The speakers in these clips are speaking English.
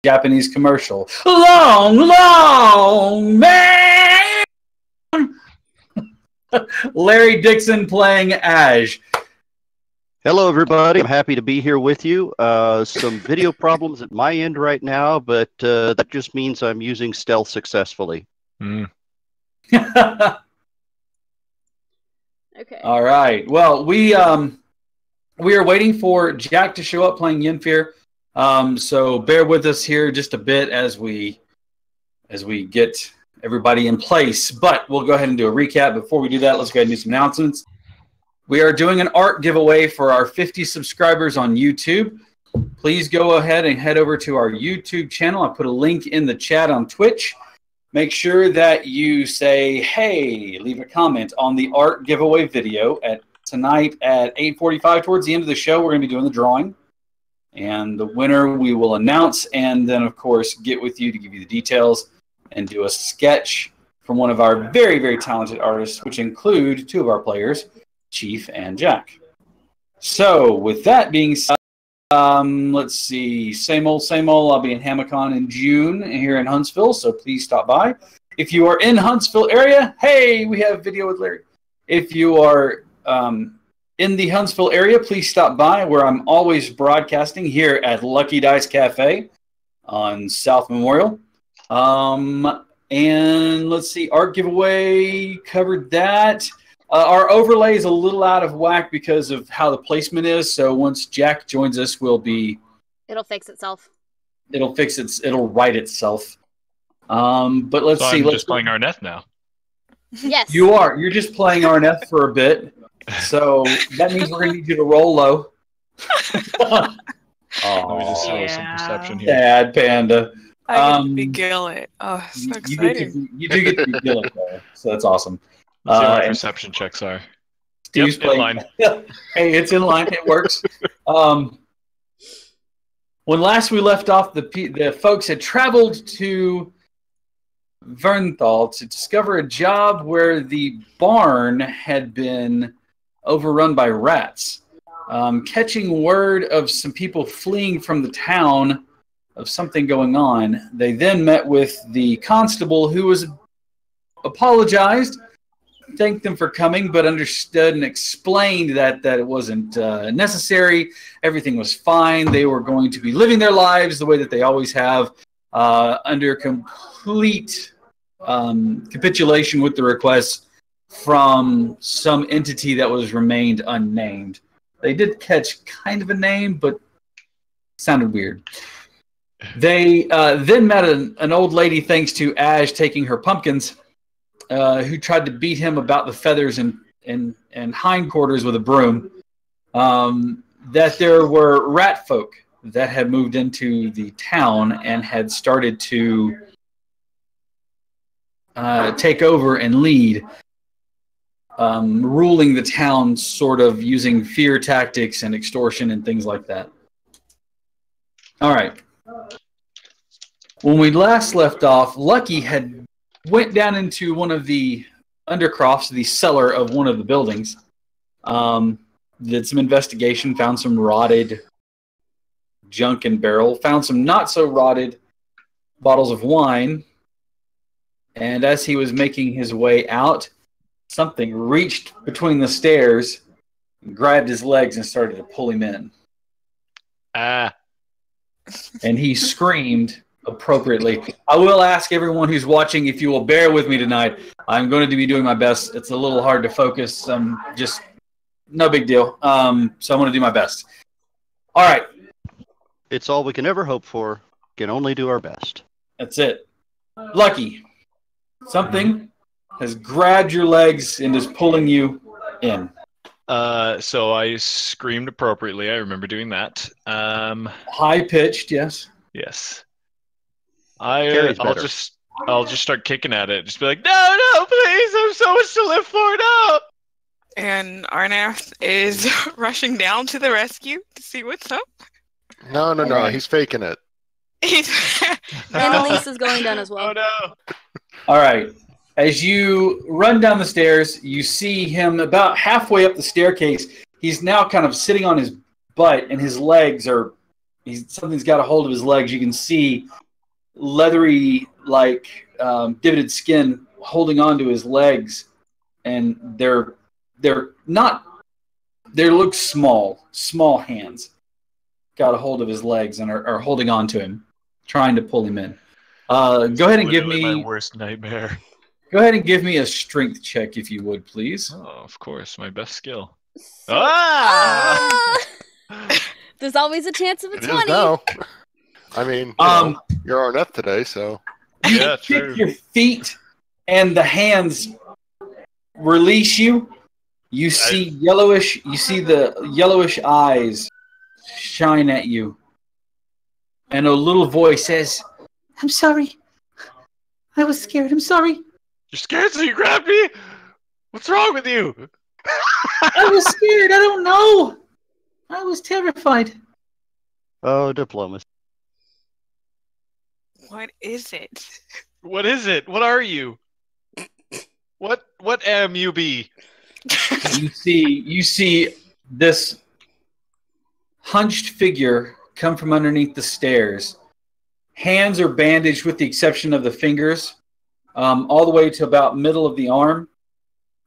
Japanese commercial. Long, long man! Larry Dixon playing Aj. Hello, everybody. I'm happy to be here with you. Some video problems at my end right now, but that just means I'm using stealth successfully. Okay. All right. Well, we are waiting for Jack to show up playing Yenfear. So bear with us here just a bit as we get everybody in place. But we'll go ahead and do a recap. Before we do that, let's go ahead and do some announcements. We are doing an art giveaway for our 50 subscribers on YouTube. Please go ahead and head over to our YouTube channel. I put a link in the chat on Twitch. Make sure that you say, hey, leave a comment on the art giveaway video tonight at 8:45. Towards the end of the show, we're going to be doing the drawing. And the winner we will announce and then, of course, get with you to give you the details and do a sketch from one of our very, very talented artists, which include two of our players, Chief and Jack. So with that being said, let's see, same old, same old. I'll be in Hamacon in June here in Huntsville, so please stop by. If you are in Huntsville area, hey, we have video with Larry. If you are in the Huntsville area, please stop by where I'm always broadcasting here at Lucky Dice Cafe on South Memorial. And let's see, art giveaway, covered that. Our overlay is a little out of whack because of how the placement is. So once Jack joins us, it'll fix itself. It'll write itself. But let's see. I'm just playing Arneth now. Yes. You are. You're just playing Arneth for a bit. So that means we're going to need you to roll low. Let me just roll some perception here. Bad panda. I get to be Gillet. Oh, so exciting. You do get to be Gillet, though. So that's awesome. Let's see what my perception checks are. Steve's in line. Hey, it's in line. It works. When last we left off, the folks had traveled to Vernthal to discover a job where the barn had been overrun by rats. Catching word of some people fleeing from the town of something going on, they then met with the constable, who was apologized, thanked them for coming, but understood and explained that it wasn't necessary. Everything was fine. They were going to be living their lives the way that they always have, under complete capitulation with the requests from some entity that was remained unnamed. They did catch kind of a name, but it sounded weird. They then met an old lady, thanks to Aj taking her pumpkins, who tried to beat him about the feathers and hindquarters with a broom. That there were rat folk that had moved into the town and had started to take over and lead, ruling the town, sort of using fear tactics and extortion and things like that. All right. When we last left off, Lucky had went down into one of the undercrofts, the cellar of one of the buildings, did some investigation, found some rotted junk and barrel, found some not so rotted bottles of wine, and as he was making his way out, something reached between the stairs, grabbed his legs, and started to pull him in. And he screamed appropriately. I will ask everyone who's watching if you will bear with me tonight. I'm going to be doing my best. It's a little hard to focus. Just no big deal. So I'm going to do my best. All right. It's all we can ever hope for. Can only do our best. That's it. Lucky, something has grabbed your legs and is pulling you in. So I screamed appropriately. I remember doing that. High-pitched, yes. Yes. I'll just start kicking at it. Just be like, no, please, there's so much to live for, no! And Arnath is rushing down to the rescue to see what's up. No, right. He's faking it. Annalise is going down as well. Oh, no. All right. As you run down the stairs, you see him about halfway up the staircase. He's now kind of sitting on his butt, and his legs are something's got a hold of his legs. You can see leathery, like divoted skin holding onto his legs, and they're not. They look small hands. Got a hold of his legs and are holding on to him, trying to pull him in. Go ahead and give me my worst nightmare. Go ahead and give me a strength check, if you would, please. Oh, of course, my best skill. There's always a chance of a It is 20. now. I mean, you're Arnett today, so. Yeah, Kick true. your feet, and the hands release you. You see yellowish. You see the yellowish eyes shine at you, and a little voice says, "I'm sorry. I was scared. I'm sorry. You're scared, so you grabbed me? What's wrong with you? I was scared. I don't know. I was terrified." Oh, diplomacy. What is it? What is it? What are you? What am you be? You see this hunched figure come from underneath the stairs. Hands are bandaged with the exception of the fingers, all the way to about middle of the arm.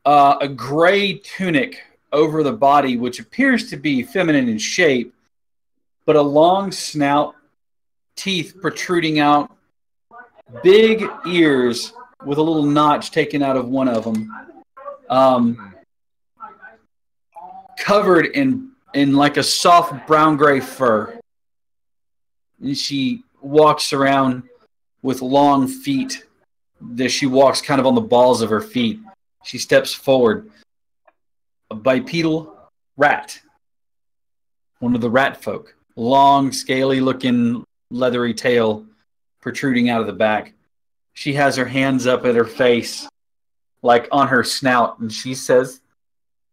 A gray tunic over the body, which appears to be feminine in shape, but a long snout, teeth protruding out, big ears with a little notch taken out of one of them, covered in like a soft brown-gray fur. And she walks around with long feet. She walks kind of on the balls of her feet. She steps forward. A bipedal rat. One of the rat folk. Long, scaly-looking, leathery tail protruding out of the back. She has her hands up at her face, like on her snout, and she says,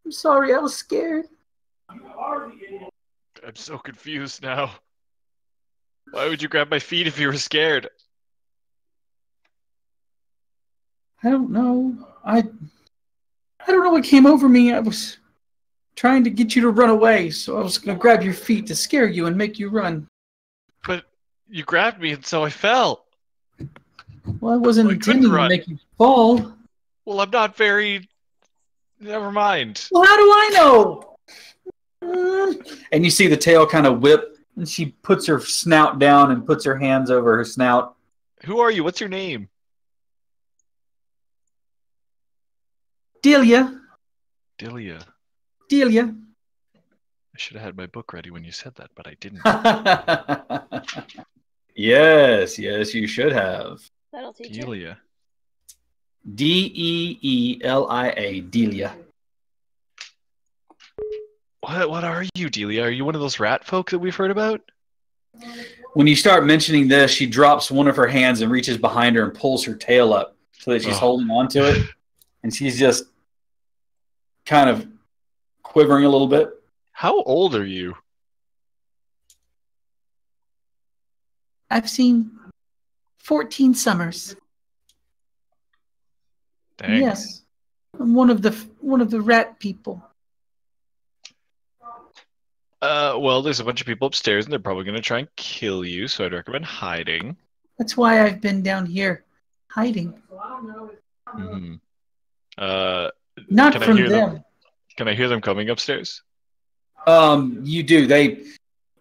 "I'm sorry, I was scared." I'm so confused now. Why would you grab my feet if you were scared? I don't know. I don't know what came over me. I was trying to get you to run away, so I was going to grab your feet to scare you and make you run. But you grabbed me, and so I fell. Well, I wasn't I couldn't intending to run. make you fall. Well, I'm not very... Never mind. Well, how do I know? And you see the tail kind of whip, and she puts her snout down and puts her hands over her snout. Who are you? What's your name? Delia. Delia. Delia. I should have had my book ready when you said that, but I didn't. Yes, you should have. That'll teach you. Delia. Deelia. Delia. What are you, Delia? Are you one of those rat folk that we've heard about? When you start mentioning this, she drops one of her hands and reaches behind her and pulls her tail up so that she's holding on to it. And she's just kind of quivering a little bit. How old are you? I've seen 14 summers. Dang. Yes. I'm one of the rat people. Well, there's a bunch of people upstairs, and they're probably going to try and kill you, so I'd recommend hiding. That's why I've been down here, hiding. Mm-hmm. Not Can I from hear them. Can I hear them coming upstairs? You do.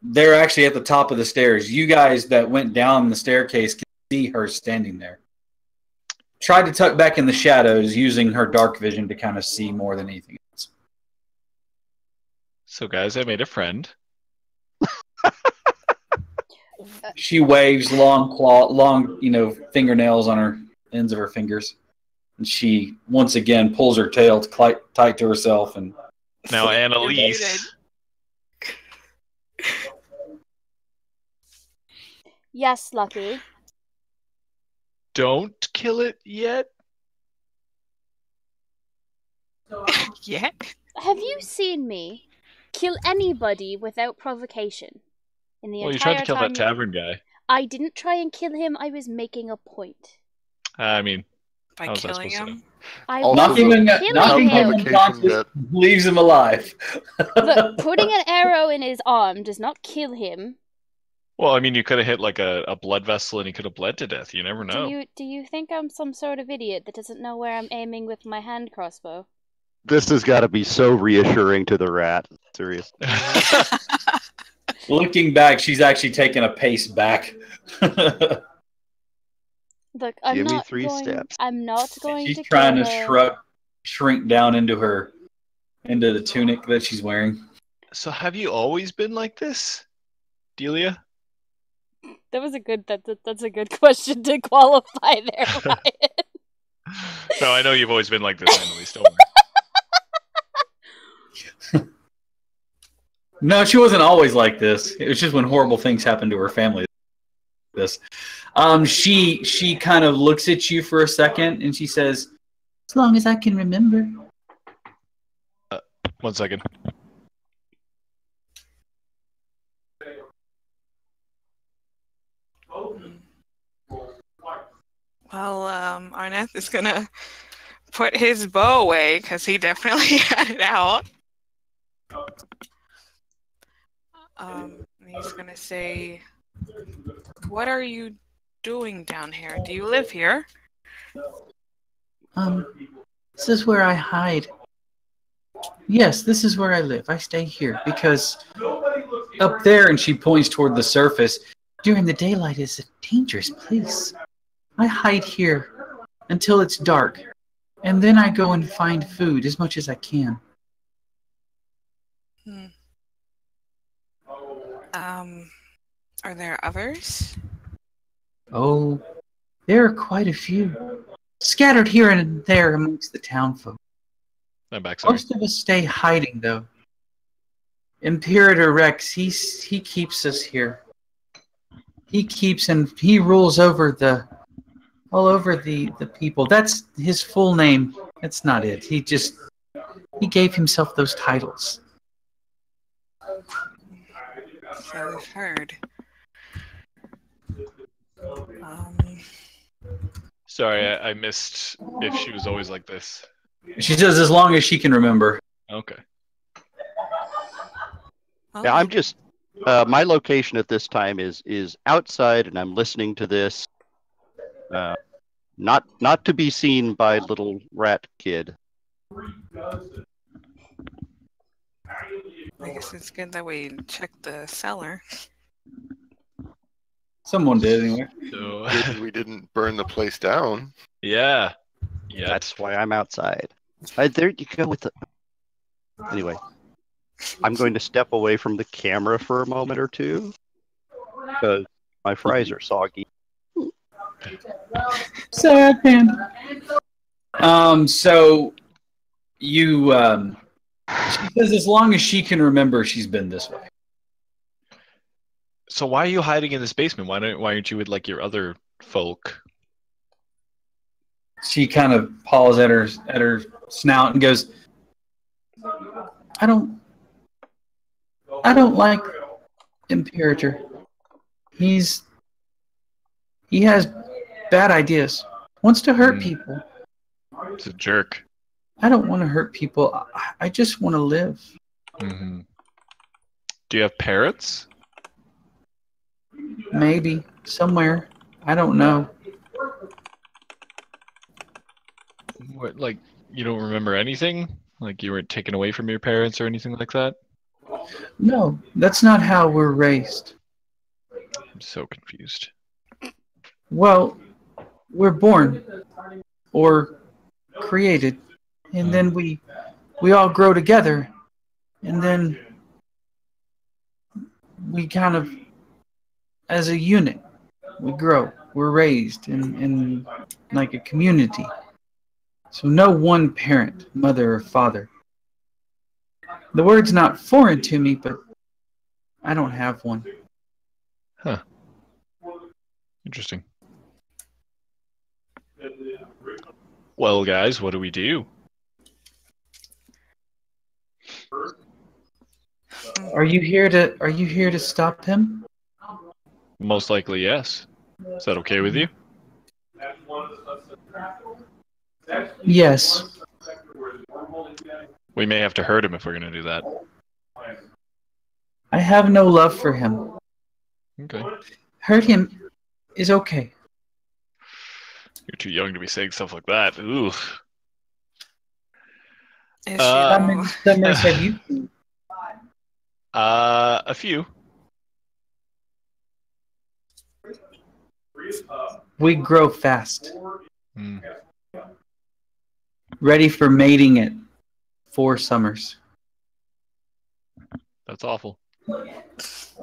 They're actually at the top of the stairs. You guys that went down the staircase can see her standing there. Tried to tuck back in the shadows using her dark vision to kind of see more than anything else. So, guys, I made a friend. She waves long fingernails on her ends of her fingers. And she once again pulls her tail tight to herself. And Now, Annalise. Yes, Lucky. Don't kill it yet. Yet? Have you seen me kill anybody without provocation? In the Well, you entire tried to kill time that tavern guy. I didn't try and kill him. I was making a point. I mean, By how was I killing supposed to him? I Also, was knocking him killing him. unconscious leaves him alive. But putting an arrow in his arm does not kill him. Well, I mean, you could have hit like a blood vessel and he could have bled to death. You never know. Do you think I'm some sort of idiot that doesn't know where I'm aiming with my hand crossbow? This has got to be so reassuring to the rat. Seriously. Looking back, she's actually taken a pace back. Look, I'm Give me not 3 going. steps. I'm not going She's to trying kill to her. shrink down into the tunic that she's wearing. So have you always been like this, Delia? That was a good. That's a good question to qualify there, Ryan. No, I know you've always been like this, Annalise. Don't worry. No, she wasn't always like this. It was just when horrible things happened to her family. She kind of looks at you for a second and she says, "As long as I can remember." 1 second. Well, Arneth is gonna put his bow away because he definitely had it out. He's gonna say, "What are you doing down here? Do you live here?" This is where I hide. Yes, this is where I live. I stay here because up there, and she points toward the surface, during the daylight is a dangerous place. I hide here until it's dark, and then I go and find food as much as I can. Are there others? Oh, there are quite a few, scattered here and there amongst the town folk. I'm back, sorry. Most of us stay hiding, though. Imperator Rex, he keeps us here. He keeps and he rules over all over the people. That's his full name. That's not it. He gave himself those titles. So I've heard. Sorry, I missed if she was always like this. She says as long as she can remember. Okay. Yeah, I'm just my location at this time is outside, and I'm listening to this. Not to be seen by little rat kid. I guess it's good that we checked the cellar. Someone did anyway. So, We didn't burn the place down. yeah. That's why I'm outside. There you go with the. Anyway, I'm going to step away from the camera for a moment or two because my fries are soggy. Sad panda. So you she says as long as she can remember, she's been this way. So why are you hiding in this basement? Why aren't you with like your other folk? She kind of paws at her snout and goes, I don't like Imperator. He has bad ideas. Wants to hurt people. It's a jerk. I don't want to hurt people. I just want to live. Mm-hmm. Do you have parrots? Maybe somewhere. I don't know. What, like, you don't remember anything? Like you were taken away from your parents or anything like that? No, that's not how we're raised. I'm so confused. Well, we're born or created, and then we all grow together, and then we kind of, as a unit, we grow. We're raised in like a community. So no one parent, mother or father. The word's not foreign to me, but I don't have one. Huh. Interesting. Well, guys, what do we do? Are you here to stop him? Most likely, yes. Is that okay with you? Yes. We may have to hurt him if we're going to do that. I have no love for him. Okay. Hurt him is okay. You're too young to be saying stuff like that. Ooh. How many summers have you seen? A few. We grow fast. Hmm. Ready for mating at 4 summers. That's awful. It's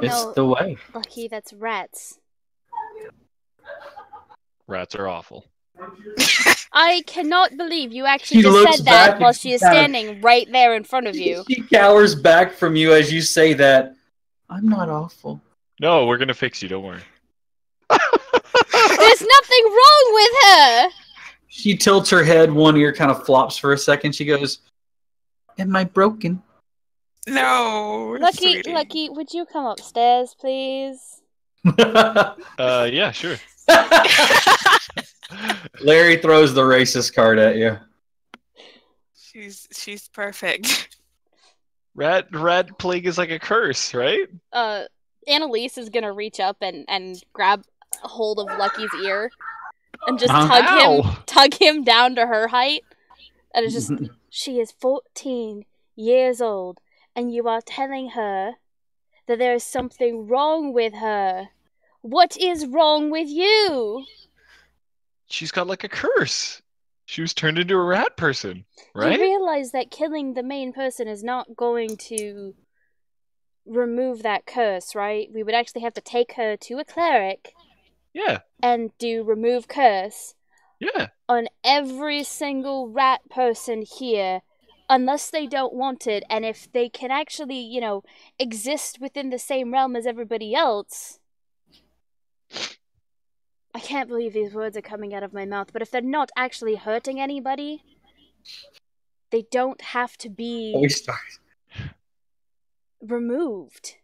No. the way. Lucky, that's rats. Rats are awful. I cannot believe you actually She just looks said that back while and she is kind of- standing right there in front of you. She cowers back from you as you say that. I'm not awful. No, we're gonna fix you. Don't worry. There's nothing wrong with her! She tilts her head, one ear kind of flops for a second. She goes, am I broken? No. Lucky, sweetie. Lucky, would you come upstairs, please? Yeah, sure. Larry throws the racist card at you. She's perfect. Rat plague is like a curse, right? Annalise is gonna reach up and grab hold of Lucky's ear and just Ow. tug him down to her height. And it's just, she is 14 years old, and you are telling her that there is something wrong with her. What is wrong with you? She's got like a curse. She was turned into a rat person, right? You realize that killing the main person is not going to remove that curse, right? We would actually have to take her to a cleric Yeah, and do remove curse yeah. on every single rat person here, unless they don't want it, and if they can actually, exist within the same realm as everybody else. I can't believe these words are coming out of my mouth, but if they're not actually hurting anybody, they don't have to be We start removed.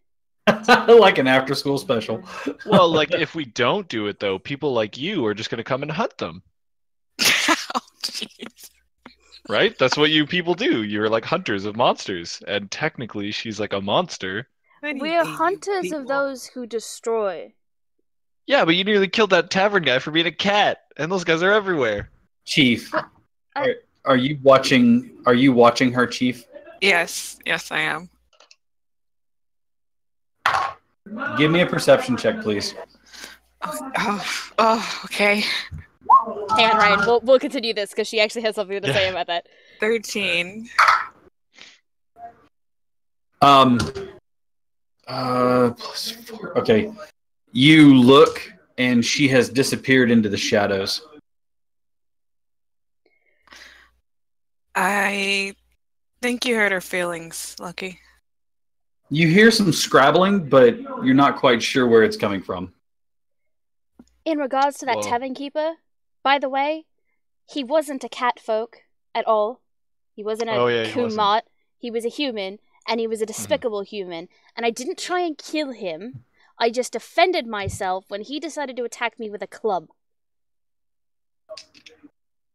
like an after-school special. Well, like if we don't do it though, people like you are just gonna come and hunt them, Oh, jeez. right? That's what you people do. You're like hunters of monsters, and technically, she's like a monster. We're hunters of those who destroy. Yeah, but you nearly killed that tavern guy for being a cat, and those guys are everywhere. Chief, are you watching? Are you watching her, Chief? Yes, I am. Give me a perception check, please. Oh, okay. Hang on, Ryan. We'll continue this because she actually has something to say about that. 13. +4. Okay. You look, and she has disappeared into the shadows. I think you hurt her feelings, Lucky. You hear some scrabbling, but you're not quite sure where it's coming from. In regards to that Whoa. tavern keeper, by the way, he wasn't a cat folk at all. He wasn't a Oh, yeah, he Kumot. He was a human, and he was a despicable human. And I didn't try and kill him. I just defended myself when he decided to attack me with a club.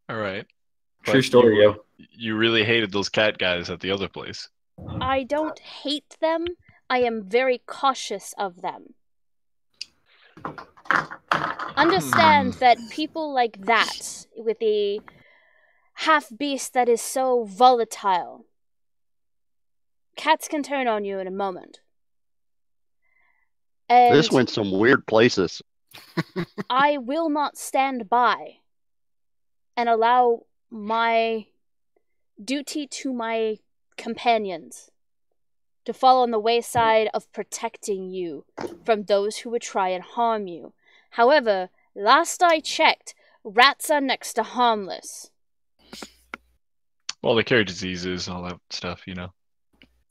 All right. True story, yo. You really hated those cat guys at the other place. I don't hate them. I am very cautious of them. Understand that people like that, with a half-beast that is so volatile, cats can turn on you in a moment. And This went some weird places. I will not stand by and allow my duty to my companions to fall on the wayside of protecting you from those who would try and harm you. However, last I checked, rats are next to harmless. Well, they carry diseases, all that stuff, you know.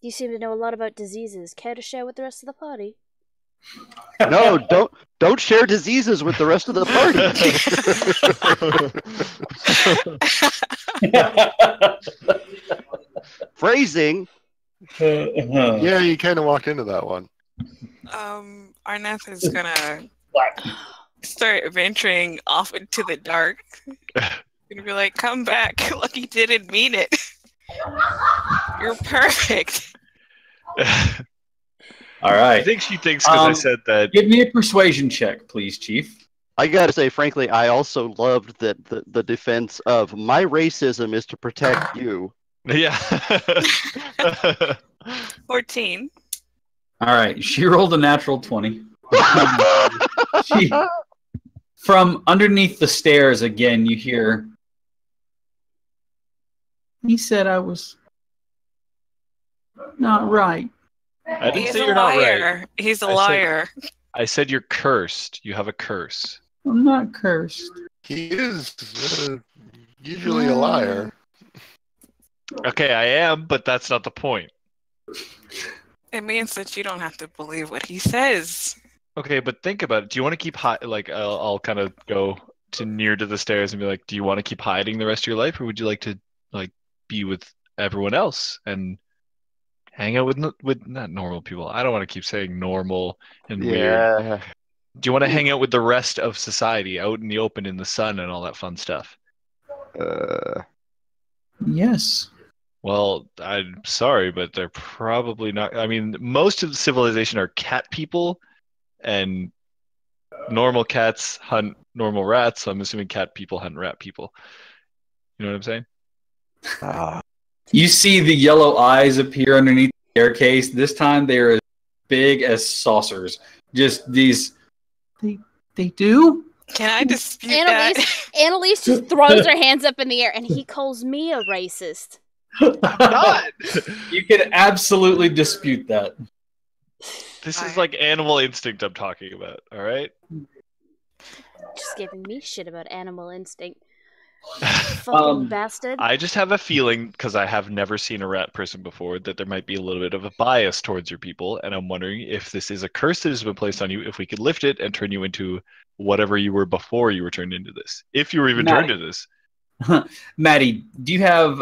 You seem to know a lot about diseases. Care to share with the rest of the party? No, don't share diseases with the rest of the party. Phrasing. Yeah, you kind of walked into that one. Arneth is gonna start venturing off into the dark. Gonna be like, come back. Lucky didn't mean it. You're perfect. All right. I think she thinks because I said that. Give me a persuasion check, please, Chief. I gotta say, frankly, I also loved that the defense of my racism is to protect you. Yeah. 14. All right. She rolled a natural 20. From underneath the stairs again, you hear. He said I was not right. I didn't He's say a you're not right. liar. He's a liar. I said you're cursed. You have a curse. I'm not cursed. He is usually a liar. Okay, I am, but that's not the point. It means that you don't have to believe what he says. Okay, but think about it. Do you want to keep like I'll kind of go to near to the stairs and be like, do you want to keep hiding the rest of your life, or would you like to like be with everyone else and hang out with not normal people? I don't want to keep saying normal and weird. Do you want to hang out with the rest of society out in the open in the sun and all that fun stuff? Yes. Well, I'm sorry, but they're probably not. I mean, most of the civilization are cat people, and normal cats hunt normal rats, so I'm assuming cat people hunt rat people. You know what I'm saying? You see the yellow eyes appear underneath the staircase. This time they're as big as saucers. Just these... They do? Can I dispute that? Annalise just throws her hands up in the air, and he calls me a racist. Not. You can absolutely dispute that. This is like animal instinct I'm talking about, all right? Just giving me shit about animal instinct. Fucking bastard. I just have a feeling, because I have never seen a rat person before, that there might be a little bit of a bias towards your people, and I'm wondering if this is a curse that has been placed on you, if we could lift it and turn you into whatever you were before you were turned into this. If you were even turned into this. Maddie, do you have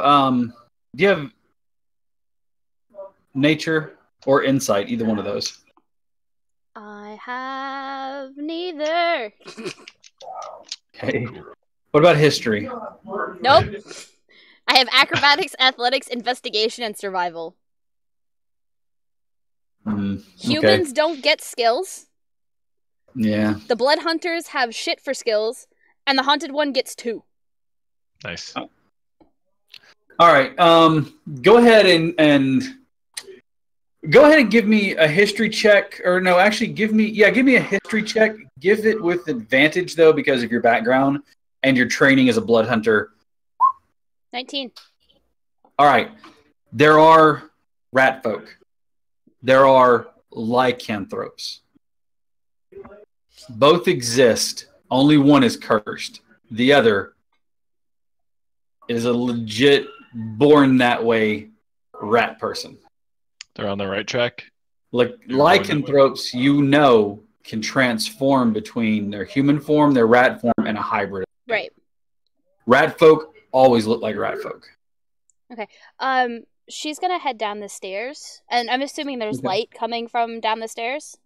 nature or insight, either one of those? I have neither. Okay. What about history? Nope. I have acrobatics, athletics, investigation, and survival. Humans don't get skills. Yeah. The blood hunters have shit for skills, and the haunted one gets 2. Nice. All right. Go ahead and give me a history check, or no, actually give me a history check. Give it with advantage though, because of your background and your training as a blood hunter. 19. All right. There are rat folk. There are lycanthropes. Both exist. Only one is cursed. The other is a legit born that way rat person. They're on the right track. Like lycanthropes, can transform between their human form, their rat form, and a hybrid. Right. Rat folk always look like rat folk. Okay. She's gonna head down the stairs, and I'm assuming there's light coming from down the stairs.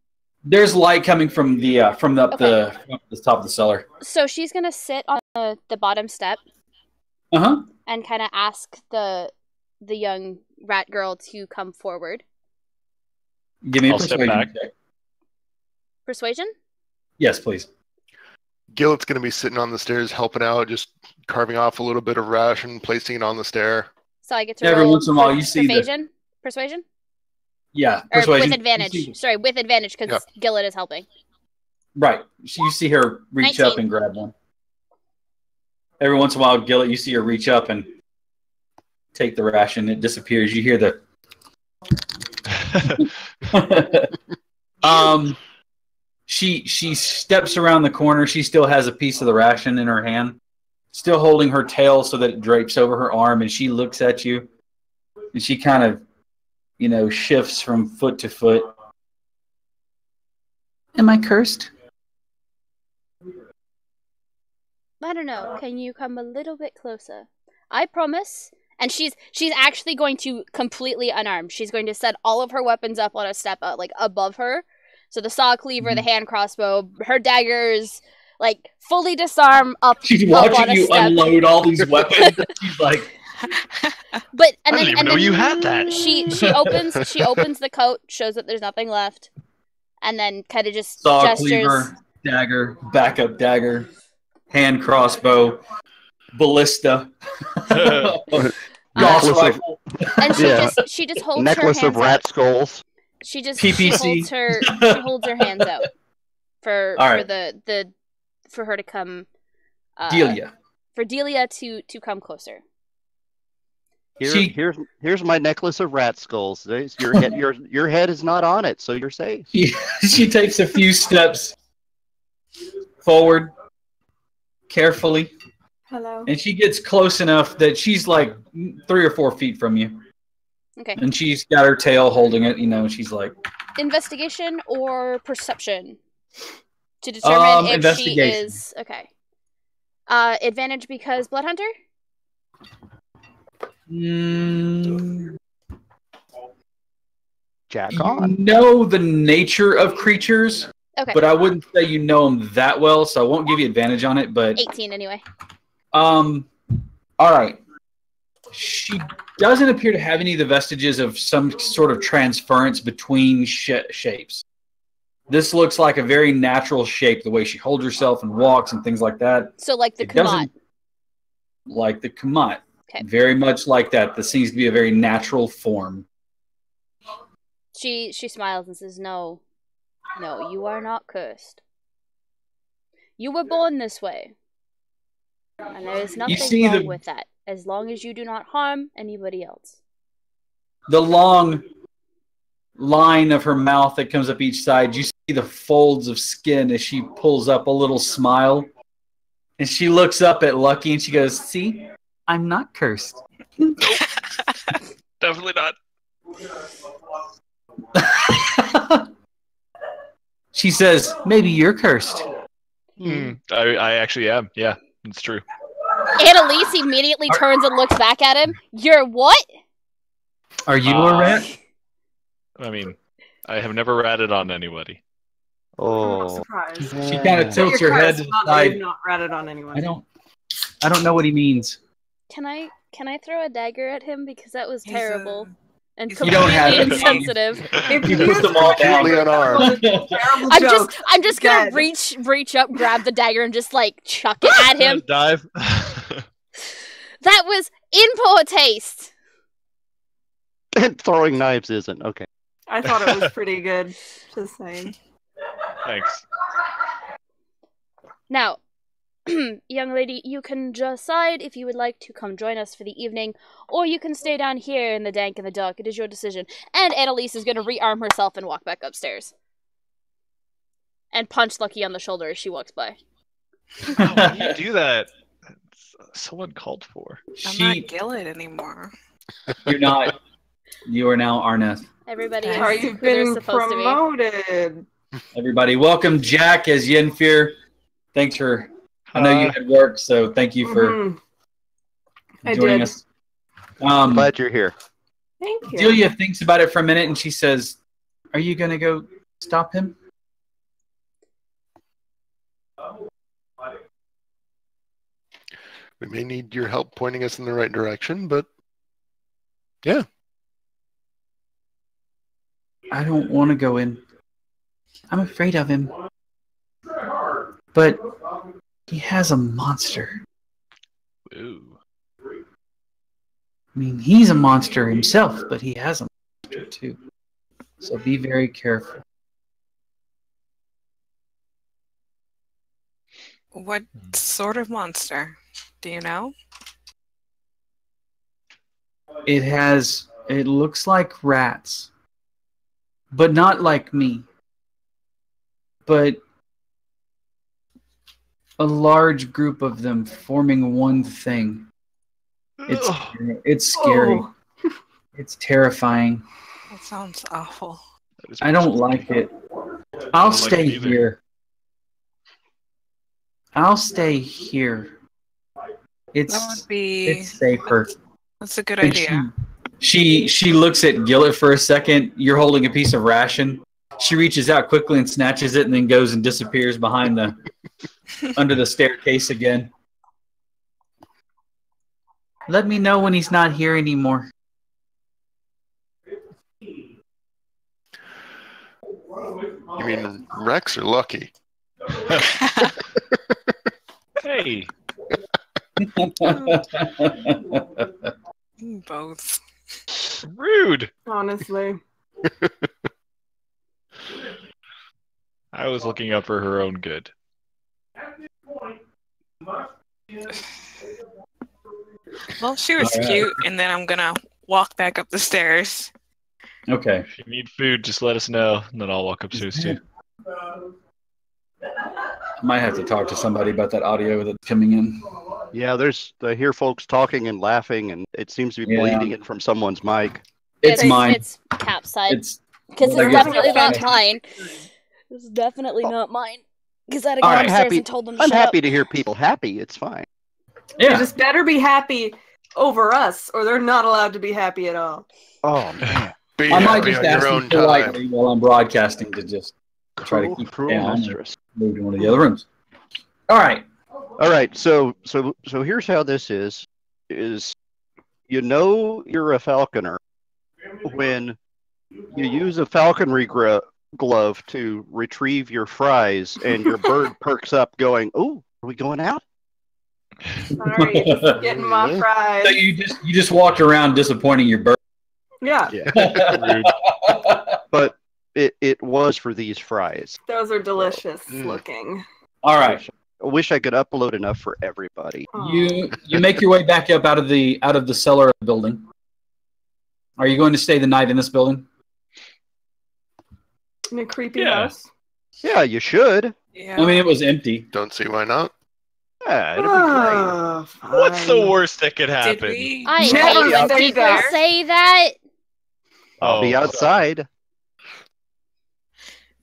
There's light coming from the top of the cellar. So she's gonna sit on the bottom step. And kind of ask the young rat girl to come forward. Give me a persuasion check. Persuasion? Yes, please. Gillet's going to be sitting on the stairs helping out, just carving off a little bit of ration, placing it on the stair. So I get to every roll once in a while you see Persuasion? Yeah, persuasion. Or with advantage. Sorry, with advantage because Gillet is helping. Right. You see her reach 19. up and grab one. Every once in a while, Gillet, you see her reach up and take the ration. It disappears. You hear the... She steps around the corner. She still has a piece of the ration in her hand, still holding her tail so that it drapes over her arm, and she looks at you, and she kind of, shifts from foot to foot. Am I cursed? I don't know. Can you come a little bit closer? I promise. And she's actually going to completely unarmed. She's going to set all of her weapons up on a step above her. So the saw cleaver, the hand crossbow, her daggers, fully disarm up. She's watching you unload all these weapons. She's like, But I didn't even know you had that. She opens the coat, shows that there's nothing left, and then kind of just Saw, gestures. cleaver, dagger, backup dagger, hand crossbow, ballista, Gauss Necklace of- rifle. And Yeah. she just holds Necklace her of hands rat out. skulls. She PPC. holds her hands out for All right. for her to come. Delia. For Delia to come closer. Here's my necklace of rat skulls. Your head is not on it, so you're safe. She takes a few steps forward, carefully, Hello. and she gets close enough that she's like 3 or 4 feet from you. Okay. And she's got her tail holding it, she's like... Investigation or perception to determine if she investigation. is okay. Advantage because blood hunter. Jack on. You know the nature of creatures, Okay. but I wouldn't say you know them that well, so I won't give you advantage on it. But 18 anyway. all right. She doesn't appear to have any of the vestiges of some sort of transference between shapes. This looks like a very natural shape, the way she holds herself and walks and things like that. So like the It Kamat. doesn't like the Kamat. Okay. Very much like that. This seems to be a very natural form. She smiles and says, "No, you are not cursed. You were born this way, and there is nothing see wrong the- with that, as long as you do not harm anybody else." The long line of her mouth that comes up each side, you see the folds of skin as she pulls up a little smile. And she looks up at Lucky and she goes, "See, I'm not cursed." Definitely not. She says, "Maybe you're cursed." I actually am. Yeah, it's true. Annalise immediately turns and looks back at him. You're what? Are you a rat? I mean, I have never ratted on anybody. I'm not Oh, surprised. She kind of tilts her head to the Not that you've side. not ratted on anyone. I don't know what he means. Can I throw a dagger at him because that was He's terrible and You completely don't have it. insensitive? If You you put them all down. Completely unarmed. terrible I'm joke. just gonna Dead. reach up, grab the dagger, and just like chuck it at him. Dive. That was in poor taste. and throwing knives isn't okay. I thought it was pretty good. Just saying. Thanks. Now, young lady, you can decide if you would like to come join us for the evening, or you can stay down here in the dank and the dark. It is your decision. And Annalise is going to rearm herself and walk back upstairs. And punch Lucky on the shoulder as she walks by. Why do you do that? It's so uncalled for. I'm not Gillet anymore. You're not. You are now Arneth. Everybody is Or who you've they're been supposed to be. promoted. Everybody, welcome Jack as Yenfear. Thanks for. I know you had work, so thank you for Mhm. I joining did. us. Glad you're here. Thank you. Delia thinks about it for a minute and she says, "Are you going to go stop him?" We may need your help pointing us in the right direction, but yeah. I don't want to go in. I'm afraid of him. But he has a monster. Ooh. I mean, he's a monster himself, but he has a monster too. So be very careful. What sort of monster? Do you know? It looks like rats. But not like me. But a large group of them forming one thing. It's scary. Oh. It's terrifying. That sounds awful. That is I don't pretty like scary. it. I'll don't like stay it either. here. I'll stay here. That It's would be. it's safer. That's a good And idea. She looks at Gillet for a second. You're holding a piece of ration. She reaches out quickly and snatches it, and then goes and disappears behind the under the staircase again. Let me know when he's not here anymore. You mean Rex or Lucky? Hey, Both. rude. Honestly. I was looking out for her own good. Well, she was All right. cute, and then I'm gonna walk back up the stairs. Okay. If you need food, just let us know, and then I'll walk upstairs too. I might have to talk to somebody about that audio that's coming in. Yeah, I hear folks talking and laughing, and it seems to be Yeah. bleeding in from someone's mic. It's mine. It's Cap's side. It's Because I it's guess- definitely not Okay. mine. It's definitely not mine. Because I had to go All right. upstairs Happy- and told them to I'm shut happy up. to hear people happy. It's fine. You yeah. just better be happy over us, or they're not allowed to be happy at all. Oh man, Be I might happy just on ask your you own time. politely while I'm broadcasting to just try to cruel, keep it cruel down. mistress. move to one of the other rooms. All right. All right, so here's how this is you know you're a falconer when you use a falconry glove to retrieve your fries and your bird perks up going, "Oh, are we going out?" Sorry, just getting my So fries. you just walked around disappointing your bird. Yeah, Rude. But it was for these fries. those are delicious Mm. looking. All right. I wish I could upload enough for everybody. Aw. You make your way back up out of the cellar of the building. Are you going to stay the night in this building? In a creepy Yeah. house. Yeah, you should. Yeah. I mean, it was empty. Don't see why not. Yeah, it'd be great. Oh, What's the fine. worst that could Did happen? we? I Never hate when say people that. say that. I'll be Oh, outside.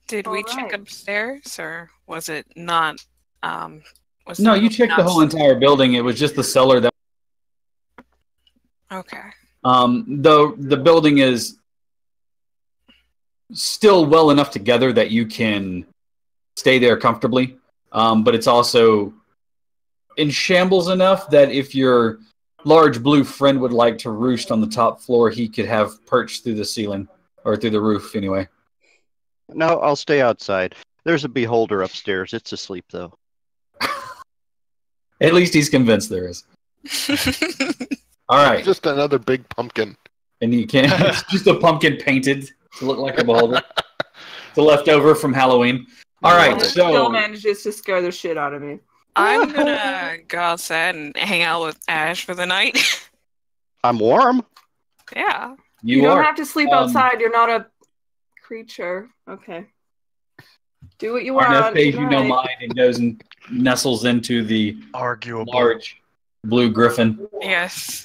Did we check Alright. upstairs, or was it not? Was No, the you building checked the not- whole entire building. It was just the cellar that. Okay. Though the building is still well enough together that you can stay there comfortably, but it's also in shambles enough that if your large blue friend would like to roost on the top floor, he could have perched through the ceiling or through the roof anyway. No, I'll stay outside. There's a beholder upstairs. It's asleep though. At least he's convinced there is. All right, Just another big pumpkin. and you can. It's just a pumpkin painted to look like a beholder. The leftover from Halloween. All right, Still so manages to scare the shit out of me. I'm gonna go outside and hang out with Ash for the night. I'm warm. Yeah. You you don't are. have to sleep um, outside. You're not a creature. Okay. Do what you want. Arnett pays Good you no night. mind and goes and nestles into the arguable. large blue griffin. Yes.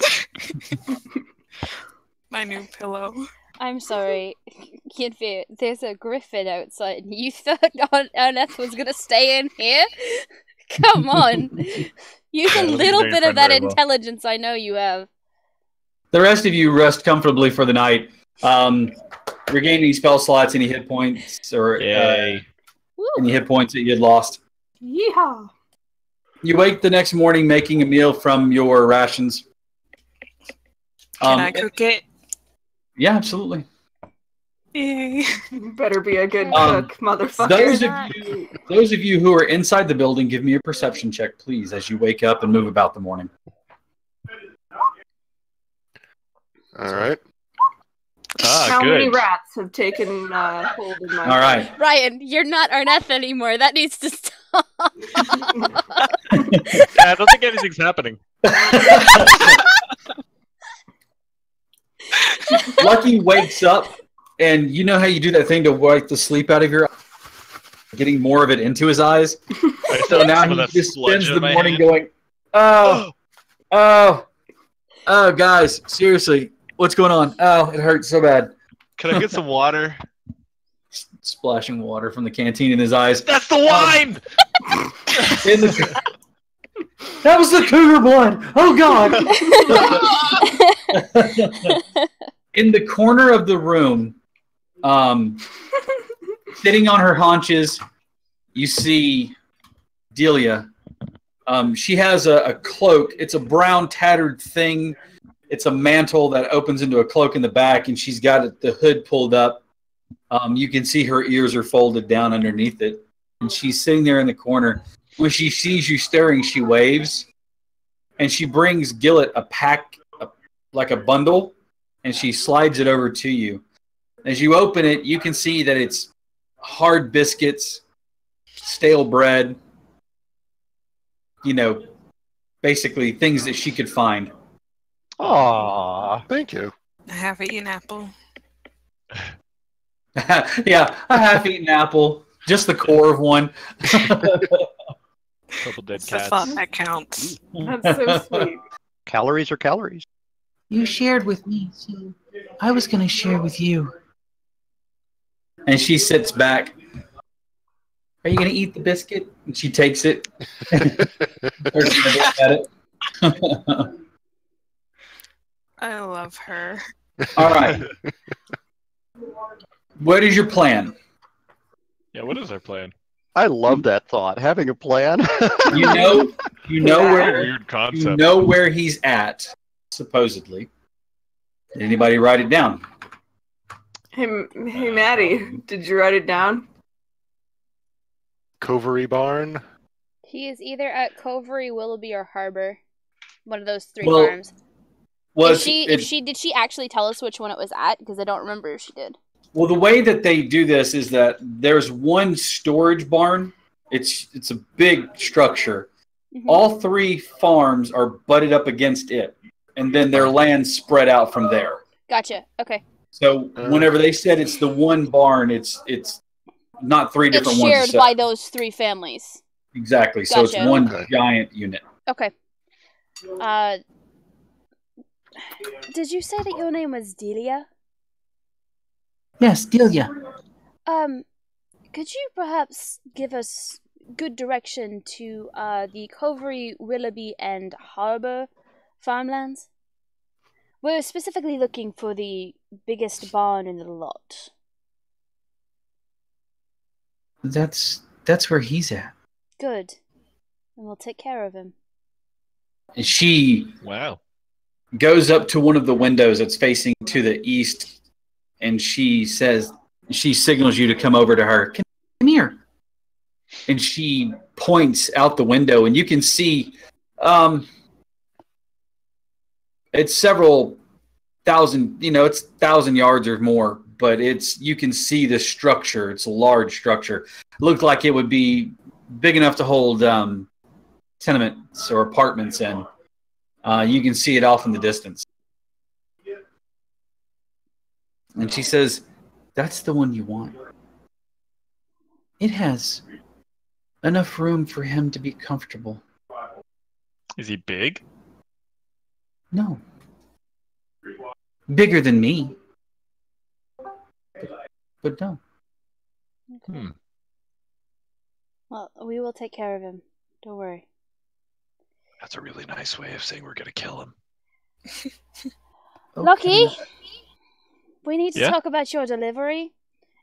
My new pillow. I'm sorry, Kidfit. There's a griffin outside. You thought Arneth was gonna stay in here? Come on. Use Yeah, a I wasn't little doing bit friend of that very well. intelligence I know you have. The rest of you rest comfortably for the night. Regain any spell slots, any hit points, or Yay. Woo. any hit points that you had lost. Yeehaw. You wake the next morning making a meal from your rations. Can I cook it? Yeah, absolutely. Yay. You better be a good Um, cook, motherfucker. Those of you who are inside the building, give me a perception check, please, as you wake up and move about the morning. All right. How Good. many rats have taken hold of my All right. Ryan, you're not Arneth anymore. That needs to stop. Yeah, I don't think anything's happening. Lucky wakes up, and you know how you do that thing to wipe the sleep out of your eyes, getting more of it into his eyes. I So still now some of he that just sludge spends in the my morning hand. going, oh, guys, seriously, what's going on? Oh, it hurts so bad. Can I get some water? Splashing water from the canteen in his eyes. That's the wine! In the- that was the cougar blood. Oh God! In the corner of the room, sitting on her haunches, you see Delia She has a cloak. It's a brown tattered thing. It's a mantle that opens into a cloak in the back, and she's got the hood pulled up. You can see her ears are folded down underneath it, and she's sitting there in the corner. When she sees you staring, she waves, and she brings Gillet a pack, like a bundle, and she slides it over to you. As you open it, you can see that it's hard biscuits, stale bread, basically things that she could find. Aww. Thank you. A half-eaten apple. Yeah, a half-eaten apple, just the core of one. Couple dead It's the cats. thought that counts. That's so sweet. Calories are calories. You shared with me, so I was going to share with you. And she sits back. Are you going to eat the biscuit? And she takes it. Starts to look at it. I love her. All right. What is your plan? Yeah, what is our plan? I love that thought. Having a plan. You know where Weird concept. you know where he's at, supposedly. Did anybody write it down? Hey, Maddie, did you write it down? Covery Barn. He is either at Covery, Willoughby, or Harbor. One of those three Well, farms. Well, Did she actually tell us which one it was at? Because I don't remember if she did. well, the way that they do this is that there's one storage barn. It's a big structure. Mhm. All three farms are butted up against it, and then their land spread out from there. Gotcha. Okay. So whenever they said it's the one barn, it's not three different It's ones. shared by those three families. Exactly. So it's Gotcha. one Okay. giant unit. Okay. Did you say that your name was Delia? Yes, Delia. Could you perhaps give us good direction to the Covery, Willoughby, and Harbor farmlands? We're specifically looking for the biggest barn in the lot. That's where he's at. Good. And we'll take care of him. And she Wow. goes up to one of the windows that's facing to the east, and she signals you to come over to her. Come here. And she points out the window, and you can see it's several thousand, it's 1,000 yards or more, but you can see the structure. It's a large structure. It looked like it would be big enough to hold tenements or apartments in. You can see it off in the distance. And she says, that's the one you want. It has enough room for him to be comfortable. Is he big? No. Bigger than me. But no. Okay. Well, we will take care of him. Don't worry. That's a really nice way of saying we're gonna kill him. Lucky, we need to Yeah? talk about your delivery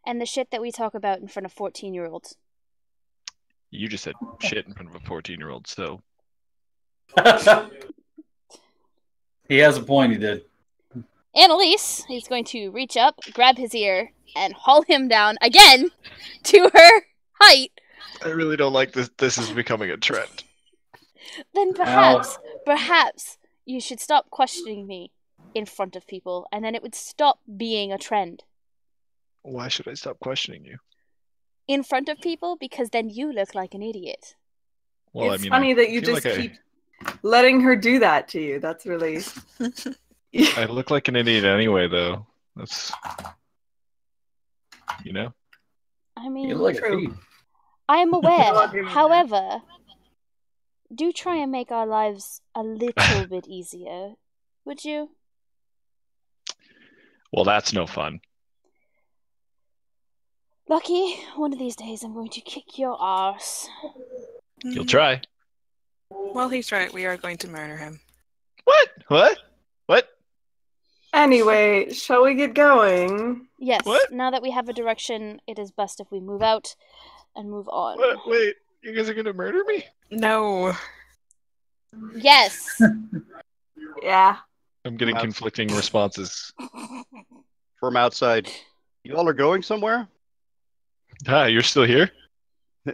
and the shit that we talk about in front of 14-year-olds. You just said shit in front of a 14-year-old, so He has a point, he did. Annalise is going to reach up, grab his ear, and haul him down again to her height. I really don't like this. This is becoming a trend. Then perhaps you should stop questioning me in front of people, and then it would stop being a trend. Why should I stop questioning you? In front of people, because then you look like an idiot. Well, It's I mean, funny I that you feel just like keep letting her do that to you. That's really... I look like an idiot anyway, though. That's I mean, You look like a True. thief. I am aware. I'll give you that. However, do try and make our lives a little bit easier, would you? Well, that's no fun. Lucky, one of these days I'm going to kick your arse. You'll try. Well, he's right. We are going to murder him. What? What? What? Anyway, shall we get going? Yes, What? now that we have a direction, it is best if we move out and move on. What? Wait, you guys are gonna murder me? No. Yes. Yeah. I'm getting Mouse. conflicting responses. From outside. You all are going somewhere? Ah, you're still here? I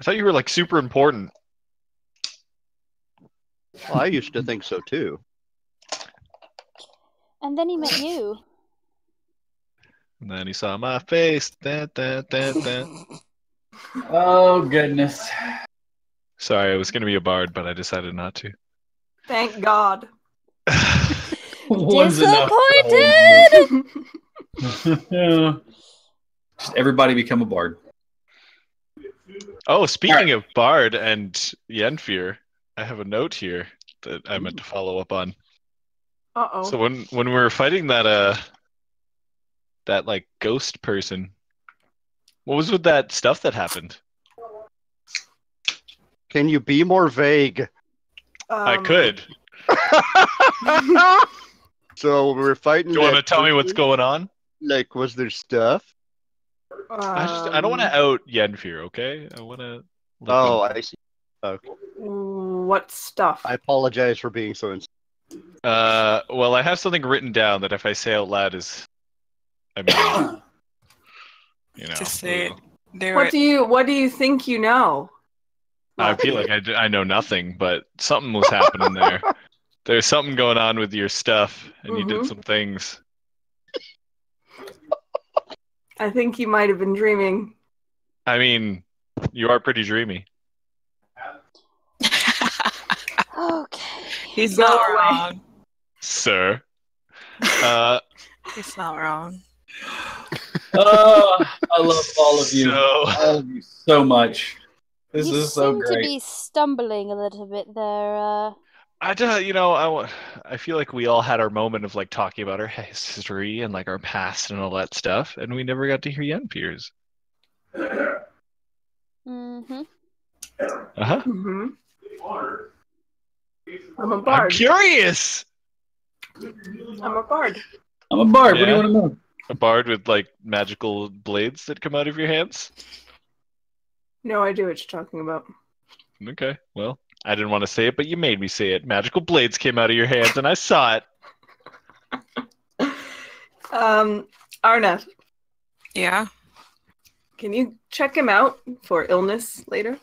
thought you were like super important. Well, I used to think so too. And then he met you. And then he saw my face. Da, da, da, da. Oh goodness. Sorry, I was going to be a bard, but I decided not to. Thank God. One's enough. Disappointed! Just everybody become a bard. Oh, speaking of bard and Yenfir, I have a note here that I meant to follow up on. Uh-oh. So when we were fighting that like ghost person, what was with that stuff that happened? Can you be more vague? I could. So we're fighting. Do you want to that tell me what's person? going on? Like, was there stuff? I don't want to out Yenfir, okay? I want to. Oh, I see. Okay. What stuff? I apologize for being so. Well, I have something written down that if I say out loud is, I mean, you know. Just say it. Do What it. do you think you know? I feel like I know nothing, but something was happening there. There's something going on with your stuff, and you did some things. I think you might have been dreaming. I mean, you are pretty dreamy. Okay. He's Go not away. wrong. Sir. He's not wrong. Oh, I love all of you. So, All of you so much. This You is so seem to great. be stumbling a little bit there. I feel like we all had our moment of like talking about our history and like our past and all that stuff, and we never got to hear Yenfir's. Mm-hmm. Uh-huh. Mm-hmm. I'm a I'm bard. curious. I'm a bard. I'm a bard. What do you Yeah. want to know? A bard with like magical blades that come out of your hands? No idea what you're talking about. Okay, well, I didn't want to say it, but you made me say it. Magical blades came out of your hands, and I saw it. Arnath, Yeah, can you check him out for illness later?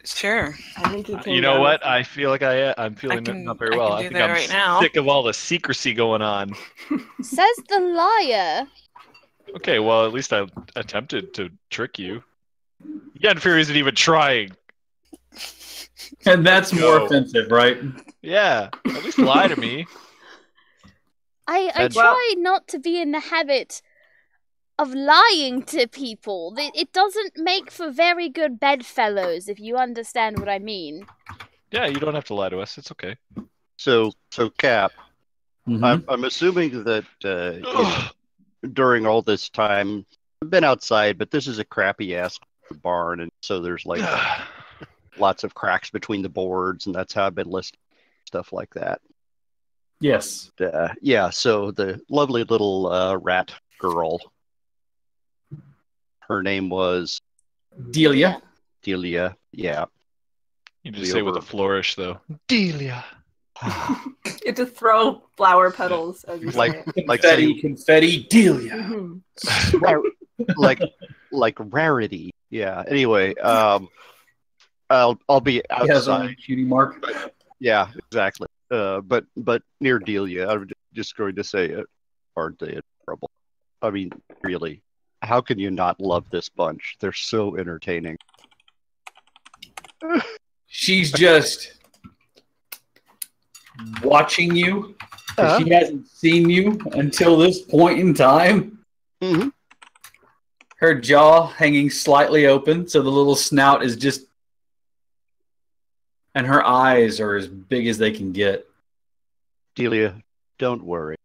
sure. I think he came You know down what? with- I feel like I'm feeling not very well. I I can do think that I'm right now. sick of all the secrecy going on. Says the liar. Okay, well, at least I attempted to trick you. Yenfir isn't even trying. And that's more Go. offensive, right? Yeah, at least lie to me. I Well- try not to be in the habit of lying to people. It doesn't make for very good bedfellows, if you understand what I mean. Yeah, you don't have to lie to us. It's okay. So Cap, Mhm. I'm assuming that during all this time, I've been outside, but this is a crappy ass barn, and so there's like lots of cracks between the boards, and that's how I've been listing stuff like that. Yes. Yeah, so the lovely little rat girl, her name was Delia. Delia. Yeah. You just say it with a flourish, though. Delia. You have to throw flower petals as you Like- say it. Like Confetti, saying- confetti, Delia. Mhm. like rarity. Yeah. Anyway, I'll be He has a outside. cutie mark. Yeah, exactly. But near Delia, I'm just going to say it. Aren't they in trouble? I mean, really, how can you not love this bunch? They're so entertaining. She's just watching you. 'Cause She hasn't seen you until this point in time. Mhm. Her jaw hanging slightly open, so the little snout is just, and her eyes are as big as they can get. Delia, don't worry.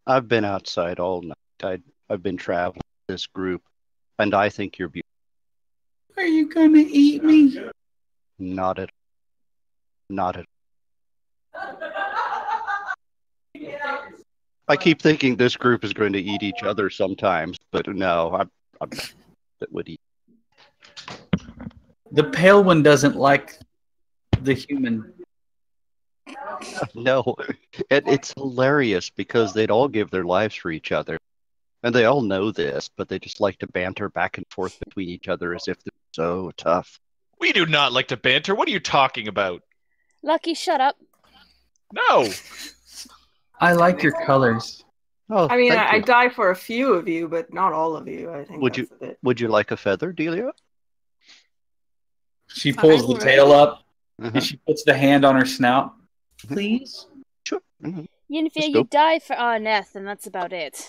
I've been outside all night. I've been traveling with this group, and I think you're beautiful. Are you gonna eat me? Not at I keep thinking this group is going to eat each other sometimes, but no, I'm that would eat. The pale one doesn't like the human. No, it's hilarious because they'd all give their lives for each other. And they all know this, but they just like to banter back and forth between each other as if they're so tough. We do not like to banter. What are you talking about? Lucky, shut up. No. I like your colors. Oh, I mean, thank I you. die for a few of you, but not all of you. I think Would that's a bit. Would you like a feather, Delia? She pulls I the would. tail up Uh-huh. and she puts the hand on her snout. Please? Sure. Mhm. Yinfia, Let's you go. die for Arneth, and that's about it.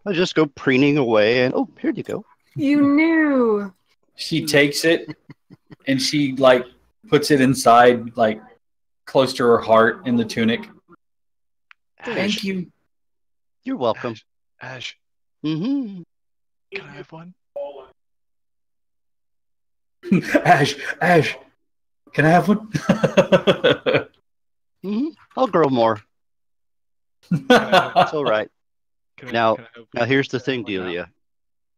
I just go preening away, and oh, here you go. You knew. She takes it and she like puts it inside, like close to her heart in the tunic. Thank you. You're welcome. Ash, Mm-hmm. can I have one? Ash, can I have one? Mm-hmm. I'll grow more. It's all right. Now, here's the thing, Delia.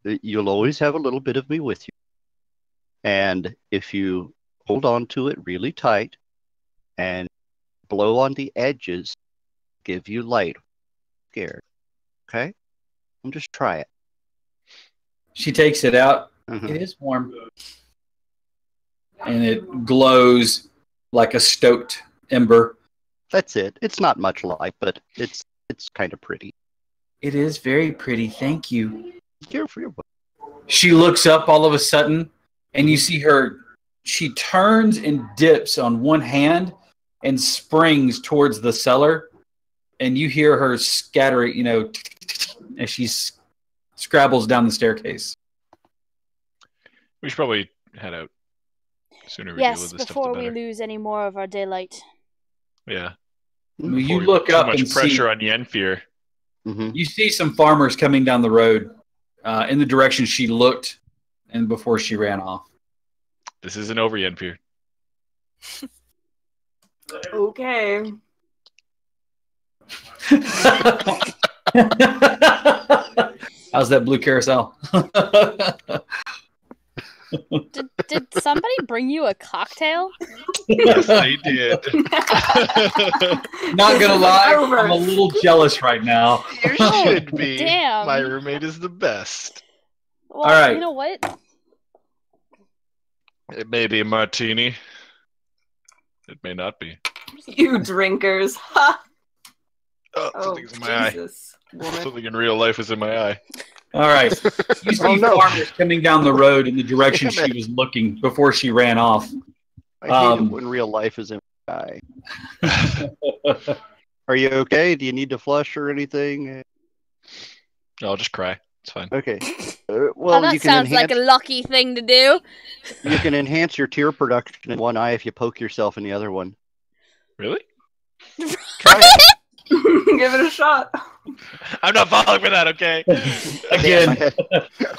You'll always have a little bit of me with you. And if you hold on to it really tight and blow on the edges, give you light. Scared. Okay? And just try it. She takes it out. Mhm. It is warm. And it glows like a stoked ember. That's it. It's not much light, but it's kind of pretty. It is very pretty. Thank you. You're She looks up all of a sudden, and you see her. She turns and dips on one hand and springs towards the cellar. And you hear her scattering, as she scrabbles down the staircase. We should probably head out. Sooner we deal Yes, with this stuff, before the we better. lose any more of our daylight. Yeah. You Before we look put up too much and pressure on Yenfear. Mm-hmm. you see some farmers coming down the road in the direction she looked and before she ran off. This isn't over, Yenfear. Okay. How's that blue carousel? Did somebody bring you a cocktail? Yes, they did. Not gonna lie, I'm a little jealous right now. You should be. Damn. My roommate is the best. Well, All right. you know what? It may be a martini. It may not be. You drinkers. Ha! Oh, Oh, something's in my eye. Jesus, woman. Something in real life is in my eye. All right. You see Oh, no. farmers coming down the road in the direction Damn she was looking before she ran off. I hate it when real life is in my eye. Are you okay? Do you need to flush or anything? I'll just cry. It's fine. Okay. Oh, Well, that you can sounds enhance like a lucky thing to do. you can enhance your tear production in one eye if you poke yourself in the other one. Really? Try it. Give it a shot. I'm not falling for that, okay? Again,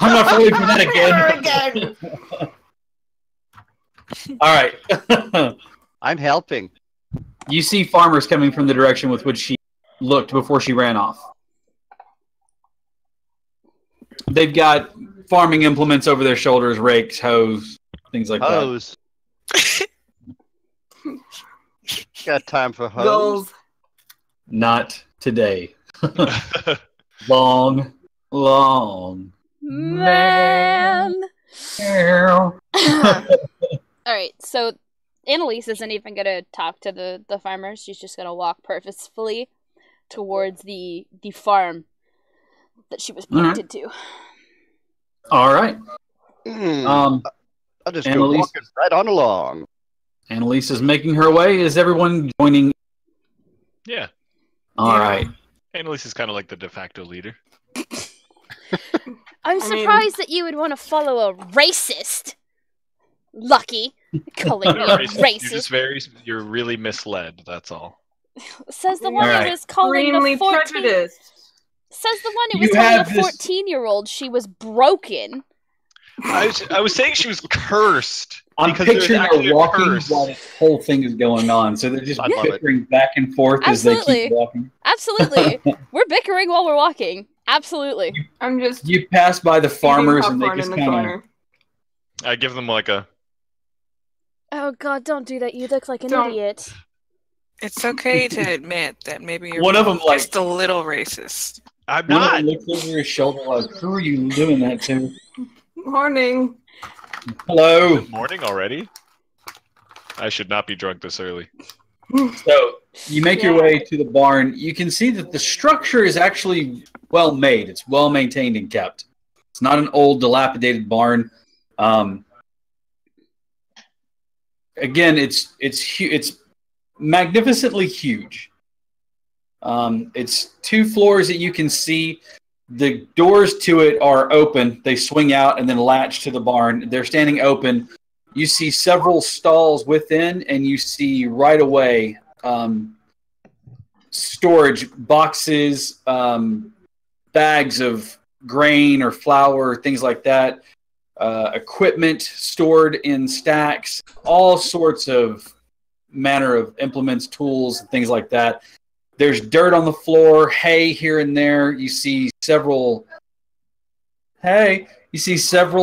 I'm not falling for that again. All right. I'm helping. You see farmers coming from the direction with which she looked before she ran off. They've got farming implements over their shoulders, rakes, hoes, things like that. Hose. Got time for hose? Goals. Not today. Long. Man. Alright, so Annalise isn't even gonna talk to the farmers. She's just gonna walk purposefully towards the farm that she was pointed to. All right. I'll just go Annalise- walking right on along. Annalise is making her way. Is everyone joining? Yeah. All right. Annalise is kind of like the de facto leader. I'm I mean- surprised that you would want to follow a racist. Lucky. Calling me You're a racist. You're racist. just you're really misled, that's all. Says the one All that right. was calling Extremely a 14. prejudiced. Says the one who You was telling a have this- 14-year-old she was broken. I was saying she was cursed. I'm because there's picturing actually her a walking curse. while this whole thing is going on. So they're just I love it. bickering back and forth as they Absolutely. keep walking. Absolutely. We're bickering while we're walking. Absolutely. I'm just You pass by the farmers and they popcorn just in the kind of corner. I give them like a Oh God, don't do that. You look like an Don't. idiot. It's okay to admit that maybe you're One of them, like- just a little racist. I'm One of not. them looks over his shoulder like, "Who are you doing that to?" Morning. Hello. Morning already? I should not be drunk this early. So you make your Yeah. way to the barn. You can see that the structure is actually well made. It's well maintained and kept. It's not an old, dilapidated barn. Again, it's magnificently huge. It's 2 floors that you can see. The doors to it are open. They swing out and then latch to the barn. They're standing open. You see several stalls within, and you see right away storage boxes, bags of grain or flour, things like that, equipment stored in stacks, all sorts of manner of implements, tools, things like that. There's dirt on the floor, hay here and there. You see several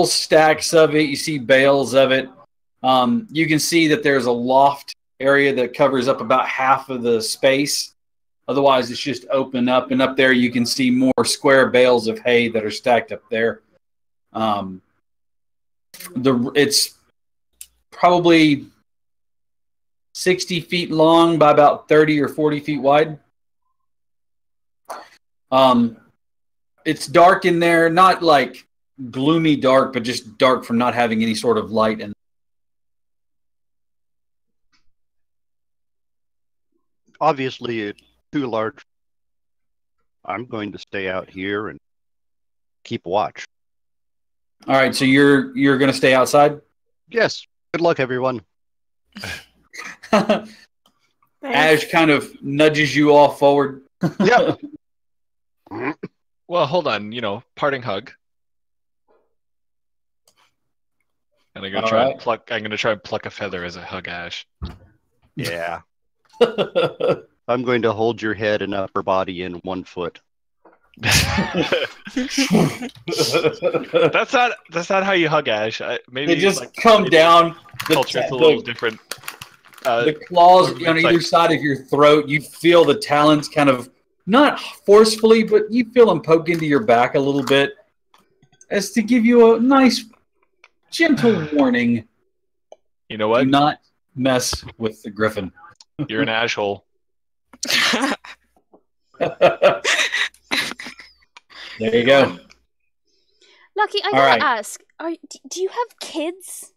stacks of it. You see bales of it. You can see that there's a loft area that covers up about half of the space. Otherwise, it's just open up, and up there you can see more square bales of hay that are stacked up there. It's probably 60 feet long by about 30 or 40 feet wide. It's dark in there, not like gloomy dark, but just dark from not having any sort of light. And Obviously, it's too large. I'm going to stay out here and keep watch. all right, so you're going to stay outside. Yes. Good luck, everyone. Thanks. Ash kind of nudges you all forward. Yep. Well, hold on. Parting hug. And I'm gonna All try right. and pluck. I'm gonna try and pluck a feather as I hug Ash. Yeah. I'm going to hold your head and upper body in 1 foot. That's not how you hug Ash. Maybe They just like, come down. culture. It's a little different. The claws it's on either like- side of your throat. You feel the talons kind of not forcefully, but you feel them poke into your back a little bit, as to give you a nice, gentle warning. You know what? Do not mess with the griffin. You're an asshole. There you go. Lucky, I All gotta right. ask: do you have kids?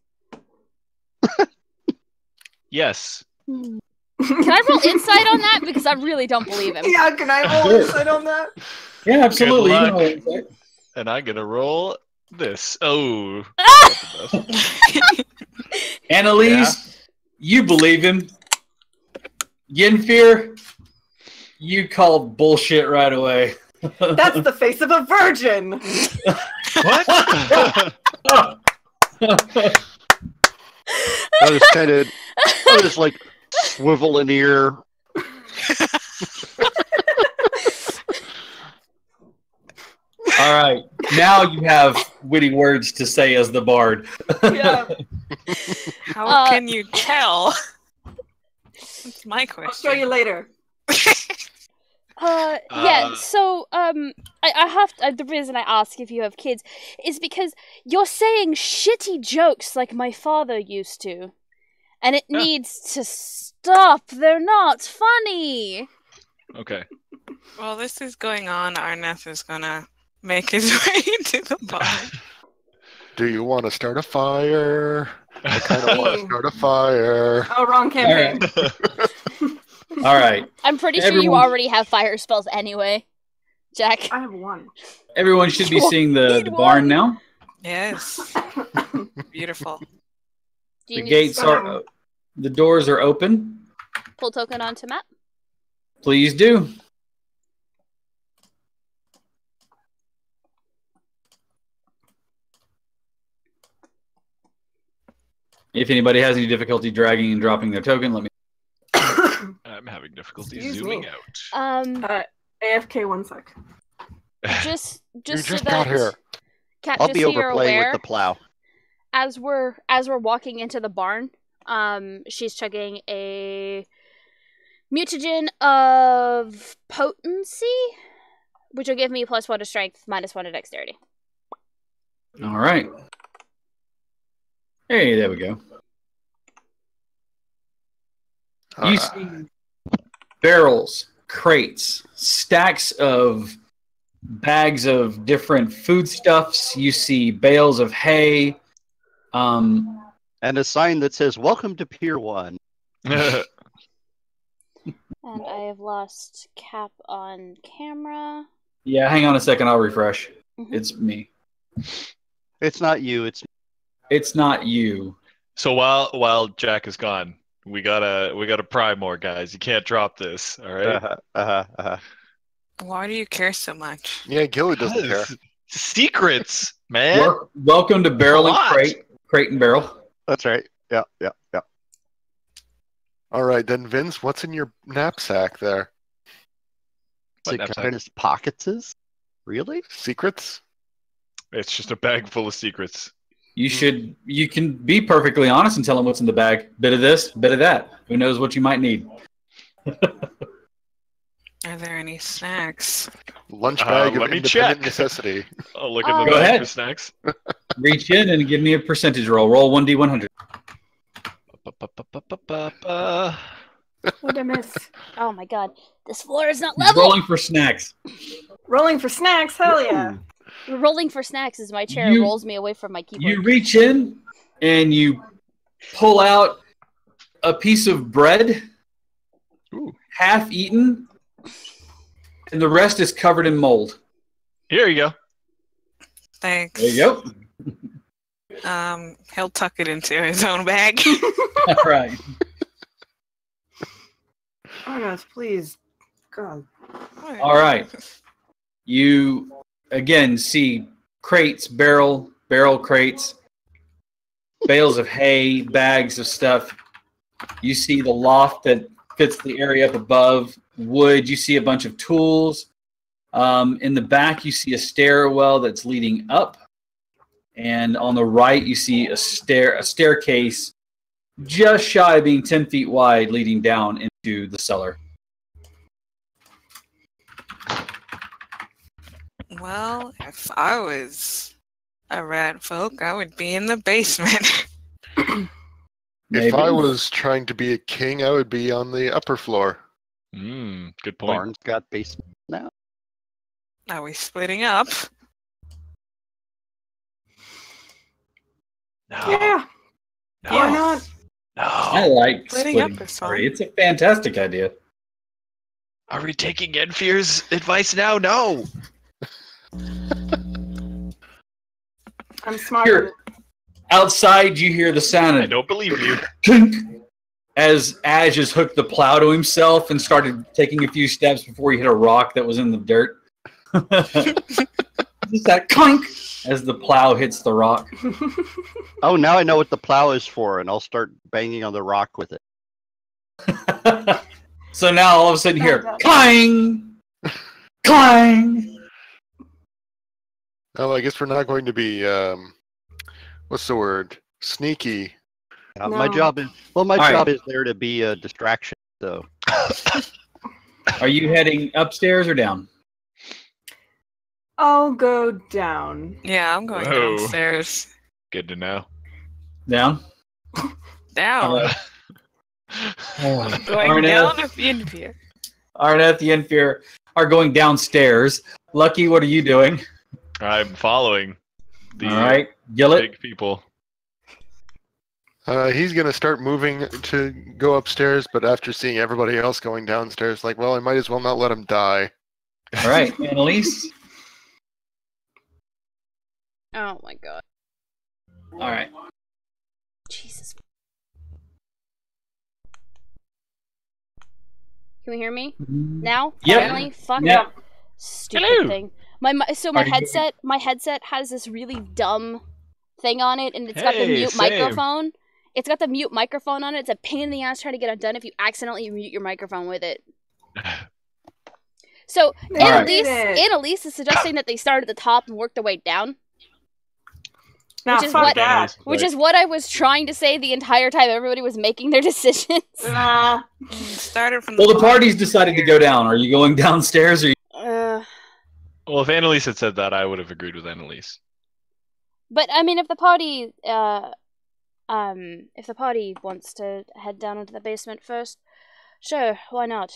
Yes. Can I roll insight on that? Because I really don't believe him. Yeah, can I roll Sure. insight on that? Yeah, absolutely. You luck. know what I'm saying. And I'm gonna roll this. Oh. Annalise, you believe him. Yenfear, you called bullshit right away. That's the face of a virgin. What? I just like swivel an ear. All right. Now you have witty words to say as the bard. Yeah. How can you tell? That's my question. I'll show you later. Yeah, so, I have to, the reason I ask if you have kids is because you're saying shitty jokes like my father used to. And it Yeah. needs to stop. They're not funny. Okay. While this is going on, Arneth is gonna make his way to the barn. Do you want to start a fire? I kind of want to start a fire. Oh, wrong campaign. All right. I'm pretty sure you Everyone- already have fire spells anyway, Jack. I have one. Everyone should be seeing the barn now. Yes. Beautiful. Do The you need gates to are, the doors are open. pull token onto map? Please do. If anybody has any difficulty dragging and dropping their token, let me. I'm having difficulty Excuse zooming me. out. AFK 1 sec. Just You so just that got here. Cat, I'll just be so over you're playing aware, with the plow. as we're walking into the barn, She's chugging a mutagen of potency, which will give me +1 to strength, -1 to dexterity. All right. Hey, there we go. You see barrels, crates, stacks of bags of different foodstuffs. You see bales of hay. And a sign that says, "Welcome to Pier 1." And I have lost Cap on camera. Yeah, hang on a second. I'll refresh. Mhm. It's me. It's not you. It's not you. So while Jack is gone, we gotta pry more, guys. You can't drop this. All right. Why do you care so much? Yeah, Gilly doesn't care. Because secrets, man. Welcome to Barrel and What? Crate and Barrel. That's right. Yeah. All right, then, Vince, what's in your knapsack there? Is it knapsack? got in his pockets? Really? Secrets? It's just a bag full of secrets. You can be perfectly honest and tell them what's in the bag. Bit of this, bit of that. Who knows what you might need? Are there any snacks? Lunch bag of let me independent check. necessity. I'll look in the Go bag ahead. for snacks. Reach in and give me a percentage roll. Roll 1d100. What'd I miss? Oh my god, this floor is not He's level. rolling for snacks. Rolling for snacks, hell yeah. Rolling for snacks as my chair You- rolls me away from my keyboard. You reach in and you pull out a piece of bread, Ooh. half eaten, and the rest is covered in mold. Here you go. Thanks. There you go. He'll tuck it into his own bag. All right. Oh gosh, please. God. All right. You again see crates, barrel crates, bales of hay, bags of stuff. You see the loft that fits the area up above, wood. You see a bunch of tools. In the back, you see a stairwell that's leading up. And on the right, you see a staircase just shy of being 10 feet wide leading down into the cellar. Well, if I was a rat folk, I would be in the basement. If I was trying to be a king, I would be on the upper floor. Good point. Barn's got basement now. Are we splitting up? No. Yeah, No. why not? I No. like Splitting up splitting is party. fun. It's a fantastic idea. Are we taking Enfear's advice now? No. I'm smart. Here, outside, you hear the sound I of don't believe you. clink as Ash has hooked the plow to himself and started taking a few steps before he hit a rock that was in the dirt. Just that clink as the plow hits the rock. Oh, now I know what the plow is for, and I'll start banging on the rock with it. So now all of a sudden you hear clang, clang. Oh, I guess we're not going to be, what's the word? Sneaky. My No. job is right. job is there to be a distraction. So Are you heading upstairs or down? I'll go down. Yeah, I'm going Whoa. downstairs. Good to know. Down. Down. Going Arneth, down at the end here. Arneth, the Enfear are going downstairs. Lucky, what are you doing? I'm following the All right, Gillett. big people. He's going to start moving to go upstairs, but after seeing everybody else going downstairs, like, well, I might as well not let him die. All right, Annalise. Oh my god. All right. Jesus. Can we hear me now? Yep. Finally? Fuck Yep. Stupid Hello. thing. My Are you my headset has this really dumb thing on it, and it's got the Hey, mute same. microphone. It's got the mute microphone on it. It's a pain in the ass trying to get it done if you accidentally mute your microphone with it. So They Alright. did it. Annalise is suggesting that they start at the top and work their way down. Nah, is fuck what- that. Which is what I was trying to say the entire time everybody was making their decisions. Nah. Started from Well, the bottom. party's decided to go down. Are you going downstairs or? Well, if Annalise had said that, I would have agreed with Annalise. But I mean, if the party wants to head down into the basement first, sure, why not?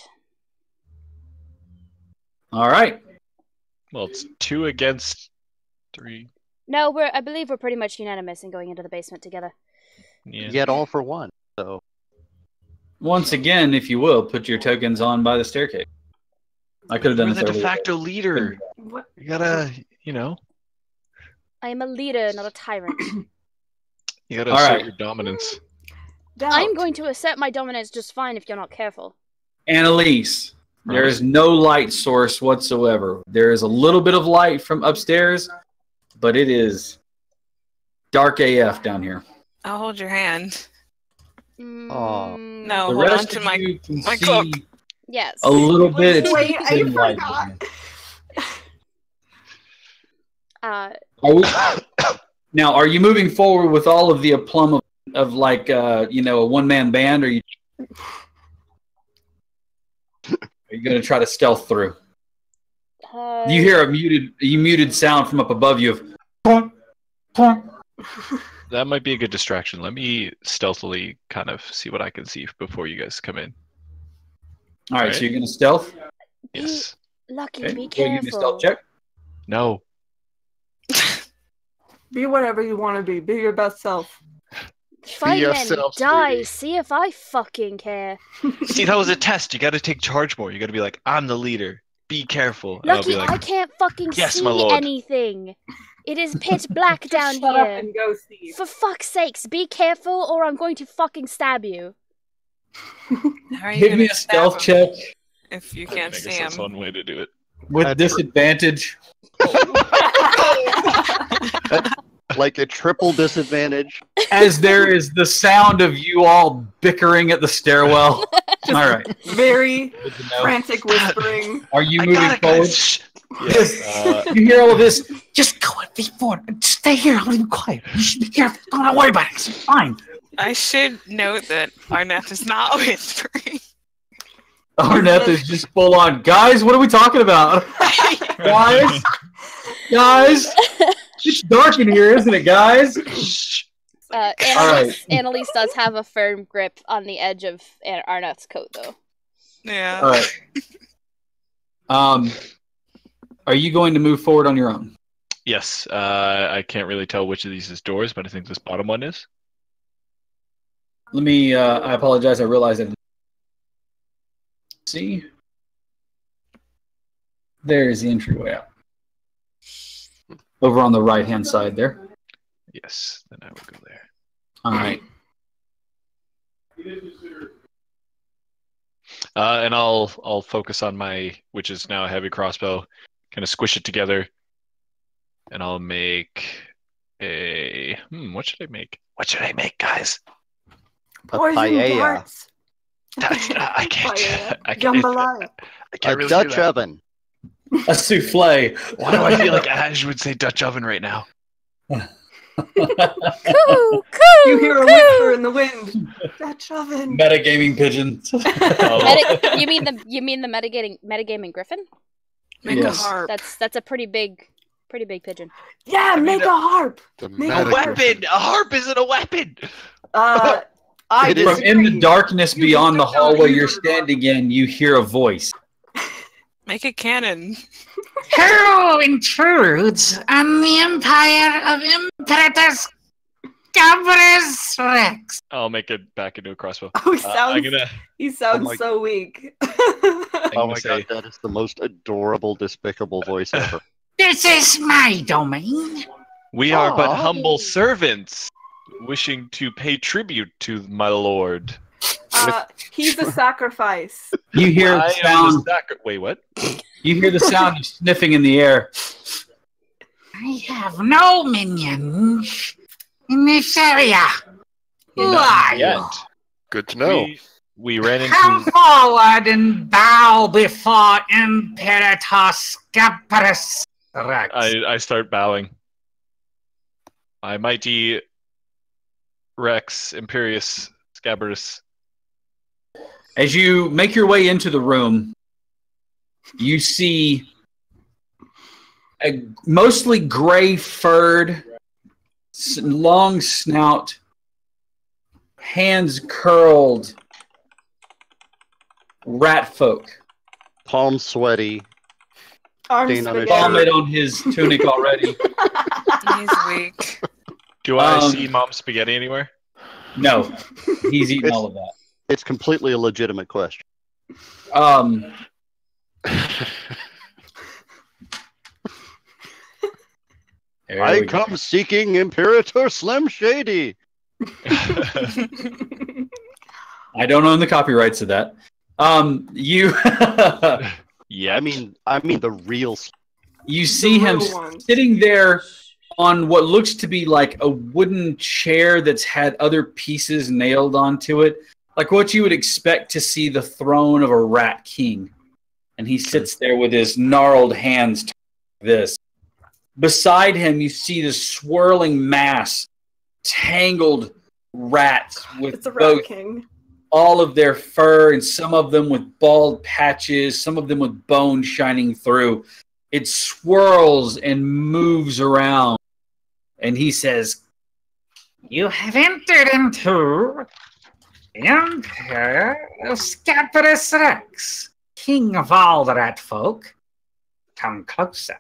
All right. Well, it's 2 against 3. No, I believe we're pretty much unanimous in going into the basement together. Yeah. Get all for one. So Once again, if you will, put your tokens on by the staircase. I could have done You're this the de earlier. facto leader. What? You gotta, I am a leader, not a tyrant. you gotta All assert right. your dominance. I'm going to assert my dominance just fine if you're not careful. Annalise, there is no light source whatsoever. There is a little bit of light from upstairs, but it is dark AF down here. I'll hold your hand. Aw. No, The hold on rest to of my. you can my see cloak. Yes. a little bit. It's Wait, I dim light. forgot. Are we, now, are you moving forward with all of the aplomb of like a one-man band, or are you going to try to stealth through? You hear a muted sound from up above you of "Punk, punk." That might be a good distraction. Let me stealthily kind of see what I can see before you guys come in. All right, so you're going to stealth? Yes. Lucky, Okay. be Go give me a careful. stealth check. No. Be whatever you want to be. Be your best self. Fight and yourself, die. sweetie. See if I fucking care. See, that was a test. You gotta take charge more. You gotta be like, I'm the leader. Be careful. And I'll Lucky, be like, I can't fucking "Yes, see my lord." anything. It is pitch black down Shut up here. and go see. For fuck's sakes, be careful or I'm going to fucking stab you. How are you Give me gonna a stab stealth him check if you I can't guess see that's him? one way to do it. with disadvantage. like a triple disadvantage. As there is the sound of you all bickering at the stairwell. All right. Very Good to know. frantic whispering. Are you I moving got it, forward? guys. Shh. Yes. You hear all of this. Just go and be forward. Stay here. I'll be quiet. You should be careful. Don't worry about it. It's fine. I should note that Arneth is not whispering. Arneth is just full on. Guys, what are we talking about? Guys? Guys? It's dark in here, isn't it, guys? Shh. Annalise does have a firm grip on the edge of Arnott's coat, though. Yeah. All right. Are you going to move forward on your own? Yes. I can't really tell which of these is doors, but I think this bottom one is. Let me, I apologize. I realized I didn't see. There's the entryway out. Over on the right-hand side there. Yes. Then I will go there. All right. And I'll focus on my, which is now a heavy crossbow, kind of squish it together, and I'll make a. What should I make? What should I make, guys? Poison Paella. darts. I can't. I can't. Jambalaya. I can't A really Dutch do that. oven. A souffle. Why do I feel like Ash would say Dutch oven right now? Coo, You hear a whisper in the wind. Dutch oven. Metagaming pigeons. Oh, You mean the metagaming griffin? Make Yes. a harp. That's a pretty big pigeon. Yeah, mean, make a harp. The Make a a weapon! A harp isn't a weapon! I It is- From in the disagree. darkness You beyond the just don't hallway use you're it. standing in, you hear a voice. Make a cannon. Hello, intrudes on the empire of Imperatus Gabrus Rex. I'll make it back into a crossbow. Oh, he I'm sounds, gonna, he sounds my- so weak. I'm Oh gonna my say, god, that is the most adorable, despicable voice ever. This is my domain. we are but Aw. humble servants, wishing to pay tribute to my lord. He's a sacrifice. You hear I the am sound. Wait, what? You hear the sound of sniffing in the air. I have no minions in this area. Who Not are yet. you? Good to know. We ran Come into. forward and bow before Imperatus Gabrus Rex. I start bowing. my mighty Rex Imperius Scabrous. As you make your way into the room, you see a mostly gray-furred, long snout, hands curled rat folk. Palm sweaty. Arms Stain on his spaghetti. Vomit on his tunic already. He's weak. Do I Um, see Mom Spaghetti anywhere? No, he's eaten all of that. It's completely a legitimate question. There I we go. come seeking Imperator Slim Shady. I don't own the copyrights to that. You Yeah. I mean the real. you see him real ones. sitting there on what looks to be like a wooden chair that's had other pieces nailed onto it, like what you would expect to see the throne of a rat king. And he sits there with his gnarled hands like this. Beside him, you see this swirling mass, tangled rats with It's a both rat king. all of their fur and some of them with bald patches, some of them with bone shining through. It swirls and moves around. And he says, You have entered into the Empire of Scabrous Rex, king of all the rat folk. Come closer.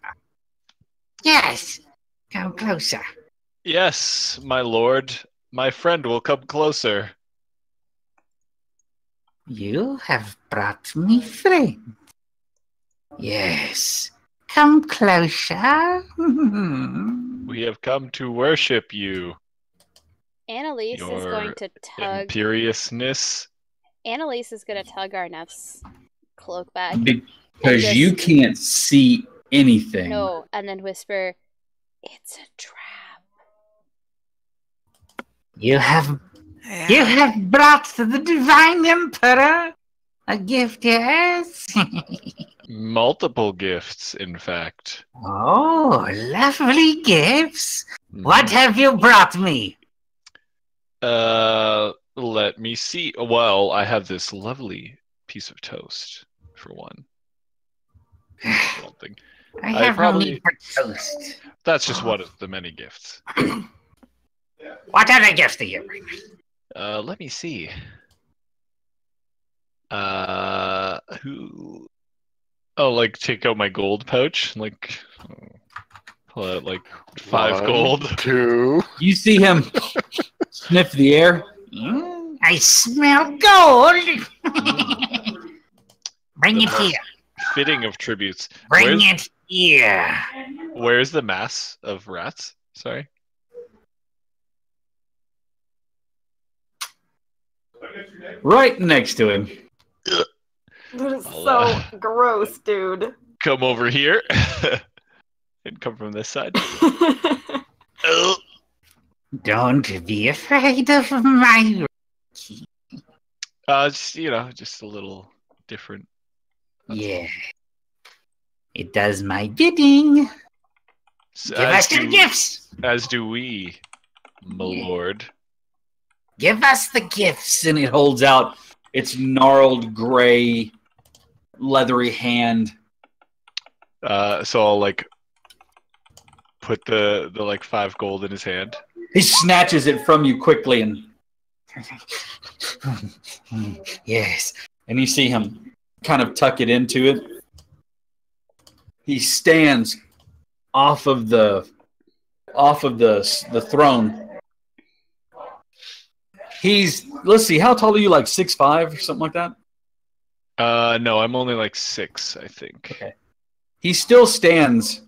Yes, come closer. Yes, my lord. My friend will come closer. You have brought me friend. Yes, come closer. We have come to worship you, Annalise is Your going to tug. imperiousness. Annalise is going to tug Arneff's cloak back. because just- you can't see anything. No, and then whisper, "It's a trap." You have Yeah. brought to the Divine Emperor a gift, yes? Multiple gifts, in fact. Oh, lovely gifts. What have you brought me? Let me see. Well, I have this lovely piece of toast, for one. One thing. I I have probably- no need for toast. That's just one of the many gifts. What other gifts do you bring? Let me see. Who? Oh, like take out my gold pouch, like pull out like 5 1, gold. 2. You see him sniff the air. I smell gold. Bring The it most here. Fitting of tributes. Bring it here. Where's the mass of rats? Sorry. Right next to him. That is I'll, so gross, dude. Come over here. And come from this side. Don't be afraid of my... Just, just a little different. Yeah. It does my bidding. S- Give us your gifts. As do we, my lord. Give us the gifts. And it holds out its gnarled gray leathery hand. So I'll like put the like 5 gold in his hand. He snatches it from you quickly and Yes. you see him kind of tuck it into it. He stands off of the throne. Let's see, how tall are you? Like 6'5" or something like that? No, I'm only like 6, I think. Okay. He still stands.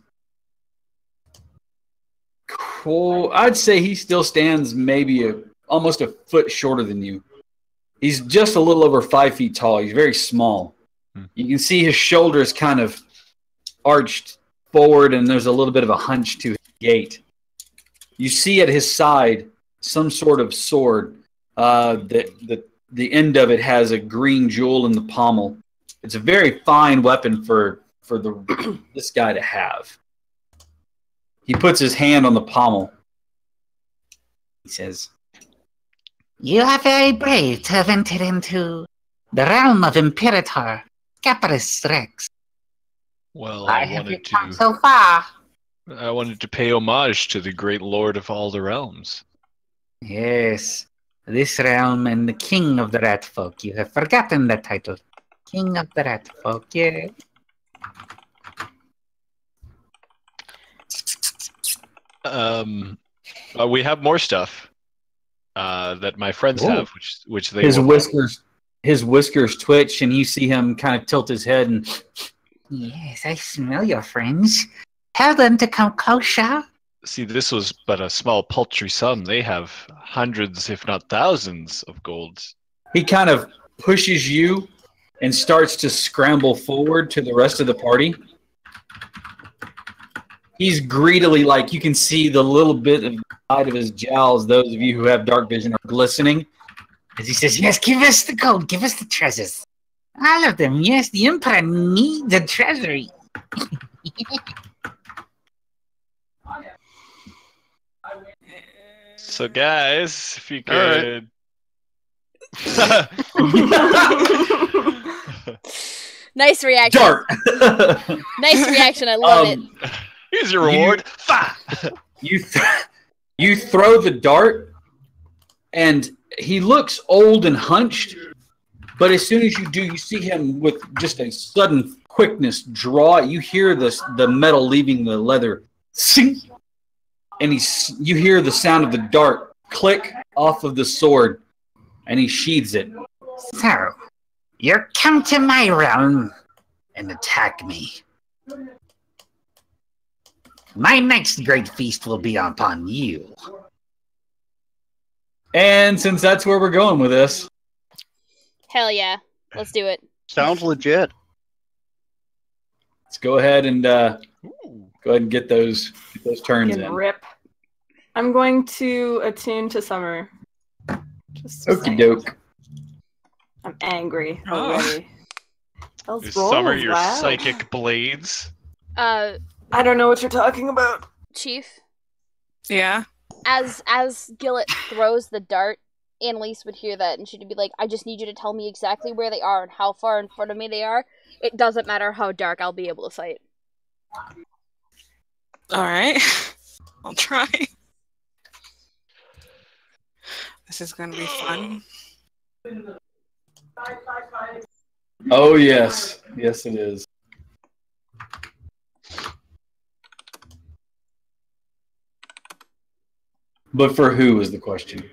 Cool. I'd say he still stands maybe almost a foot shorter than you. He's just a little over 5 feet tall. He's very small. You can see his shoulders kind of arched forward, and there's a little bit of a hunch to his gait. You see at his side some sort of sword. The end of it has a green jewel in the pommel. It's a very fine weapon for this guy to have. He puts his hand on the pommel. He says, "You are very brave to have entered into the realm of Imperator Caparus Rex. Well, Why I have you wanted come to. so far?" I wanted to pay homage to the great lord of all the realms. "Yes, this realm and the king of the rat folk. You have forgotten that title. King of the rat folk, yeah." We have more stuff that my friends Ooh. have, which they His will. whiskers twitch, and you see him kind of tilt his head and "Yes, I smell your friends. Tell them to come closer." See, this was but a small paltry sum. They have hundreds, if not thousands, of golds. he kind of pushes you and starts to scramble forward to the rest of the party. He's greedily, like, you can see the little bit of the side of his jowls, those of you who have dark vision, are glistening. As he says, "Yes, give us the gold, give us the treasures. All of them, yes, the Emperor needs the treasury." So, guys, if you All right. could. Nice reaction. Dart! Nice reaction. I love it. Here's your reward. You throw the dart, and he looks old and hunched, but as soon as you do, you see him with just a sudden quickness draw. You hear the metal leaving the leather, sing, and you hear the sound of the dart click off of the sword, and he sheathes it. "So, you're come to my realm and attack me. My next great feast will be upon you." And since that's where we're going with this, Hell yeah. Let's do it. Sounds legit. let's go ahead and get those turns Fucking in. rip. I'm going to attune to summer. Just to Okie say. doke. I'm angry Oh. already. Those Is rolls, summer your wow. psychic blades? I don't know what you're talking about. Chief, Yeah. as Gillett throws the dart, Annalise would hear that and she'd be like, "I just need you to tell me exactly where they are and how far in front of me they are. It doesn't matter how dark, I'll be able to fight." All right. I'll try. This is going to be fun. Oh, yes. Yes, it is. But for who is the question?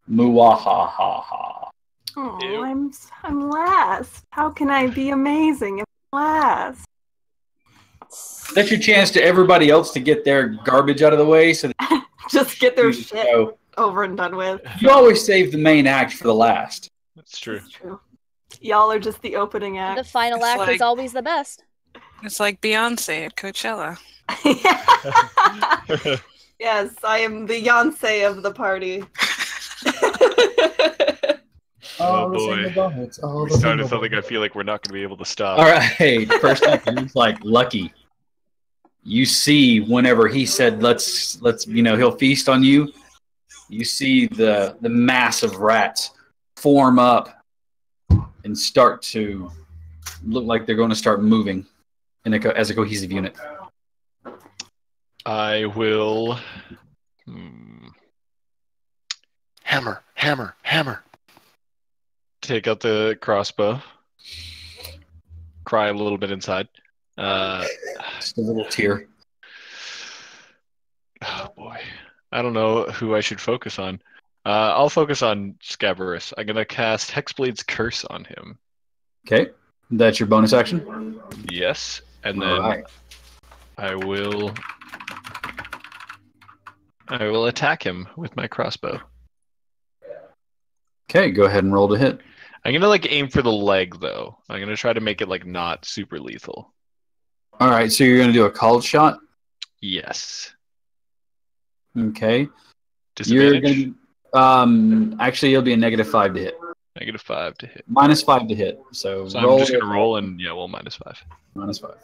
Muahahaha. Oh, Ew. I'm last. How can I be amazing if I'm last? That's your chance to everybody else to get their garbage out of the way. So that Just get their you shit know, over and done with. you always save the main act for the last. That's true. It's true. Y'all are just the opening The act. final It's act like- is always the best. It's like Beyonce at Coachella. Yes, I am the Beyonce of the party. Oh, boy. We started something I feel like we're not going to be able to stop. All right, first act is like Lucky. You see, whenever he said, "Let's," he'll feast on you. You see the mass of rats form up and start to look like they're going to start moving as a cohesive unit. I will. Hammer, hammer, hammer. Take out the crossbow. Cry a little bit inside. Just a little tear. Oh boy. I don't know who I should focus on. I'll focus on Scabarus. I'm gonna cast Hexblade's Curse on him. Okay, that's your bonus action. Yes, and then All right. I will attack him with my crossbow. Okay, go ahead and roll to hit. I'm gonna aim for the leg though. I'm gonna try to make it not super lethal. All right, so you're going to do a called shot. Yes. Okay. Disadvantage. You're going to actually it'll be a -5 to hit. -5 to hit. -5 to hit. So So roll I'm just gonna roll and we'll -5. -5.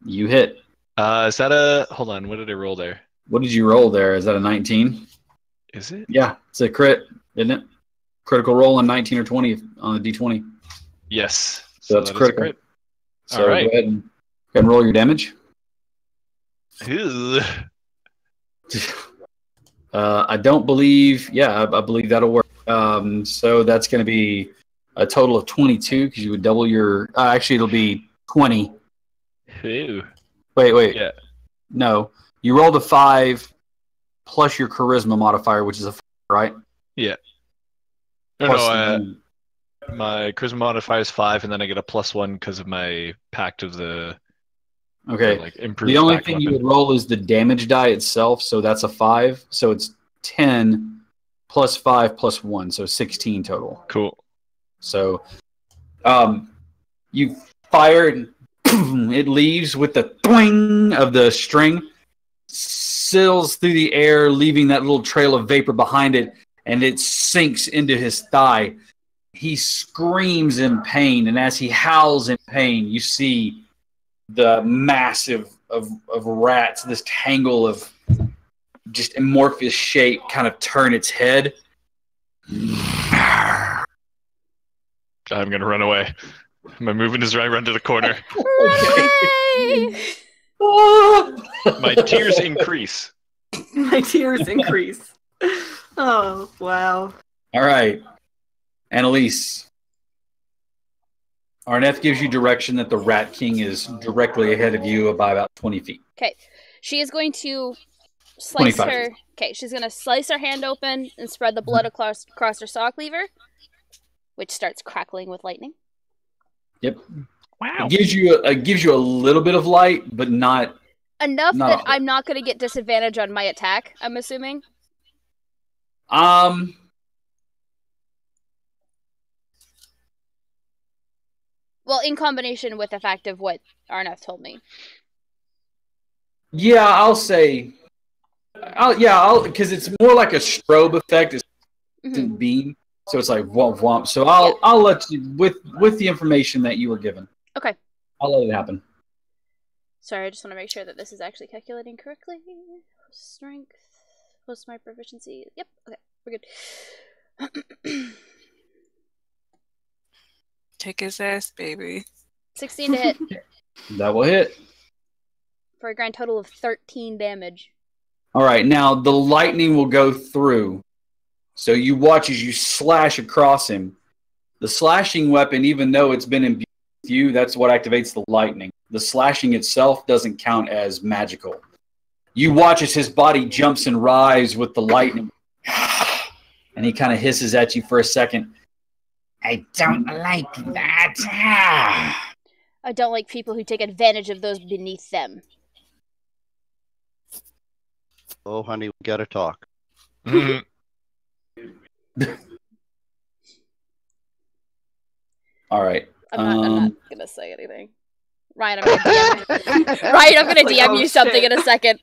You hit. Is that a? Hold on. What did I roll there? What did you roll there? Is that a 19? Is it? Yeah, it's a crit, isn't it? Critical roll on 19 or 20 on the D20. Yes. So that's that is a critical. crit. So All right. go ahead and roll your damage. Ew. I don't believe. Yeah, I believe that'll work. So that's going to be a total of 22 because you would double your. Actually, it'll be 20. Ew. Wait. Yeah. No, you rolled a 5 plus your charisma modifier, which is a 4, right? Yeah. Plus No, my charisma modifier is 5, and then I get a +1 because of my pact of the. Okay. Like improved The only pact thing weapon. you would roll is the damage die itself, so that's a 5. So it's 10 plus 5 plus 1, so 16 total. Cool. So you fire and it leaves with the twing of the string, sails through the air, leaving that little trail of vapor behind it, and it sinks into his thigh. He screams in pain, and as he howls in pain, you see the massive of rats, this tangle of just amorphous shape kind of turn its head. I'm gonna run away. My movement is right. Run to the corner. My tears increase. My tears increase. Oh, wow. All right. Annalise. Arneth gives you direction that the Rat King is directly ahead of you by about 20 feet. Okay. She is going to slice 25. her... Okay, she's going to slice her hand open and spread the blood across her saw cleaver, which starts crackling with lightning. Yep. Wow. It gives you a little bit of light, but not... Enough Not that awful. I'm not going to get disadvantage on my attack, I'm assuming. Well, in combination with the fact of what Arnath told me. Yeah, I'll say... because it's more like a strobe effect. It's a beam, so it's like womp womp. So I'll let you, with the information that you were given. Okay. I'll let it happen. Sorry, I just want to make sure that this is actually calculating correctly. Strength plus my proficiency. Yep. Okay, we're good. Take his ass, baby. 16 to hit That will hit. for a grand total of 13 damage. All right, now the lightning will go through. So you watch as you slash across him. The slashing weapon, even though it's been imbued with you, that's what activates the lightning. The slashing itself doesn't count as magical. You watch as his body jumps and writhes with the lightning. And he kind of hisses at you for a second. I don't like that. I don't like people who take advantage of those beneath them. Oh, honey, we gotta talk. Mhm. All right. I'm not gonna say anything. Ryan, I'm gonna DM you. Ryan, I'm gonna Like, DM oh, you something shit. in a second.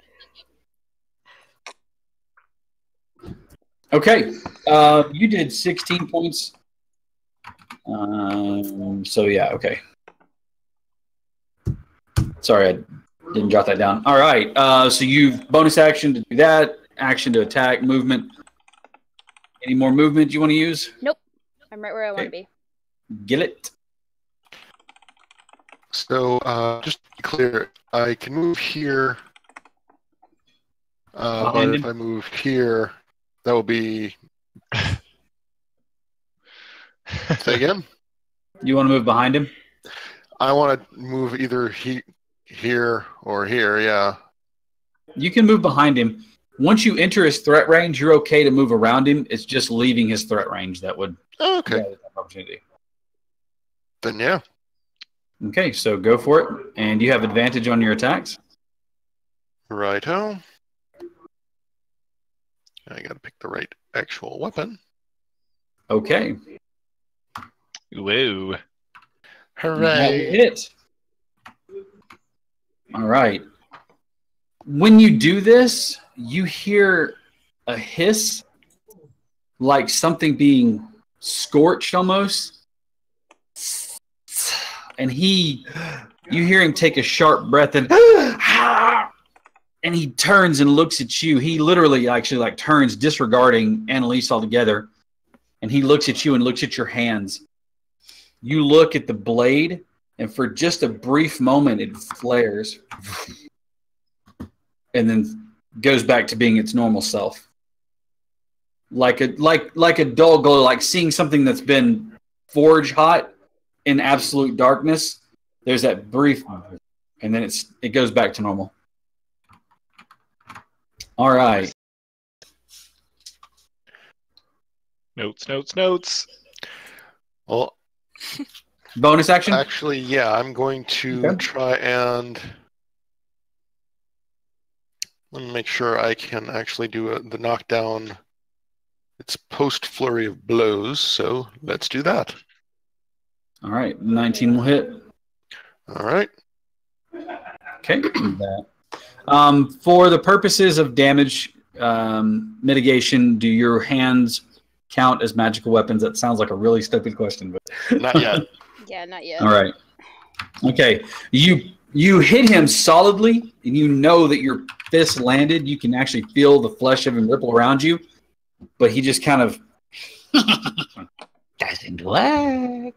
Okay. You did 16 points. So yeah, okay. Sorry, I didn't jot that down. All right. So you've bonus action to do that, action to attack, movement. Any more movement you want to use? Nope. I'm right where I want to be. Get it. So, just to be clear, I can move here. But Behind if him? I move here, that will be. Say again? You want to move behind him? I want to move either here or here, yeah. You can move behind him. Once you enter his threat range, you're okay to move around him. It's just leaving his threat range that would Okay. provide that opportunity. Then, yeah. Okay, so go for it. And you have advantage on your attacks. Righto. I gotta pick the right actual weapon. Okay. Whoa. That Hooray. hit. All right. When you do this, you hear a hiss, like something being scorched almost. And he You hear him take a sharp breath and he turns and looks at you. He literally actually like turns, disregarding Annalise altogether, and he looks at you and looks at your hands. You look at the blade, and for just a brief moment, it flares and then goes back to being its normal self. Like a dull glow, like seeing something that's been forge hot in absolute darkness. There's that brief, and then it goes back to normal. All right. Notes. Well, bonus action? Actually, yeah, I'm going to try and let me make sure I can actually do the knockdown. It's post flurry of blows, so let's do that. All right, 19 will hit. All right. Okay. For the purposes of damage mitigation, do your hands count as magical weapons? That sounds like a really stupid question, but not yet. Yeah, not yet. All right. Okay. You hit him solidly, and you know that your fist landed. You can actually feel the flesh of him ripple around you, but he just kind of doesn't work.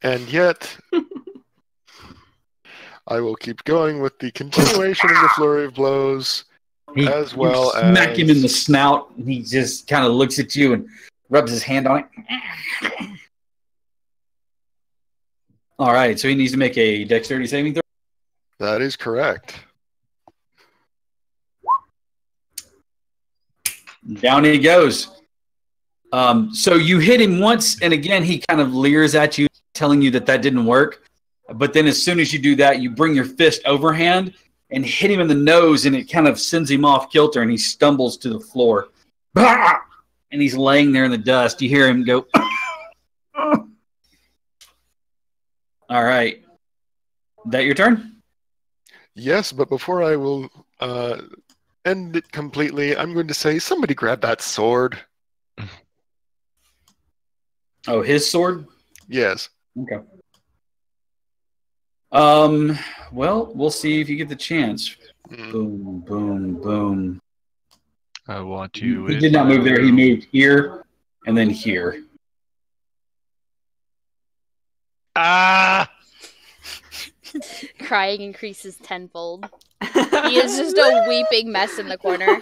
And yet, I will keep going with the continuation of the flurry of blows, as well as smack him in the snout, and he just kind of looks at you and rubs his hand on it. All right, so he needs to make a dexterity saving throw. That is correct. Down he goes. So you hit him once, and again he kind of leers at you, telling you that didn't work. But then as soon as you do that, you bring your fist overhand and hit him in the nose, and it kind of sends him off kilter, and he stumbles to the floor. Bah! And he's laying there in the dust. You hear him go. All right. That your turn? Yes, but before I will end it completely, I'm going to say, somebody grab that sword. Oh, his sword? Yes. Okay. Well, we'll see if you get the chance. Boom, boom, boom. I want you. He did not move there. He moved here and then here. Ah! Crying increases tenfold. He is just a weeping mess in the corner.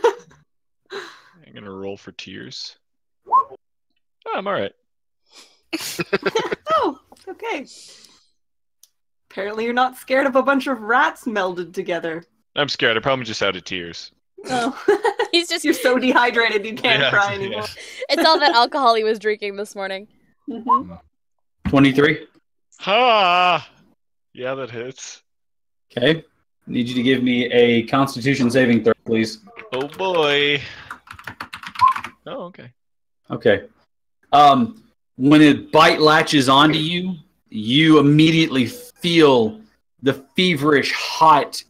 I'm gonna roll for tears. Oh, I'm all right. Oh, okay. Apparently you're not scared of a bunch of rats melded together. I'm scared. I probably just out of tears. Oh. He's just You're so dehydrated you can't cry anymore. Yeah. It's all that alcohol he was drinking this morning. Mm-hmm. 23. Ha! Yeah, that hits. Okay. Need you to give me a Constitution saving throw, please. Oh boy. Oh, okay. Okay. When a bite latches onto you, you immediately feel the feverish, hot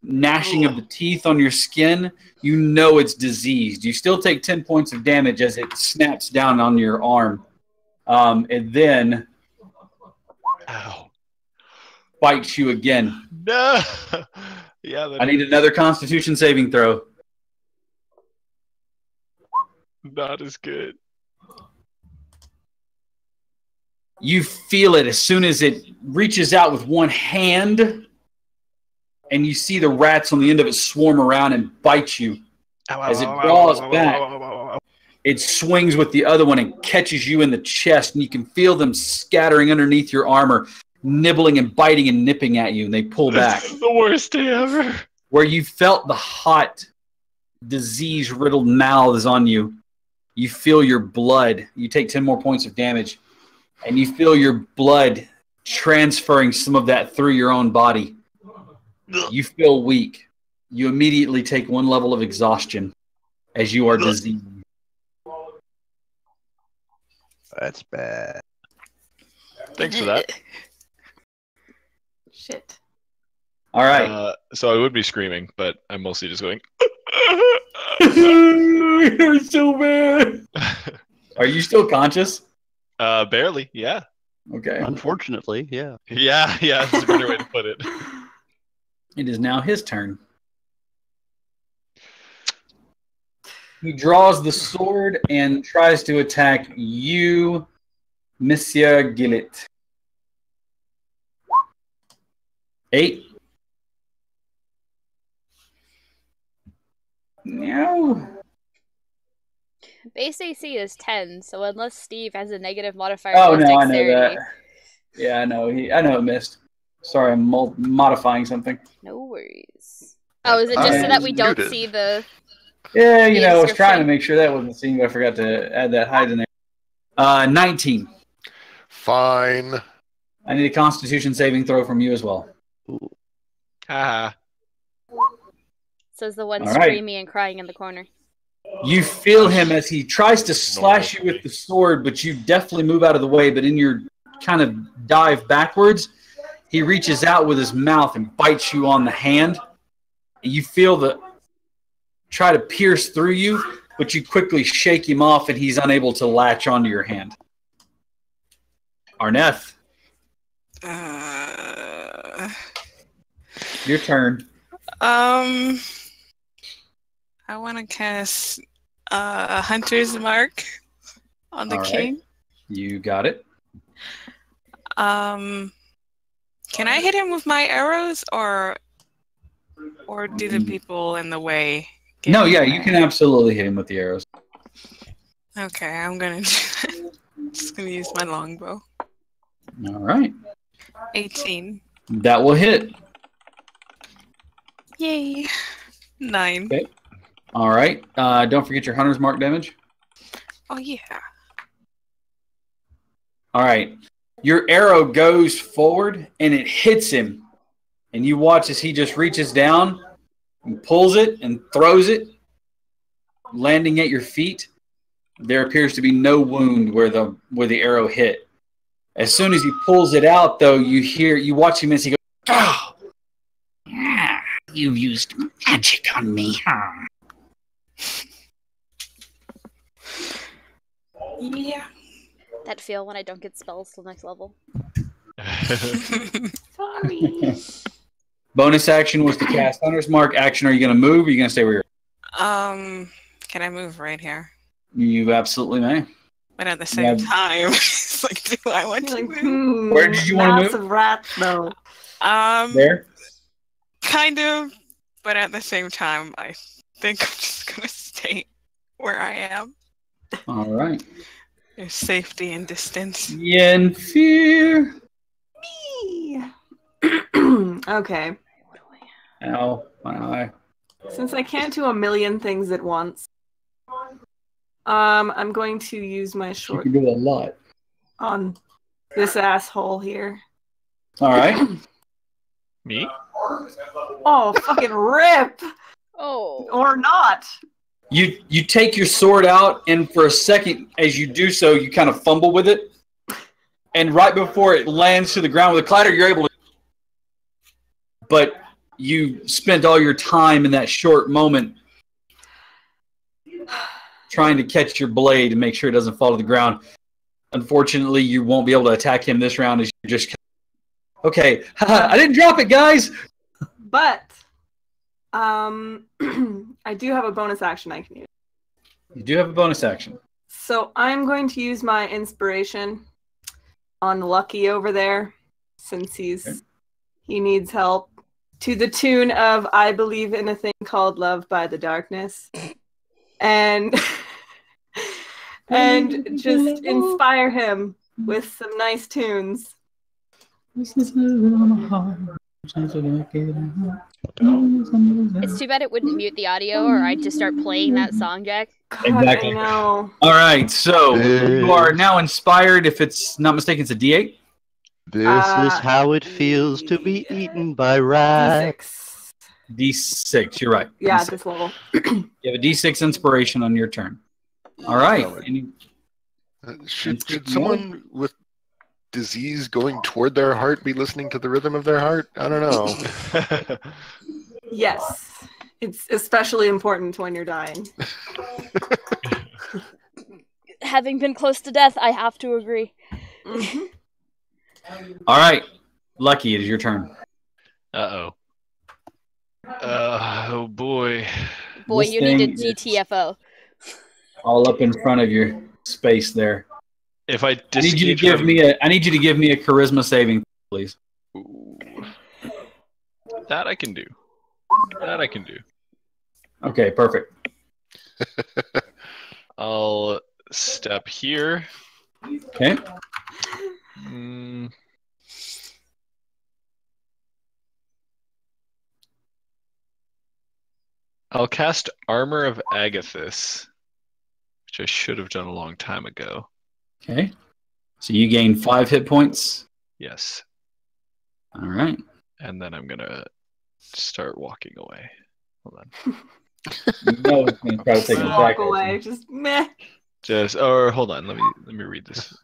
gnashing of the teeth on your skin. You know it's diseased. You still take 10 points of damage as it snaps down on your arm. And then Ow. bites you again. No! Yeah, that I need another Constitution saving throw. not as good. You feel it as soon as it reaches out with one hand, and you see the rats on the end of it swarm around and bite you. As it draws back, it swings with the other one and catches you in the chest, and you can feel them scattering underneath your armor, nibbling and biting and nipping at you, and they pull back. This is the worst day ever. Where you felt the hot, disease-riddled mouths on you, you feel your blood. You take 10 more points of damage, and you feel your blood transferring some of that through your own body. You feel weak. You immediately take one level of exhaustion as you are diseased. That's bad. Thanks for that. Shit. All right. So I would be screaming, but I'm mostly just going. You're so bad. Are you still conscious? Barely, yeah. Okay. Unfortunately, yeah. Yeah, that's a better way to put it. It is now his turn. He draws the sword and tries to attack you, Monsieur Gillet. 8. No. Base AC is 10, so unless Steve has a negative modifier Oh to his no, I know dexterity. that. Yeah, I know. I know it missed. Sorry, I'm modifying something. No worries. Oh, is it just so that we don't see the... Yeah, you the know, I was trying to inscription? make sure that wasn't seen, but I forgot to add that hide in there. 19. Fine. I need a Constitution saving throw from you as well. Haha. Says the one All right. screaming and crying in the corner. You feel him as he tries to slash you with the sword, but you definitely move out of the way. But in your kind of dive backwards, he reaches out with his mouth and bites you on the hand. And you feel the try to pierce through you, but you quickly shake him off, and he's unable to latch onto your hand. Arneth, your turn. I want to cast Hunter's Mark on the All right. king. You got it. Can I hit him with my arrows, or do the people in the way? get No, in yeah, the you way? can absolutely hit him with the arrows. Okay, I'm gonna do that. Just gonna use my longbow. All right. 18. That will hit. Yay. 9. Okay. All right. Don't forget your hunter's mark damage. Oh yeah. All right. Your arrow goes forward and it hits him. And you watch as he just reaches down and pulls it and throws it, landing at your feet. There appears to be no wound where the arrow hit. As soon as he pulls it out, though, you watch him as he goes, "Oh, Ah, you've used magic on me, huh? Yeah. That feel when I don't get spells till next level. Sorry. Bonus action was to cast Hunter's Mark. Action, are you going to move or are you going to stay where you're Can I move right here? You absolutely may. But at the same Yeah. time, it's like, do I want to Like, move? Where did you wanna lots move? of rats, though. There? Kind of, but at the same time, I think I'm just gonna stay where I am. All right. There's safety and distance. Yenfear. Me. Okay. Ow, my eye. Since I can't do a million things at once, I'm going to use my You short can do a lot. on this asshole here. All right. Me? Oh, fucking rip! Oh. Or not. You take your sword out, and for a second, as you do so, you kind of fumble with it. And right before it lands to the ground with a clatter, you're able to. But you spent all your time in that short moment trying to catch your blade and make sure it doesn't fall to the ground. Unfortunately, you won't be able to attack him this round as you're just. Okay, I didn't drop it, guys. But I do have a bonus action I can use. You do have a bonus action. So I'm going to use my inspiration on Lucky over there, since he needs help, to the tune of "I Believe in a Thing Called Love" by The Darkness, and just inspire him with some nice tunes. It's too bad it wouldn't mute the audio, or I'd just start playing that song, Jack. God, Exactly. I know. All right, so you are now inspired. If it's not mistaken, it's a D8. This is how it feels to be eaten by rats. D6. D6. You're right. Yeah, D6. this level. You have a D6 inspiration on your turn. All right. Should someone with disease going toward their heart be listening to the rhythm of their heart? I don't know. Yes. It's especially important when you're dying. Having been close to death, I have to agree. Mhm. All right, Lucky, it is your turn. Uh-oh. Oh, boy. Boy, This you need a thing is GTFO. all up in front of your space there. If I I need you to disengage give from- me a. I need you to give me a charisma saving, please. Ooh. That I can do. That I can do. Okay, perfect. I'll step here. Okay. Mm. I'll cast Armor of Agathis, which I should have done a long time ago. Okay. So you gain 5 hit points. Yes. All right. And then I'm gonna start walking away. Hold on. You know it's going to try to take an Just walk attack. away. Just meh. Hold on, let me read this.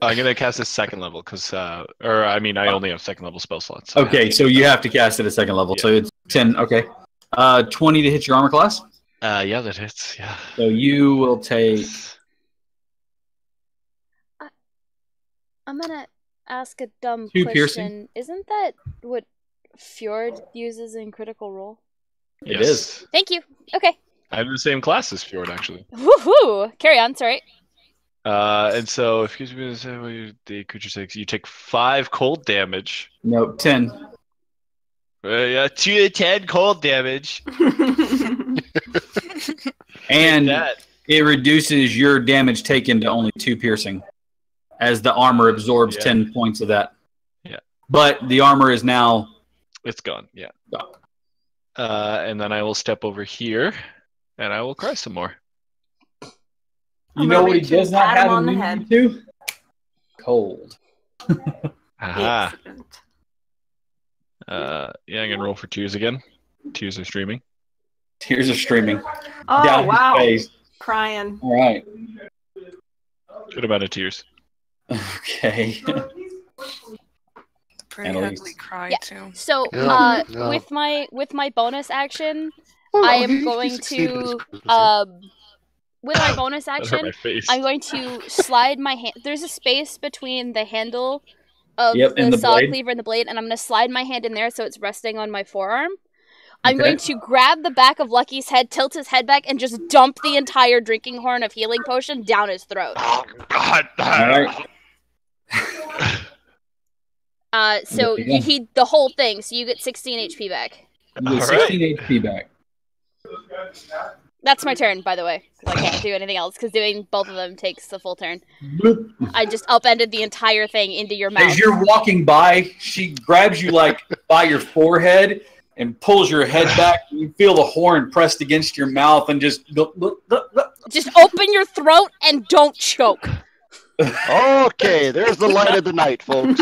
I'm gonna cast this second level because I only have second level spell slots. So Okay, so you have to cast it at second level. Yeah. So it's 10. Okay. 20 to hit your armor class. yeah, that hits. Yeah. So you will take. I'm gonna ask a dumb 2 question. piercing. Isn't that what Fjord uses in Critical Role? It Yes. is. Thank you. Okay. I'm the same class as Fjord, actually. Woohoo! Carry on. Sorry. And so if you the creature takes, you take 5 cold damage. No, 10. Yeah, 2 to 10 cold damage. And That. it reduces your damage taken to only 2 piercing, as the armor absorbs Yeah. 10 points of that. Yeah. But the armor is now. It's gone. Yeah. Gone. And then I will step over here, and I will cry some more. You I'm know gonna what he reach and does not pat him have on the immunity to? Cold. Aha. Excellent. Yeah, I'm gonna roll for tears again. Tears are streaming. Tears are streaming Oh, down wow. his face. Crying. All right. Good amount of tears. Okay. Pretty Annalise. ugly cry Yeah. too. So, Yeah, yeah. with my bonus action, Oh, I he- am he going succeeded to his charisma save. with my bonus That hurt action, my face. I'm going to slide my hand. There's a space between the handle of Yep, the and the saw blade. cleaver and the blade, and I'm going to slide my hand in there so it's resting on my forearm. I'm Okay. going to grab the back of Lucky's head, tilt his head back, and just dump the entire drinking horn of healing potion down his throat. Oh God! All right. So There you go. he the whole thing. So you get 16 HP back. You get All 16 HP back. That's my turn, by the way. 'Cause I can't do anything else because doing both of them takes the full turn. Bloop. I just upended the entire thing into your mouth. As you're walking by, she grabs you like by your forehead and pulls your head back. And you feel the horn pressed against your mouth and just. Just open your throat and don't choke. Okay, there's the light of the night, folks.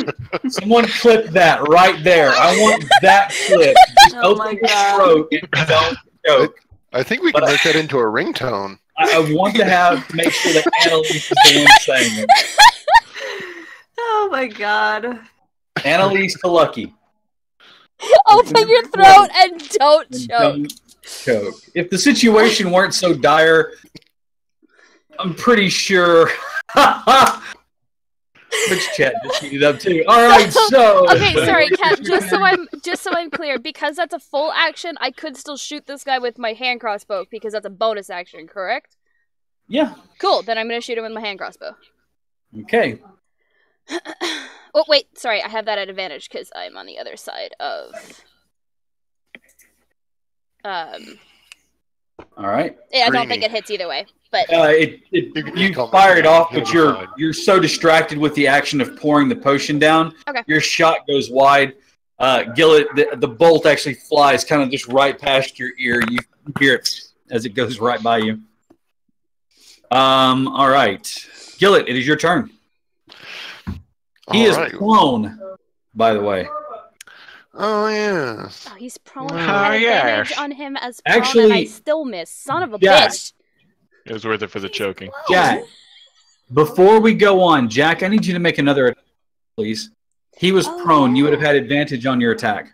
Someone clip that right there. I want that clip. Just Oh open my your God. throat and don't choke. I think we can make that into a ringtone. I want to make sure that Annalise is the one saying it. Oh my god. Annalise to Lucky. Open your throat and don't And choke. don't choke. If the situation weren't so dire, I'm pretty sure. Which chat just heated up too. All right, so Okay, sorry, Kat. Just so I'm clear, because that's a full action, I could still shoot this guy with my hand crossbow because that's a bonus action, correct? Yeah. Cool. Then I'm gonna shoot him with my hand crossbow. Okay. Oh wait, sorry, I have that at advantage because I'm on the other side of. All right. I don't Greeny. think it hits either way, but You call me fire it off, It'll but be fine. you're so distracted with the action of pouring the potion down. Okay. Your shot goes wide. Gillet, the bolt actually flies kind of just right past your ear. You hear it as it goes right by you. All right. Gillet, it is your turn. He is All right. prone, by the way. Oh yes. oh, he's prone. Oh, I had advantage yes. on him as prone, and I Actually- still miss. Son of a Jack. bitch. It was worth it for the choking. Jack, before we go on, Jack, I need you to make another attack, please. He was Oh, prone. You would yeah. have had advantage on your attack.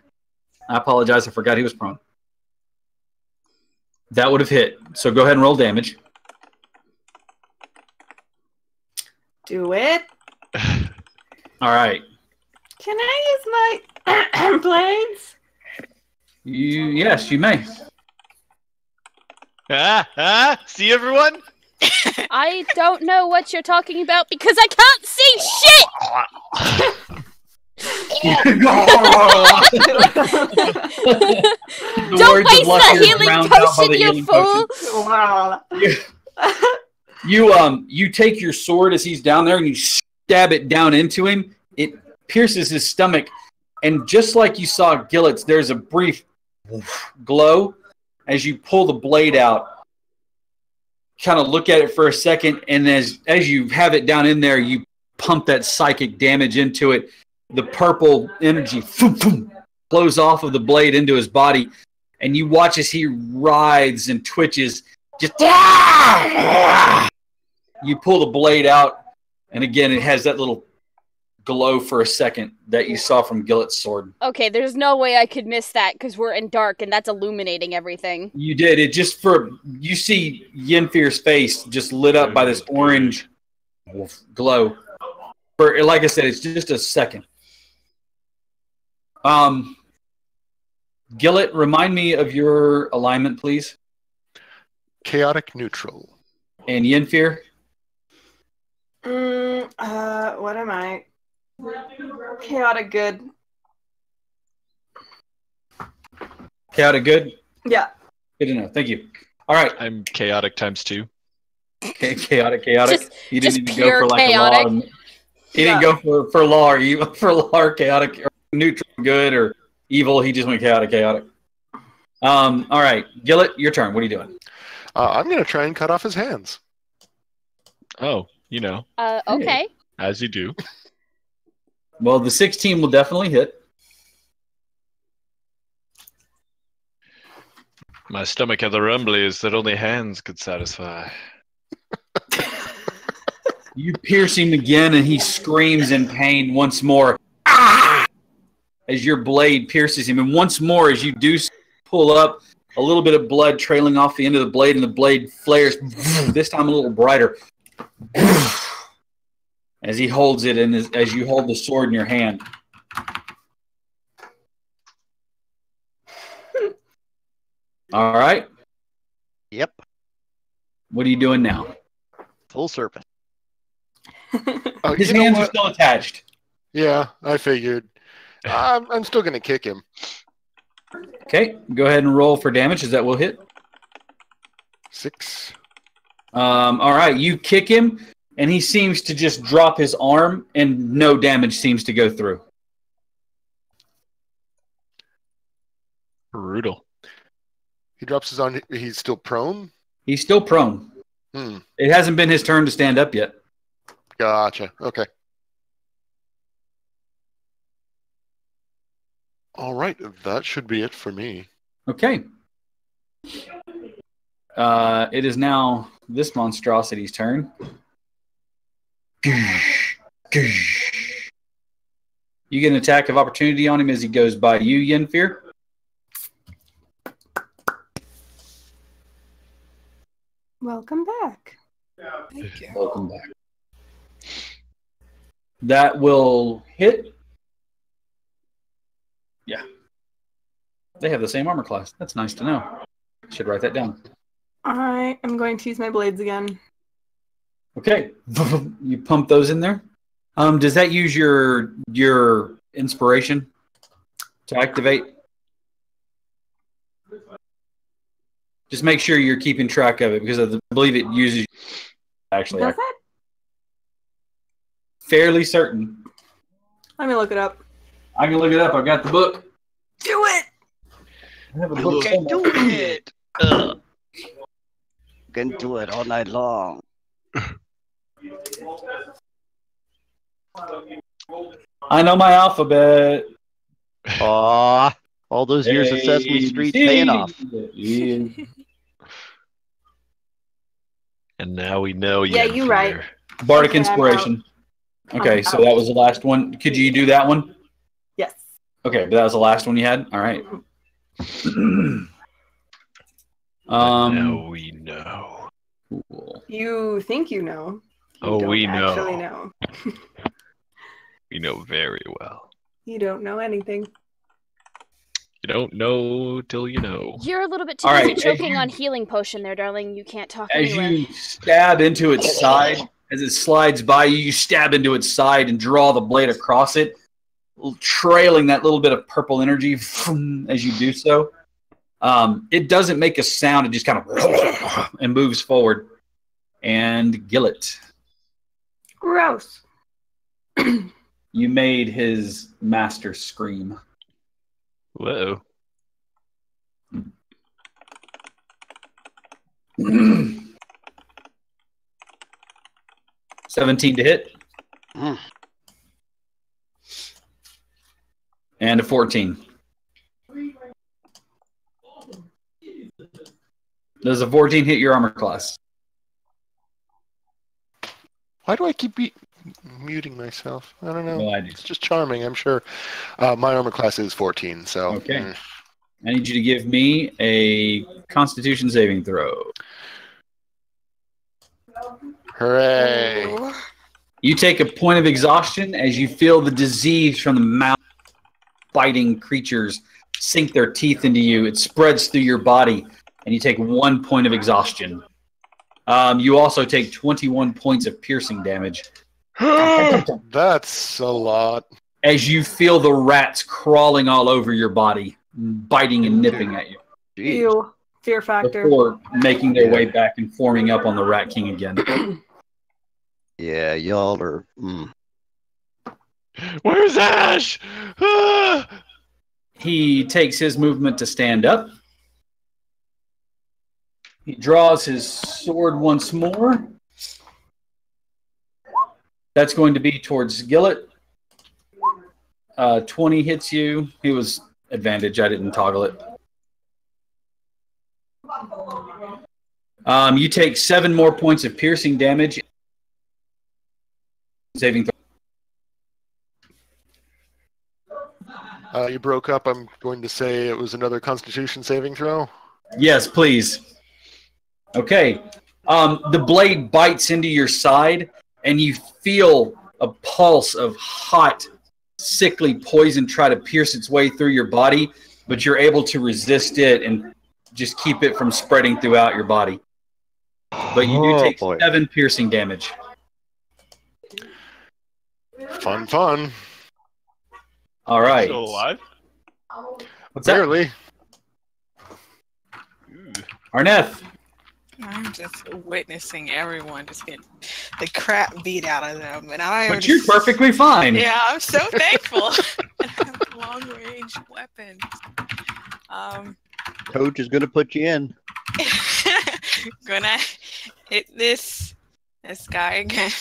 I apologize. I forgot he was prone. That would have hit. So go ahead and roll damage. Do it. All right. Can I use my blades? Yes, you may. See everyone? I don't know what you're talking about because I can't see shit! Don't waste the healing potion, you fool! You take your sword as he's down there and you stab it down into him. It pierces his stomach, and just like you saw Gillet's, there's a brief glow as you pull the blade out. Kind of look at it for a second, and as you have it down in there, you pump that psychic damage into it. The purple energy flows off of the blade into his body, and you watch as he writhes and twitches. Just you pull the blade out, and again, it has that little glow for a second that you saw from Gillet's sword. Okay, there's no way I could miss that because we're in dark, and that's illuminating everything. You did. It just you see Yenfir's face just lit up by this orange glow. Like I said, it's just a second. Gillet, remind me of your alignment, please. Chaotic neutral. And Yenfir? What am I? Chaotic good. Chaotic good? Yeah. Good to know. Thank you. All right. I'm chaotic times 2. Okay, chaotic. He didn't even pure go for like chaotic. a law. He didn't go for law or evil, for law or chaotic or neutral, good or evil. He just went chaotic. All right, Gillet, your turn. What are you doing? I'm going to try and cut off his hands. Oh, Okay. as you do. Well, the 16 will definitely hit. My stomach had the rumblies that only hands could satisfy. You pierce him again, and he screams in pain once more. Ah! As your blade pierces him, and once more, as you do pull up, a little bit of blood trailing off the end of the blade, and the blade flares. This time, a little brighter. As he holds it, and as you hold the sword in your hand. All right. Yep. What are you doing now? Full service. His hands are still attached. Yeah, I figured. I'm still going to kick him. Okay, go ahead and roll for damage, as that will hit. 6. All right, you kick him, and he seems to just drop his arm, and no damage seems to go through. Brutal. He drops his arm. He's still prone? He's still prone. It hasn't been his turn to stand up yet. Gotcha. Okay. All right, that should be it for me. Okay. It is now this monstrosity's turn. You get an attack of opportunity on him as he goes by you, Yenfir. Welcome back. Thank you. Welcome back. That will hit. Yeah. They have the same armor class. That's nice to know. Should write that down. I am going to use my blades again. Okay. You pump those in there. Does that use your inspiration to activate? Just make sure you're keeping track of it, because I believe it uses actually. Does it? Fairly certain. Let me look it up. I can look it up. I've got the book. Do it! I have a book Can somewhere. do it. Can do it all night long. I know my alphabet. Aw, all those years of Sesame Street paying off. And now we know Yeah, you're right. Bardic Okay, I'm Inspiration. Okay, I'm so out. that was the last one. Could you do that one? Yes. Okay, but that was the last one you had? All right. Now we know. Cool. You think you know. You Oh, don't we know. actually know. We know very well. You don't know anything. You don't know till you know. You're a little bit too All busy right, as choking you- on healing potion there, darling. You can't talk As anywhere. you stab into its side, as it slides by you, you stab into its side and draw the blade across it, trailing that little bit of purple energy as you do so. It doesn't make a sound. It just kind of and moves forward. And Gillet, Gross. you made his master scream. Whoa. 17 to hit. Mm. And a 14. Does a 14 hit your armor class? Why do I keep muting myself? I don't know. No idea. It's just charming, I'm sure. My armor class is 14, so. Okay. I need you to give me a Constitution saving throw. Hooray. Ooh. You take a point of exhaustion as you feel the disease from the mouth biting creatures sink their teeth into you. It spreads through your body, and you take 1 point of exhaustion. You also take 21 points of piercing damage That's a lot. as you feel the rats crawling all over your body, biting and nipping at you, Jeez. Ew. Fear factor. before making their way back and forming up on the Rat King again. Yeah, y'all are. Where's Ash? Ah! He takes his movement to stand up. He draws his sword once more. That's going to be towards Gillet. 20 hits you. He was advantage. I didn't toggle it. You take 7 more points of piercing damage. Saving throw. You broke up. I'm going to say it was another Constitution saving throw. Yes, please. Okay. The blade bites into your side, and you feel a pulse of hot, sickly poison try to pierce its way through your body, but you're able to resist it and just keep it from spreading throughout your body. But you do take 7 piercing damage. Fun. All right. Still alive? What's that? Barely. Arneth. I'm just witnessing everyone just get the crap beat out of them, and I. But you're perfectly fine. Yeah, I'm so thankful. I have long-range weapons. Coach is gonna put you in. Gonna hit this guy again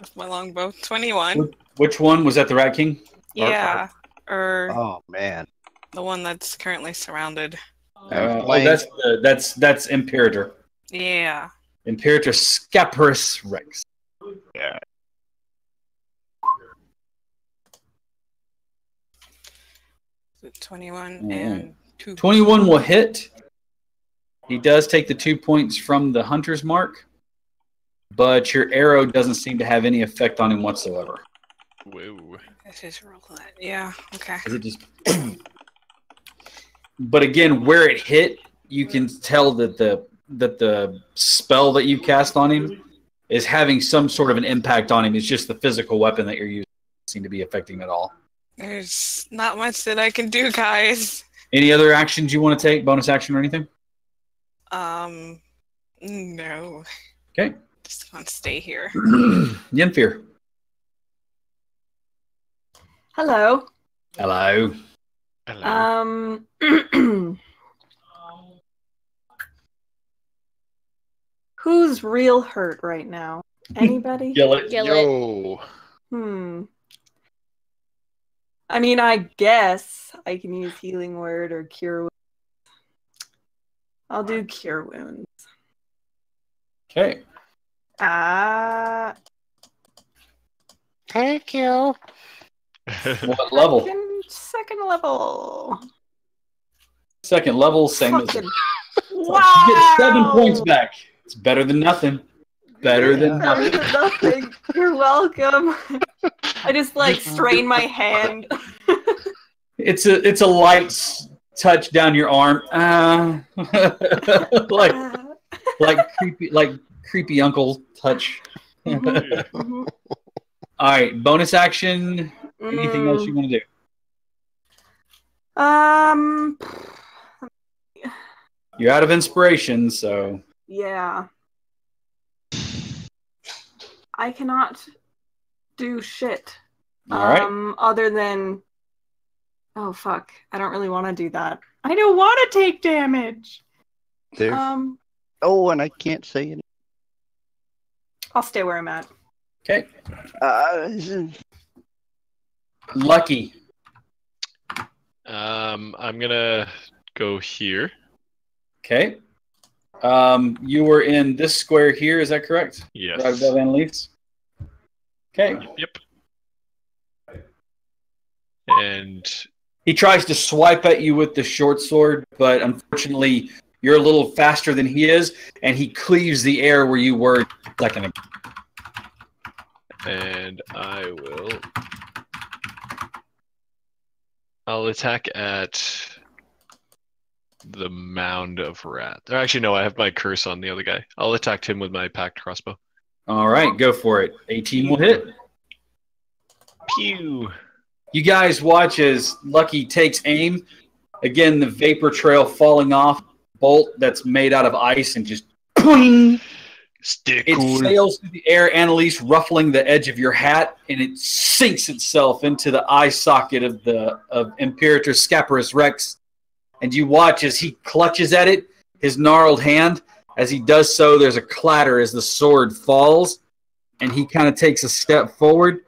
with my longbow. 21. Which one was that? The Rat King? Yeah, or Oh man. the one that's currently surrounded. That's Imperator. Yeah. Imperator Scaparus Rex. Yeah. So 21 and 2. 21 will hit. He does take the 2 points from the hunter's mark, but your arrow doesn't seem to have any effect on him whatsoever. Whoa. This is roll that. Yeah. Okay. Is it just? But again, where it hit, you can tell that the spell that you cast on him is having some sort of an impact on him. It's just the physical weapon that you're using doesn't seem to be affecting him at all. There's not much that I can do, guys. Any other actions you want to take? Bonus action or anything? No. Okay. Just gonna stay here. Yenfear. Hello. Hello. Hello. Who's real hurt right now? Anybody? Gillet. Gillet. Yo. I mean, I guess I can use healing word or cure wounds. I'll do cure wounds. Okay. Thank you. What level? Second level. Second level, same as Fucking- You wow. get 7 points back. It's better than nothing. Better than Better nothing. than nothing. You're welcome. I just like strain my hand. It's a light touch down your arm. like creepy uncle touch. Mhm. All right, bonus action. Anything else you want to do? You're out of inspiration, so Yeah. I cannot do shit. all right. Other than, oh fuck, I don't really want to do that. I don't want to take damage. There. Oh, and I can't say anything. I'll stay where I'm at. Okay, Uh, Lucky. I'm gonna go here. Okay. You were in this square here, is that correct? Yes. Right above Annalise? Okay. Yep. And He tries to swipe at you with the short sword, but unfortunately, you're a little faster than he is, and he cleaves the air where you were a second ago. and I'll attack at the mound of rat. Or actually, no, I have my curse on the other guy. I'll attack him with my packed crossbow. All right, go for it. 18 will hit. Pew! You guys watch as Lucky takes aim. Again, the vapor trail falling off, bolt that's made out of ice, and just boing! Stick It sails through the air, Annalise, ruffling the edge of your hat, and it sinks itself into the eye socket of Imperator Scaparus Rex. And you watch as he clutches at it, his gnarled hand. As he does so, there's a clatter as the sword falls, and he kind of takes a step forward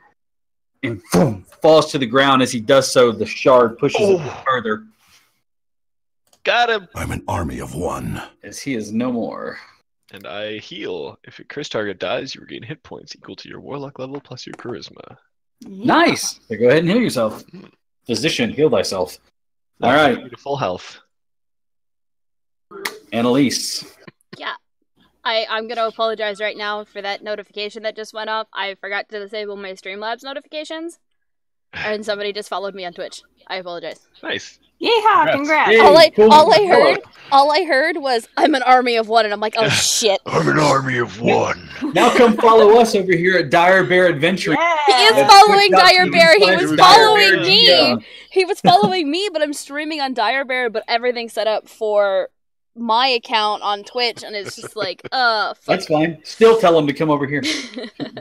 and boom, falls to the ground. As he does so, the shard pushes it further Got him! I'm an army of one. as he is no more. And I heal. If your curse target dies, you regain hit points equal to your warlock level plus your charisma. Nice. So go ahead and heal yourself. Physician, heal thyself. All right, You to full health. Annalise. Yeah. I'm going to apologize right now for that notification that just went off. I forgot to disable my Streamlabs notifications. And somebody just followed me on Twitch. I apologize. Nice. Yeehaw! Congrats. Hey, cool. All I heard was I'm an army of one, and I'm like, oh shit. I'm an army of one. Now come follow us over here at Dire Bear Adventuring. He is Let's following switch up Dire to Bear. He Dire was Bear. following me. Yeah. He was following me, but I'm streaming on Dire Bear, but everything's set up for my account on Twitch, and it's just like, fuck. That's fine. Still tell him to come over here.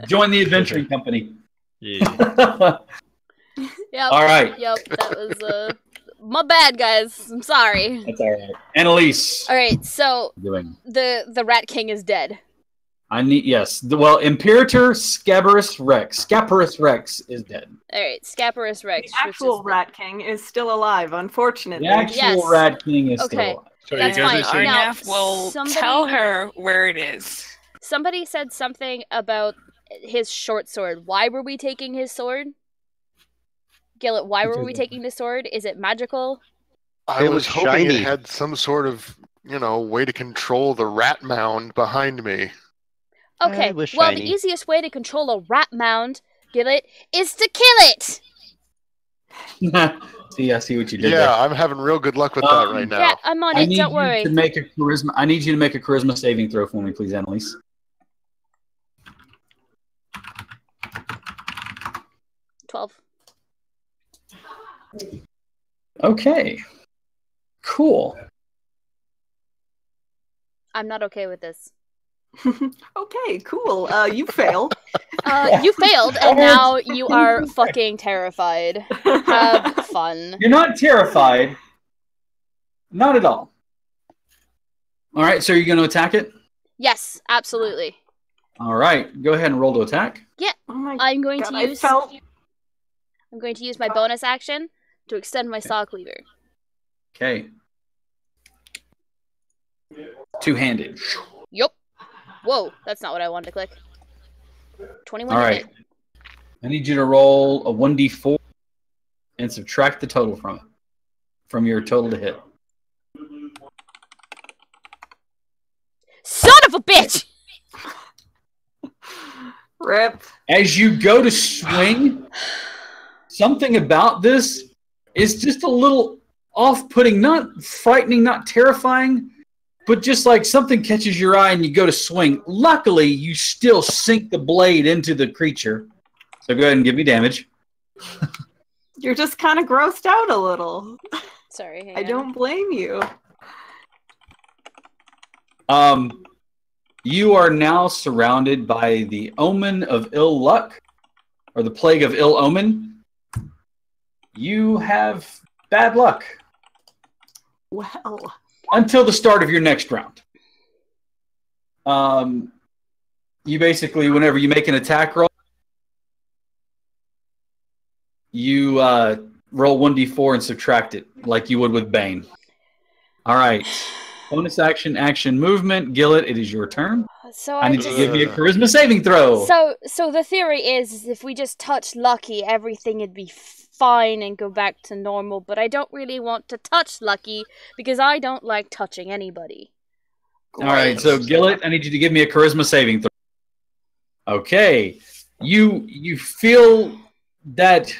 Join the adventuring company. Yeah. Yep. All right. Yep. That was my bad, guys. I'm sorry. That's all right. Annalise. All right. So Doing. the Rat King is dead. Well, Imperator Scaparus Rex is dead. All right. Scaparus The Rex. actual Rat King is still alive, unfortunately. The actual Yes. Rat King is Okay. still alive. So That's you guys fine. are saying Now, Arnaf will somebody- tell her where it is. Somebody said something about his short sword. Why were we taking his sword? Gillett, why were we taking the sword? Is it magical? I It was was hoping shiny. it had some sort of, way to control the rat mound behind me. Okay, it was well, shiny. the easiest way to control a rat mound, Gillett, is to kill it! See, I see what you did Yeah, there. I'm having real good luck with that right now. Yeah, I'm on I it, need don't you worry. to make a charisma. I need you to make a charisma saving throw for me, please, Annalise. 12. Okay. Cool. I'm not okay with this. Okay, cool. You fail. You failed, and now you are fucking terrified. Have fun. You're not terrified. Not at all. All right, so you're going to attack it? Yes, absolutely. All right, go ahead and roll to attack. Oh my I'm going god, to I use felt my bonus action to extend my saw cleaver. Okay. Two-handed. Yup. Whoa, that's not what I wanted to click. 21 All to right. hit. I need you to roll a 1d4 and subtract the total from it, from your total to hit. Son of a bitch! Rip. As you go to swing, something about this is just a little off-putting, not frightening, not terrifying, but just like something catches your eye and you go to swing. Luckily, you still sink the blade into the creature. So go ahead and give me damage. You're just kind of grossed out a little. Sorry. I don't blame you. You are now surrounded by the omen of ill luck, or the plague of ill omen. You have bad luck. Well. Until the start of your next round. You basically, whenever you make an attack roll, you roll 1d4 and subtract it, like you would with Bane. All right. Bonus action, action, movement. Gillet, it is your turn. So I need you to give me a charisma saving throw. So the theory is if we just touch Lucky, everything would be fine and go back to normal. But I don't really want to touch Lucky because I don't like touching anybody. All right, so Gillet, I need you to give me a charisma saving throw. Okay, you feel that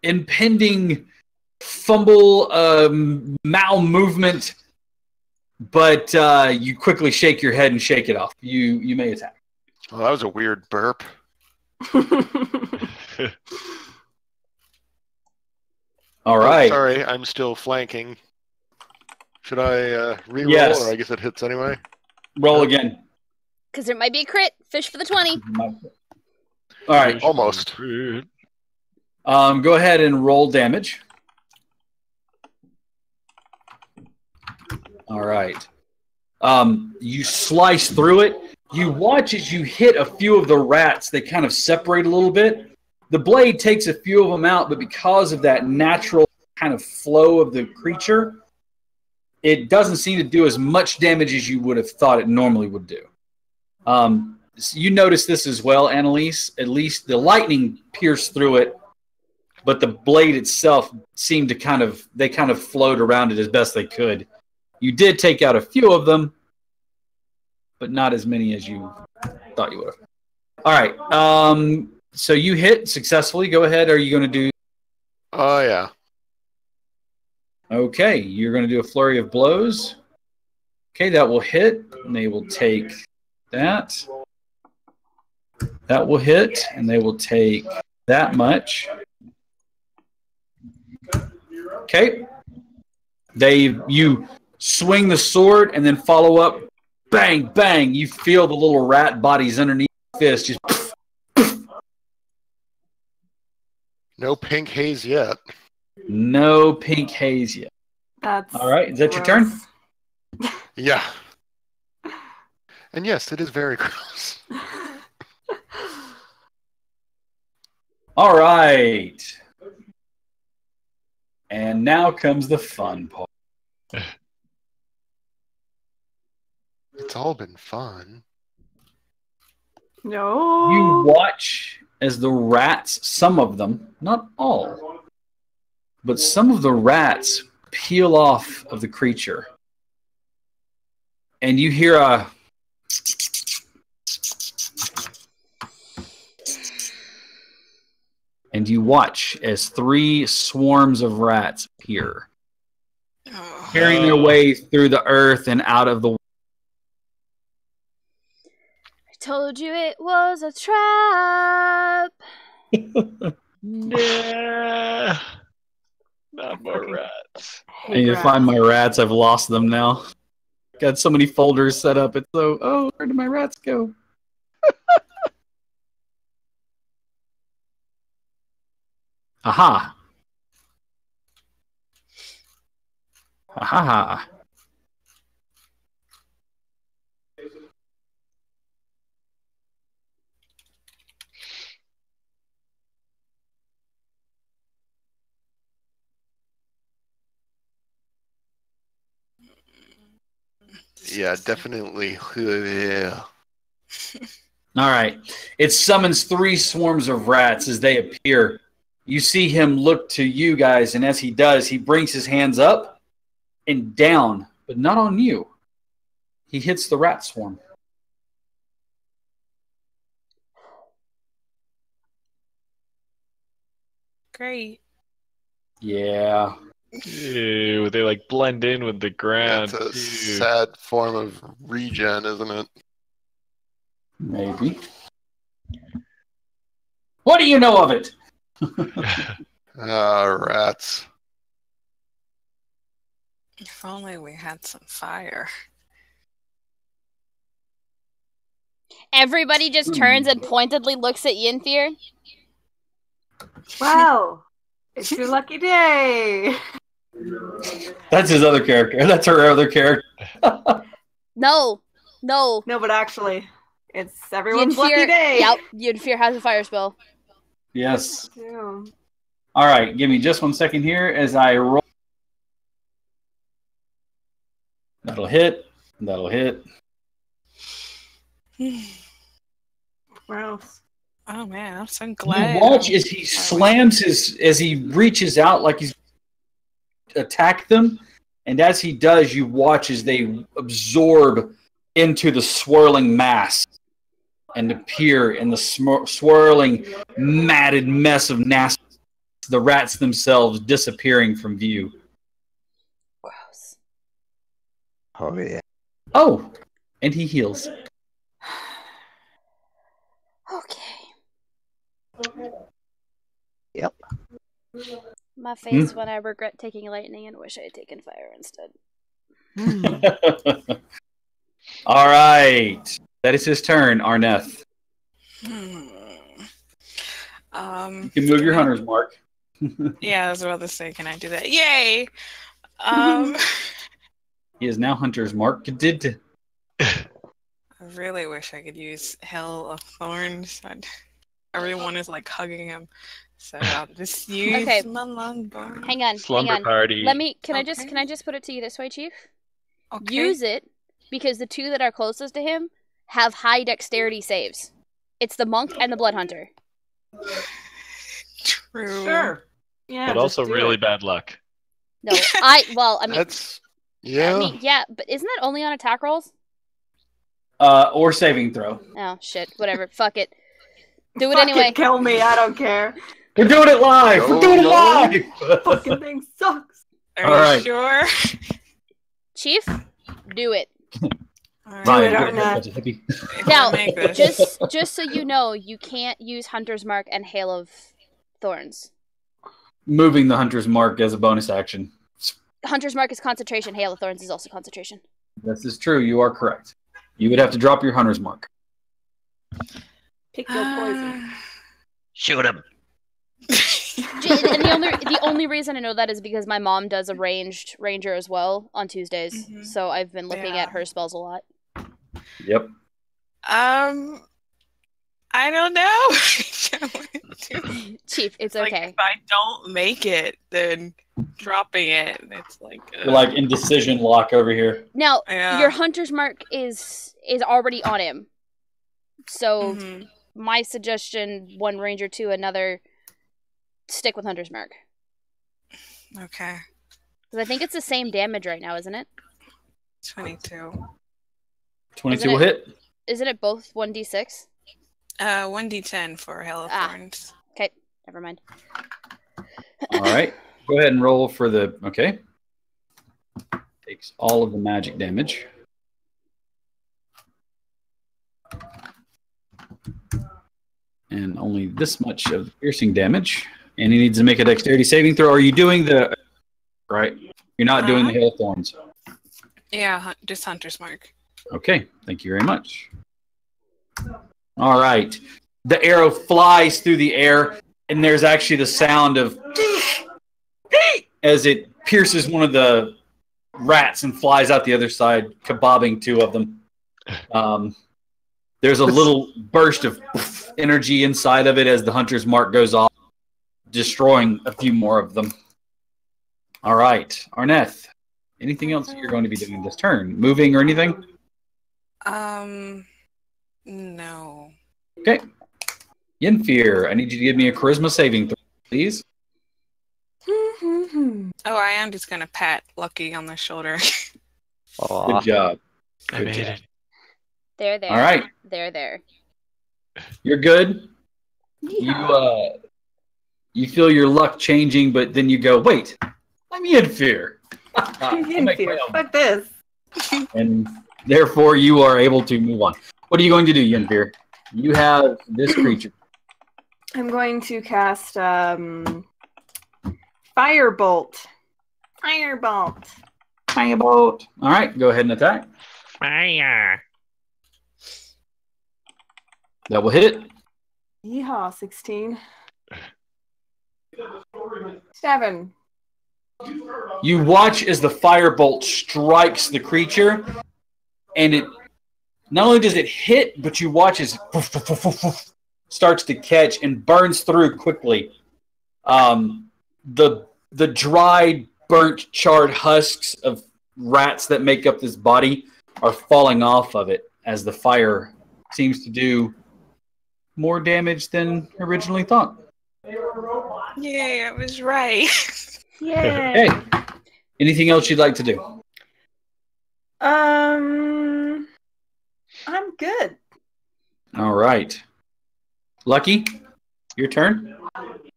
impending fumble, mal-movement, but you quickly shake your head and shake it off. You may attack. Well, that was a weird burp. All right. Sorry, I'm still flanking. Should I re-roll, Yes. or I guess it hits anyway? Roll again. Because there might be a crit. Fish for the 20. All right. Almost. Go ahead and roll damage. All right. You slice through it. You watch as you hit a few of the rats. They kind of separate a little bit. The blade takes a few of them out, but because of that natural kind of flow of the creature, it doesn't seem to do as much damage as you would have thought it normally would do. So you notice this as well, Annalise. At least the lightning pierced through it, but the blade itself seemed to kind of flowed around it as best they could. You did take out a few of them, but not as many as you thought you would have. All right. So you hit successfully. Go ahead. Are you going to do? Oh, yeah. Okay. You're going to do a flurry of blows. Okay, that will hit. And they will take that. That will hit. And they will take that much. Okay. You swing the sword and then follow up. Bang, bang. You feel the little rat bodies underneath the fist. Just no pink haze yet. No pink haze yet. That's all right. Is that your turn? Yeah. And yes, it is very gross. All right. And now comes the fun part. It's all been fun. No. You watch as the rats, some of them, not all, but some of the rats peel off of the creature. And you hear a... And you watch as 3 swarms of rats appear, carrying their way through the earth and out of the... Told you it was a trap. Nah. Not more rats. I need to find my rats. I've lost them now. Got so many folders set up. It's so, oh, where did my rats go? Aha. Aha. Yeah, definitely. Yeah. All right. It summons 3 swarms of rats as they appear. You see him look to you guys, and as he does, he brings his hands up and down, but not on you. He hits the rat swarm. great. Yeah. Ew, they like blend in with the ground. That's a Ew. sad form of regen, isn't it? Maybe. What do you know of it? Ah, rats. If only we had some fire. Everybody just turns and pointedly looks at Yinfir. Wow. It's your lucky day. That's his other character. That's her other character. No. No, but actually, it's everyone's lucky Yinfir, day. yep, Yinfir has a fire spell. Yes. Yeah. All right. Give me just 1 second here as I roll. That'll hit. That'll hit. Gross. Oh man, I'm so You glad. watch as he slams as he reaches out like he's attack them, and as he does, you watch as they absorb into the swirling mass and appear in the swirling, matted mess of nasty. The rats themselves disappearing from view. Gross. Oh yeah. Oh, and he heals. Okay. Yep. My face when I regret taking lightning and wish I had taken fire instead. All right. That is his turn, Arneth. You You can move your hunter's mark. Yeah, I was about to say, can I do that? Yay! He is now hunter's mark. Did I really wish I could use Hail of Thorns. Everyone is like hugging him. So I'll just use Okay. my longbow. Hang on. Slumber hang on. party. Let me can Okay. I just put it to you this way, Chief? Okay. Use it because the two that are closest to him have high dexterity saves. It's the monk and the blood hunter. True. Sure. Yeah. But just also do really it. bad luck. No, I mean That's yeah. yeah, but isn't that only on attack rolls? or saving throw. Oh shit, whatever. Fuck it. Do it Fuck anyway. it, kill me. I don't care. We're doing it live. We're doing it live. Fucking thing sucks. Are All you right. sure? Chief, do it. Alright. Ryan, it, good. Arnett. Bunch of hippie. If Now, I make this. just so you know, you can't use Hunter's Mark and Hail of Thorns. Moving the hunter's mark as a bonus action. Hunter's Mark is concentration. Hail of Thorns is also concentration. This is true. You are correct. You would have to drop your hunter's mark. Pick your poison. Shoot him. And the only reason I know that is because my mom does a ranged ranger as well on Tuesdays. Mhm. So I've been looking Yeah. at her spells a lot. Yep. I don't know. Chief, it's Like, okay. if I don't make it, then dropping it, it's like. You're like indecision lock over here. Now, Yeah. your Hunter's Mark is already on him. So Mhm. my suggestion, one ranger to another, stick with Hunter's Mark. Okay. Because I think it's the same damage right now, isn't it? 22. 22 will hit. Isn't it both 1d6? 1d10 for Hail of Ah. Thorns. Okay, never mind. All right. Go ahead and roll for the. Okay. Takes all of the magic damage. And only this much of the piercing damage. And he needs to make a dexterity saving throw. Are you doing the. Right? You're not doing the Hail of Thorns. Yeah, just Hunter's Mark. Okay. Thank you very much. All right. The arrow flies through the air, and there's actually the sound of as it pierces one of the rats and flies out the other side, kebabbing two of them. There's a little burst of energy inside of it as the hunter's mark goes off, destroying a few more of them. All right. Arneth, anything else that you're going to be doing this turn? Moving or anything? No. Okay. Yinfir, I need you to give me a charisma saving throw, please. Oh, I am just gonna pat Lucky on the shoulder. Good job. I Good made job. it. There. All right. There. You're good. You You feel your luck changing, but then you go, wait, I'm Yenfear. Yenfear, fuck this. And therefore, you are able to move on. What are you going to do, Yenfear? You have this creature. I'm going to cast Firebolt. Firebolt. Firebolt. All right, go ahead and attack. Fire. That will hit it. Yeehaw, 16. 7. You watch as the firebolt strikes the creature, and it not only does it hit, but you watch as it starts to catch and burns through quickly. The dried, burnt, charred husks of rats that make up this body are falling off of it as the fire seems to do more damage than originally thought. Yay, I was right. Yay. Hey, anything else you'd like to do? I'm good. All right. Lucky, your turn.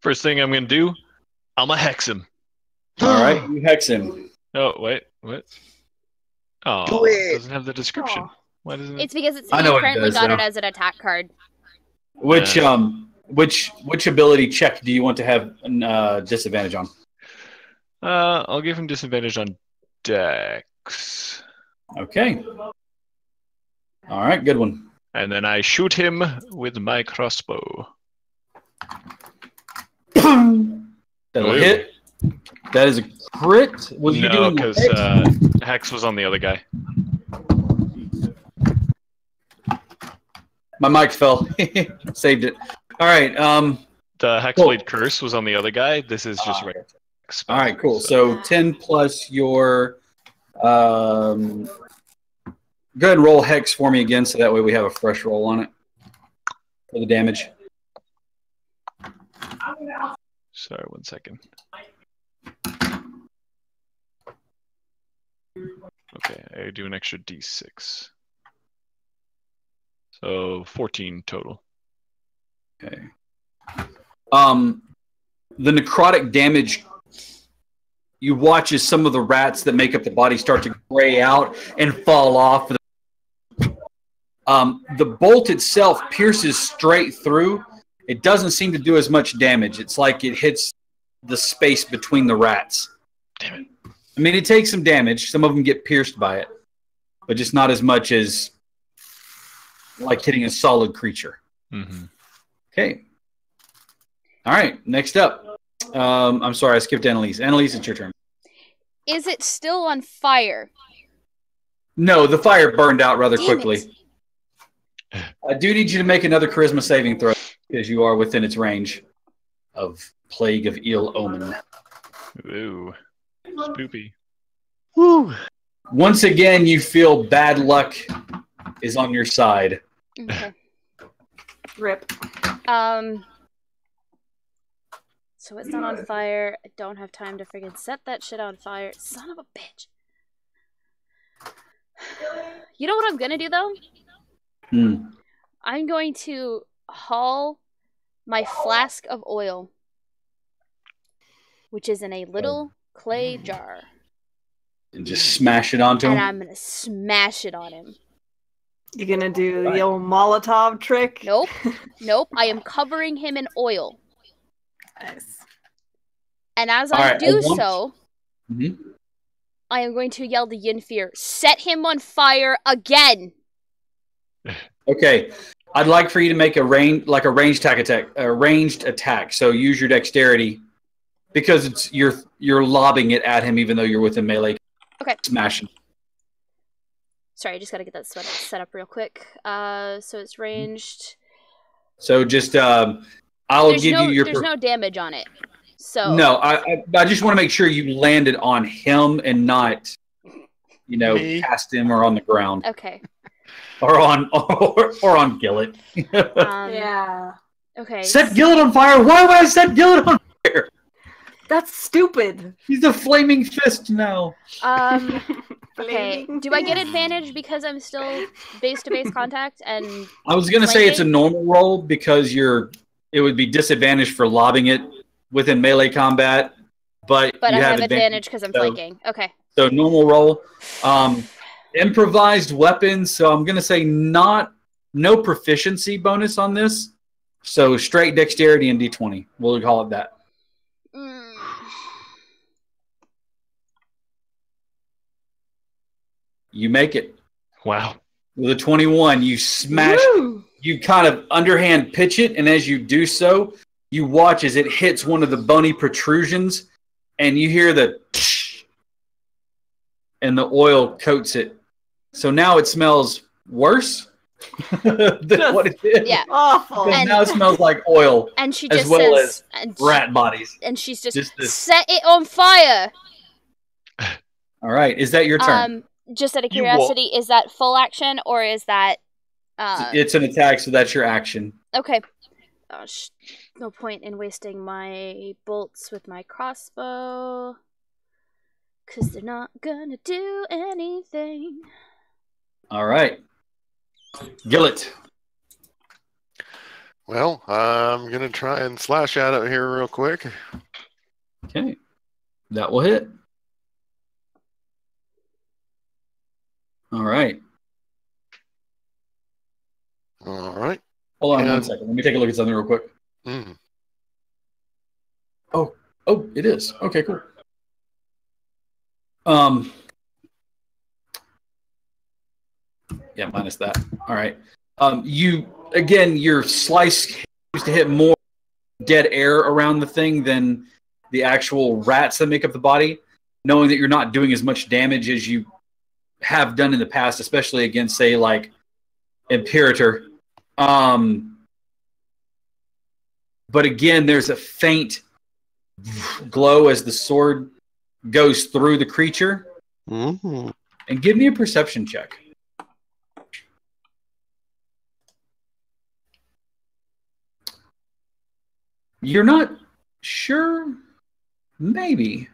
First thing I'm gonna do, I'm gonna hex him. All right, you hex him. Oh wait, what? Oh, Do it it. doesn't have the description. Why doesn't it? It's because I know you what it currently does, got though. it as an attack card. Which ability check do you want to have disadvantage on? I'll give him disadvantage on Dex, Okay. All right, good one. and then I shoot him with my crossbow. That'll Ooh. hit. That is a crit. Was you No, doing because hex? Hex was on the other guy. My mic fell. Saved it. All right. The Hexblade Curse was on the other guy. This is just right. All right. Cool. So 10 plus your. Go ahead and roll hex for me again, so that way we have a fresh roll on it for the damage. Sorry, 1 second. Okay, I do an extra d6. So 14 total. Okay. The necrotic damage, you watch as some of the rats that make up the body start to gray out and fall off. The bolt itself pierces straight through. It doesn't seem to do as much damage. It's like it hits the space between the rats. Damn it. I mean, it takes some damage. Some of them get pierced by it, but just not as much as like hitting a solid creature. Mm-hmm. Okay. All right. Next up. I'm sorry, I skipped Annalise. Annalise, it's your turn. Is it still on fire? No, the fire burned out rather Damn quickly. it. I do need you to make another charisma saving throw because you are within its range of Plague of Ill Omen. Ooh. Spoopy. Woo. Once again, you feel bad luck is on your side. Okay. Rip. So it's not on fire. I don't have time to freaking set that shit on fire. Son of a bitch. You know what I'm gonna do though? I'm going to haul my flask of oil, which is in a little clay jar, And just smash it onto and him. I'm gonna smash it on him. You gonna do the old Molotov trick? Nope. Nope. I am covering him in oil. Nice. And as All I right, do I want- so, Mhm. I am going to yell to Yenfear, set him on fire again! Okay. I'd like for you to make a ranged attack. So use your dexterity because it's you're lobbing it at him even though you're within melee. Okay. Smash him. Sorry, I just gotta get that set up real quick. So it's ranged. So just I'll give you your There's no damage on it. So No, I just want to make sure you landed on him and not, Me? cast him or on the ground Okay. or on Gillet. Yeah. Okay. Set Gillet on fire. Why would I set Gillet on fire? That's stupid. He's a flaming fist now. Okay. Flaming Do I get fist. advantage because I'm still base-to-base contact and I was gonna say it's a Flanking? normal roll because it would be disadvantaged for lobbing it within melee combat, but But you I have advantage because I'm so- flanking. Okay. So normal roll. Improvised weapons. So I'm going to say no proficiency bonus on this. So straight dexterity and D20. We'll call it that. Mm. You make it. Wow. With a 21, you smash. Woo! You kind of underhand pitch it, and as you do so, you watch as it hits one of the bony protrusions, and you hear the and the oil coats it. So now it smells worse than what it did. Yeah. Awful. Because And- now it smells like oil, And she as just well says, as rat bodies. and she's just this. set it on fire. All right, is that your turn? Just out of You wa- curiosity, is that full action or is that It's an attack, so that's your action. okay? Gosh, no point in wasting my bolts with my crossbow, cause they're not gonna do anything. All right, Gillet. Well, I'm gonna try and slash at it here real quick. Okay, that will hit. All right. All right. Hold on one And- second. Let me take a look at something real quick. Mm. Oh, it is. Okay, cool. Yeah, minus that. All right. Your slice used to hit more dead air around the thing than the actual rats that make up the body, knowing that you're not doing as much damage as you have done in the past, especially against, say, like Imperator. But again, there's a faint glow as the sword goes through the creature. Mm-hmm. And give me a perception check. You're not sure? Maybe.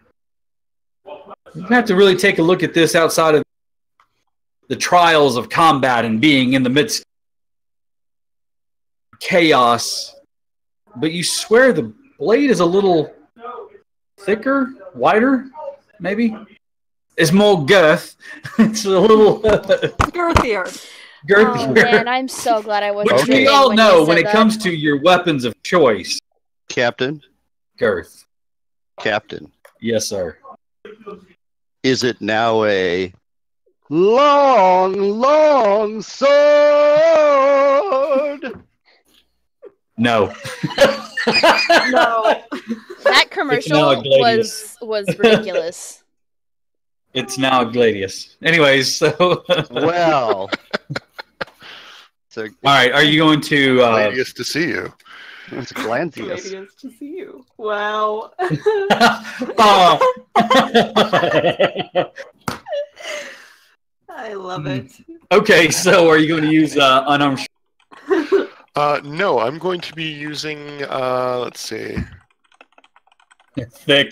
You have to really take a look at this outside of the trials of combat and being in the midst of chaos. But you swear the blade is a little thicker, wider, maybe? It's more girth. It's a little Girthier. girthier. Oh man, I'm so glad I wasn't. Which we drinking all when know you when said it that. comes to your weapons of choice. Captain, Girth. Yes, sir. is it now a long sword? No. No. That commercial now a Gladius. was ridiculous. It's now Gladius. Anyways, so Well, so all right, are you going to Gladius to see you. it's Glanzius. Gladius to see you. Wow. Oh. I love it. Okay, so are you going to use unarmed No, I'm going to be using, let's see. thick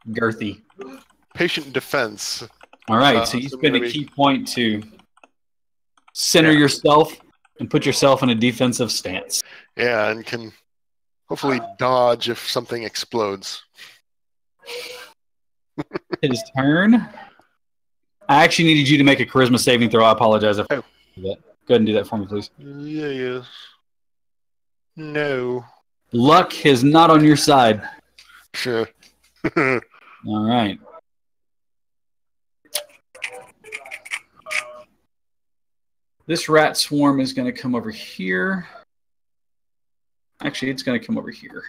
girthy? Patient defense. All right, so you so spend a maybe- key point to center Yeah. yourself and put yourself in a defensive stance. Yeah, and can hopefully dodge if something explodes. His turn. I actually needed you to make a charisma saving throw. I apologize if I did that. Go ahead and do that for me, please. Yes. No. Luck is not on your side. Sure. All right. This rat swarm is going to come over here. Actually, it's going to come over here.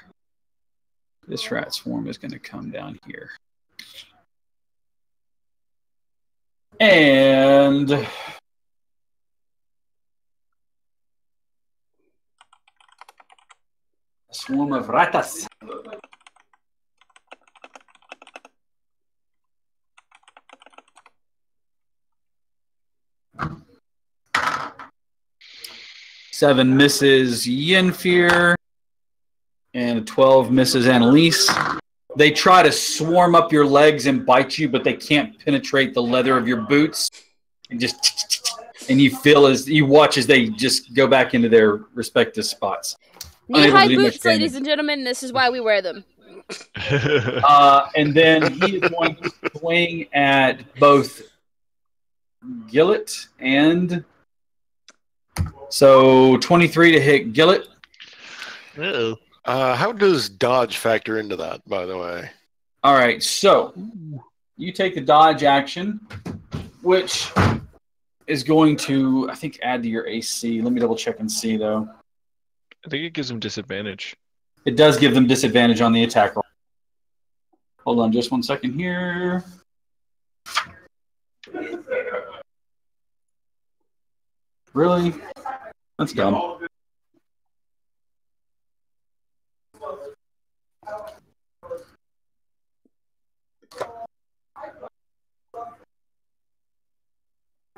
This rat swarm is going to come down here. And swarm of ratas. Seven misses Yenfear, and a 12 misses Annalise. They try to swarm up your legs and bite you, but they can't penetrate the leather of your boots. And you feel as you watch as they just go back into their respective spots. Knee-high do much boots, ladies damage. and gentlemen. This is why we wear them. And then he is going to swing at both Gillett and so 23 to hit Gillett. Uh-oh. How does dodge factor into that, by the way? All right, so you take the dodge action, which is going to, I think, add to your AC. Let me double check and see, though. I think it gives him disadvantage. It does give them disadvantage on the attack roll. Hold on just 1 second here. Really? That's dumb.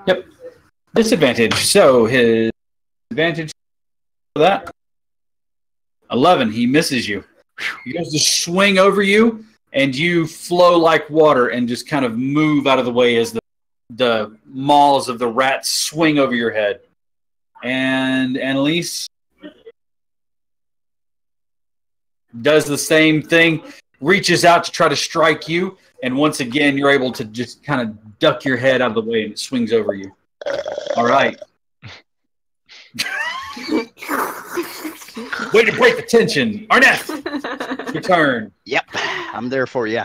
Yep. Disadvantage. So his advantage for that. 11. He misses you. He goes to swing over you, and you flow like water and just kind of move out of the way as the maws of the rats swing over your head. And Annalise does the same thing, reaches out to try to strike you, and once again, you're able to just kind of duck your head out of the way, and it swings over you. All right. Way to break the tension. Arneth, your turn. Yep, I'm there for you.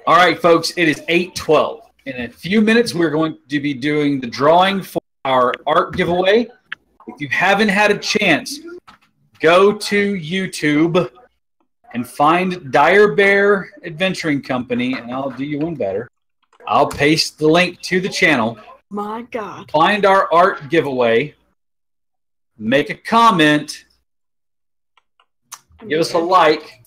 All right, folks, it is 8:12. In a few minutes, we're going to be doing the drawing for our art giveaway. If you haven't had a chance, go to YouTube and find Dire Bear Adventuring Company, and I'll do you one better. I'll paste the link to the channel. My God. Find our art giveaway. Make a comment. Give us a like.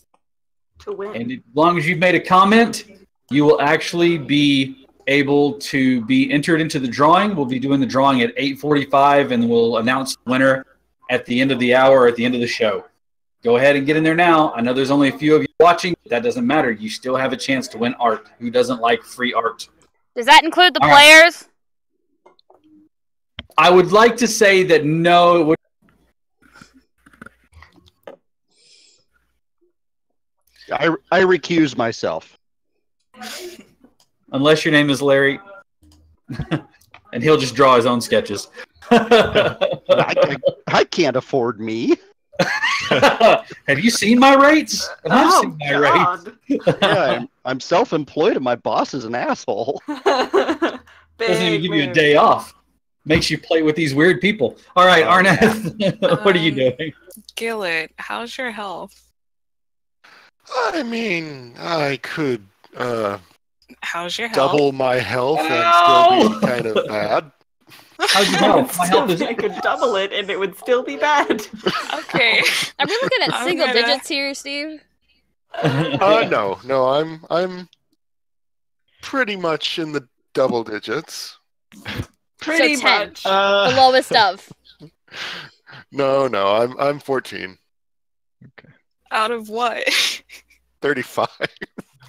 To win. And as long as you've made a comment, you will actually be able to be entered into the drawing. We'll be doing the drawing at 8:45, and we'll announce the winner at the end of the hour, at the end of the show. Go ahead and get in there now. I know there's only a few of you watching, but that doesn't matter. You still have a chance to win art. Who doesn't like free art? Does that include the All right. players? I would like to say that no, it would. I recuse myself. Unless your name is Larry. And he'll just draw his own sketches. I can't afford me. Have you seen my rates? I've Oh, seen my rates. Yeah, I'm self-employed and my boss is an asshole. Doesn't even give you a day off. Makes you play with these weird people. All right, Arnett, what are you doing? Gillett, how's your health? I mean, I could How's your health? double my health and still be kind of bad. How's your health? My health is. I could double it and it would still be bad. Okay. Are we looking at I'm single gonna- digits here, Steve? No, I'm pretty much in the double digits. Pretty So 10. much. The lowest of. No, I'm 14. Out of what? 35.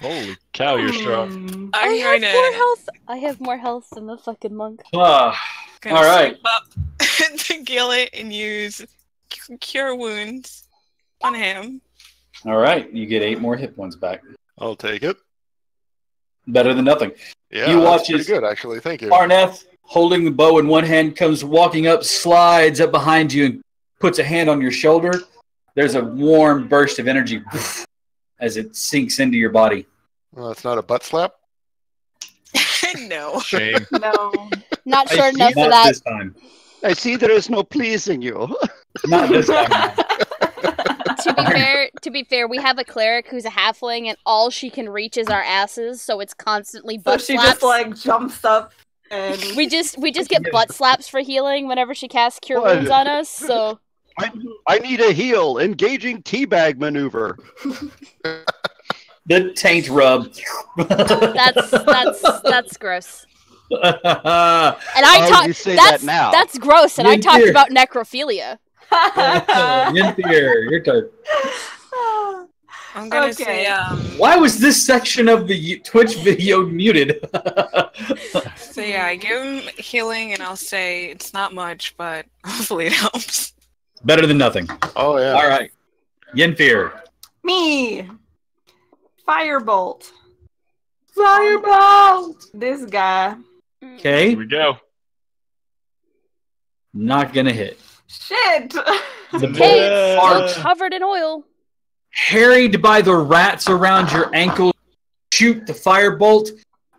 Holy cow, you're strong. I I'm have gonna, more health. I have more health than the fucking monk. All gonna right. sweep up to Gillett and use Cure Wounds on him. All right, you get 8 more hit points back. I'll take it. Better than nothing. Yeah, You that's watch pretty his- good, actually. Thank you. Arneth, holding the bow in one hand, comes walking up, slides up behind you, and puts a hand on your shoulder. There's a warm burst of energy as it sinks into your body. Well, it's not a butt slap. No. Shame. No. Not I short see enough for Not that. this time. I see there is no pleasing you. Not this time. To be fair, we have a cleric who's a halfling, and all she can reach is our asses, so it's constantly So butt she slaps. just like jumps up and we just get butt slaps for healing whenever she casts Cure What? Wounds on us. So I need a heal. Engaging teabag maneuver. The taint rub. that's gross. And I Oh, talk. you say That's that now. that's gross. And I You're talked here. about necrophilia. Yinthir, your turn. I'm gonna Okay. say, Why was this section of the Twitch video muted? say yeah, I give him healing, and I'll say it's not much, but hopefully it helps. Better than nothing. Oh yeah. All right. Yenfir. Me. Firebolt. Firebolt. This guy. Okay. Here we go. Not gonna hit. Shit. The Hey, bolt it's still covered in oil. harried by the rats around your ankle, shoot the firebolt,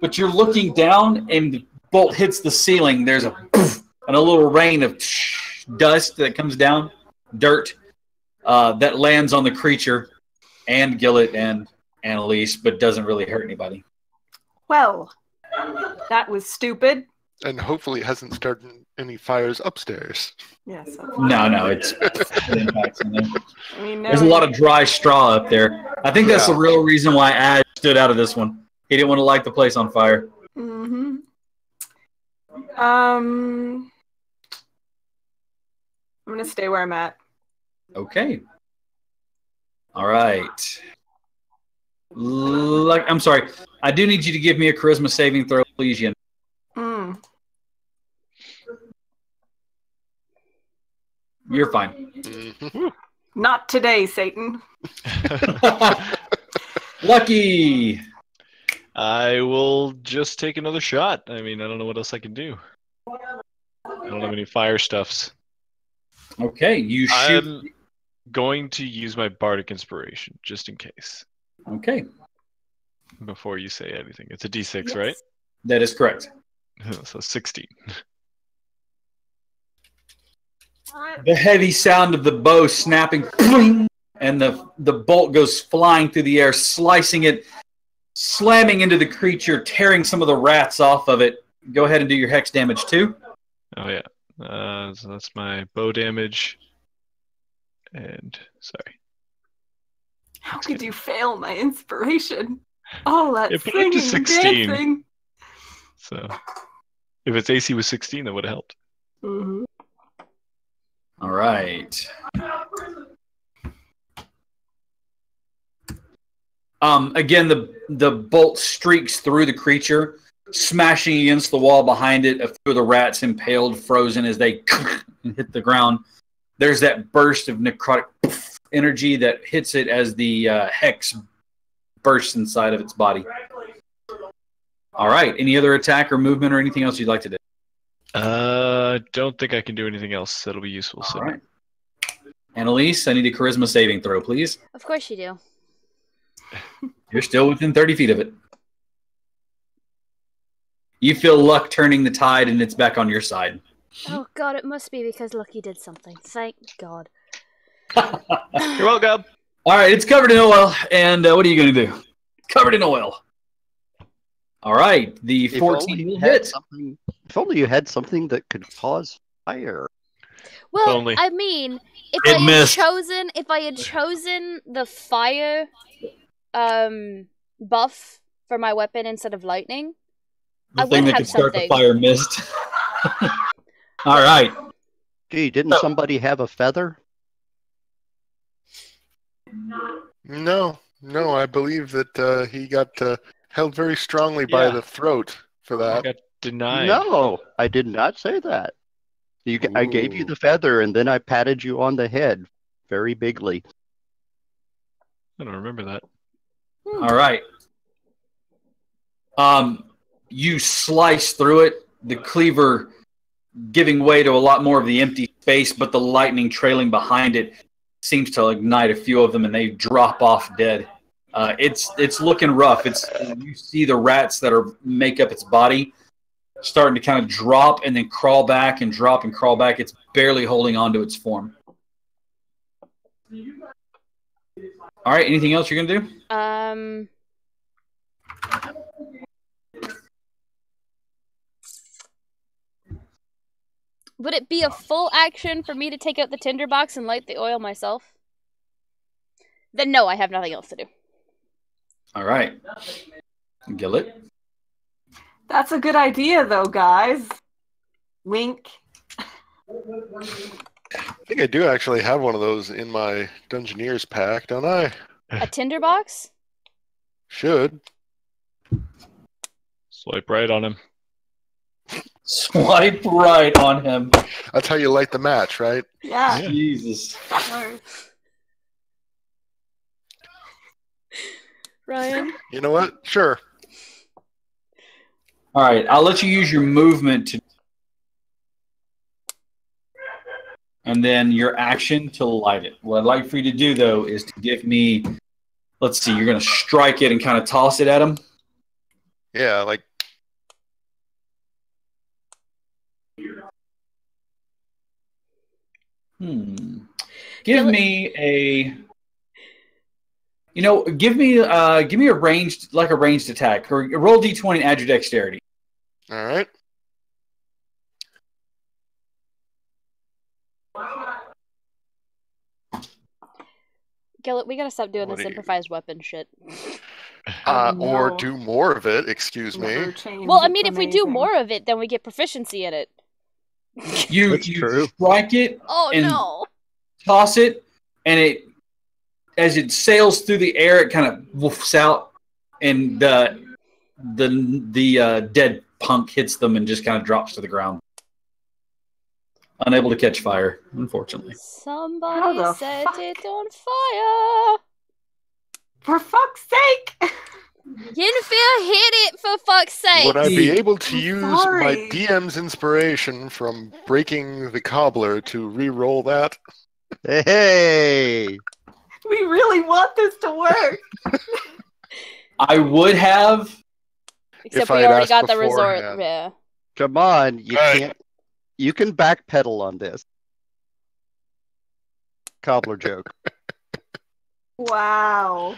but you're looking down and the bolt hits the ceiling. There's a poof and a little rain of dust that comes down, dirt, that lands on the creature and Gillet and Annalise, but doesn't really hurt anybody. Well, that was stupid. And hopefully it hasn't started any fires upstairs. Yes. No, it's it impacts in there. I mean, There's a lot of dry straw up there. I think that's the real reason why Ash stood out of this one. He didn't want to light the place on fire. Mm-hmm. I'm gonna stay where I'm at. Okay. All right. I'm sorry. I do need you to give me a charisma saving throw, please, Yen. You're fine. Mhm. Not today, Satan. Lucky. I will just take another shot. I mean, I don't know what else I can do. I don't have any fire stuffs. Okay, you shoot. I'm going to use my bardic inspiration just in case. Okay, Before you say anything, it's a D6, right? that is correct. So 16. The heavy sound of the bow snapping, and the bolt goes flying through the air, slicing it, slamming into the creature, tearing some of the rats off of it. Go ahead and do your hex damage too. Oh yeah. So that's my bow damage. And sorry. How could you fail my inspiration? All that It put it to singing and 16. dancing. So if its AC was 16, that would have helped. Mm-hmm. All right. Again, the bolt streaks through the creature, smashing against the wall behind it. A few of the rats impaled, frozen as they hit the ground. There's that burst of necrotic energy that hits it as the hex bursts inside of its body. All right. Any other attack or movement or anything else you'd like to do? Don't think I can do anything else that'll be useful. So All right. Annalise, I need a charisma saving throw, please. Of course you do. You're still within 30 feet of it. You feel luck turning the tide, and it's back on your side. Oh god, it must be because Lucky did something. Thank god. you're welcome. All right, it's covered in oil, and what are you going to do? Covered in oil. All right, the If 14 only will you had hit. something- If only you had something that could cause fire. Well, only. I mean, if It I missed. had chosen the fire buff for my weapon instead of lightning, The I thing would that have could start the something. fire mist. All right. Gee, didn't somebody have a feather? No, I believe that he got held very strongly by Yeah. the throat for I that. got denied. No, I did not say that. I gave you Ooh. the feather, and then I patted you on the head very bigly. I don't remember that. All right. You slice through it, the cleaver giving way to a lot more of the empty space, but the lightning trailing behind it seems to ignite a few of them, and they drop off dead. It's looking rough. You see the rats that make up its body starting to kind of drop and then crawl back and drop and crawl back. It's barely holding on to its form. All right. Anything else you're gonna do? Would it be a full action for me to take out the tinderbox and light the oil myself? Then no, I have nothing else to do. All right. Gillet. That's a good idea, though, guys. Wink. I think I do actually have one of those in my Dungeoneers pack, don't I? A tinderbox? Should. Swipe right on him. Swipe right on him. That's how you light the match, right? Yeah. Jesus. Ryan? You know what? Sure. All right, I'll let you use your movement to, and then your action to light it. What I'd like for you to do, though, is to give me, let's see, you're going to strike it and kind of toss it at him. Yeah, like Give me a, give me a ranged attack, or roll d20 and add your dexterity. all right. Gillett, we gotta stop doing What this do you- improvised weapon shit. Or No. do more of it. Excuse me. Never change. Well, I It's mean, if we do amazing. more of it, then we get proficiency in it. You That's true. strike it, Oh And- no! toss it, and as it sails through the air, it kind of woofs out, and the dead punk hits them and just kind of drops to the ground, unable to catch fire, unfortunately. Somebody How the set fuck? it on fire. For fuck's sake! Yennefer hit it for fuck's sake. Would I be able to I'm use sorry. my DM's inspiration from breaking the cobbler to re-roll that? Hey! We really want this to work. I would have. Except if we I'd already asked got the resort. beforehand. Yeah. Come on, you Hey. can't. You can backpedal on this. Cobbler joke. Wow.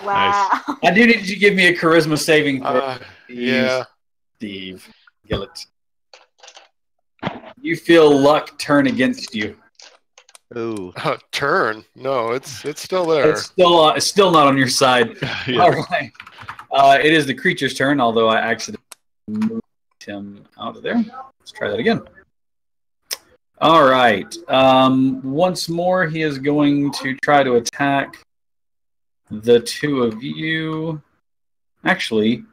Wow. I do need you to give me a charisma saving throw, Yeah. Steve Gillett. You feel luck turn against you. Ooh. Turn? No, it's still there. It's still not on your side. Yeah. All right. It is the creature's turn, although I accidentally moved him out of there. Let's try that again. All right. Once more, he is going to try to attack the two of you. Actually,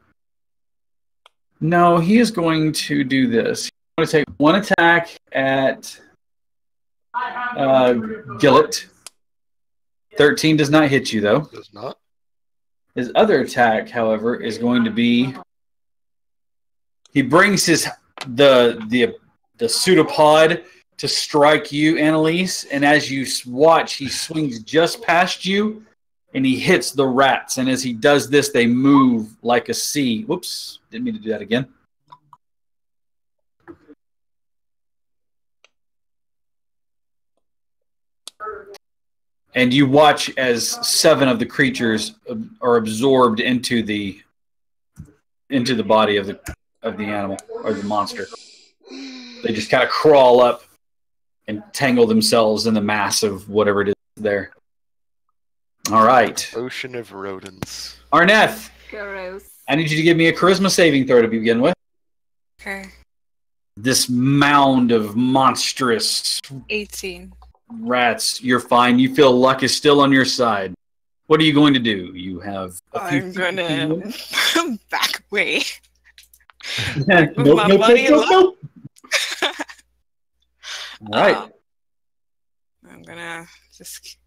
no, he is going to do this. He's going to take one attack at Gillett. 13 does not hit you, though. Does not. His other attack, however, is going to be, he brings the pseudopod to strike you, Annalise, and as you watch, he swings just past you, and he hits the rats. And as he does this, they move like a sea. Whoops, didn't mean to do that again. And you watch as 7 of the creatures are absorbed into the body of the animal or the monster. They just kind of crawl up and tangle themselves in the mass of whatever it is there. All right, Ocean of rodents. Arneth, Gross. I need you to give me a charisma saving throw to begin with. Okay. This mound of monstrous 18. rats, you're fine. You feel luck is still on your side. What are you going to do? You have a few I'm gonna back away. nope, my nope, money nope, nope. All right. I'm gonna just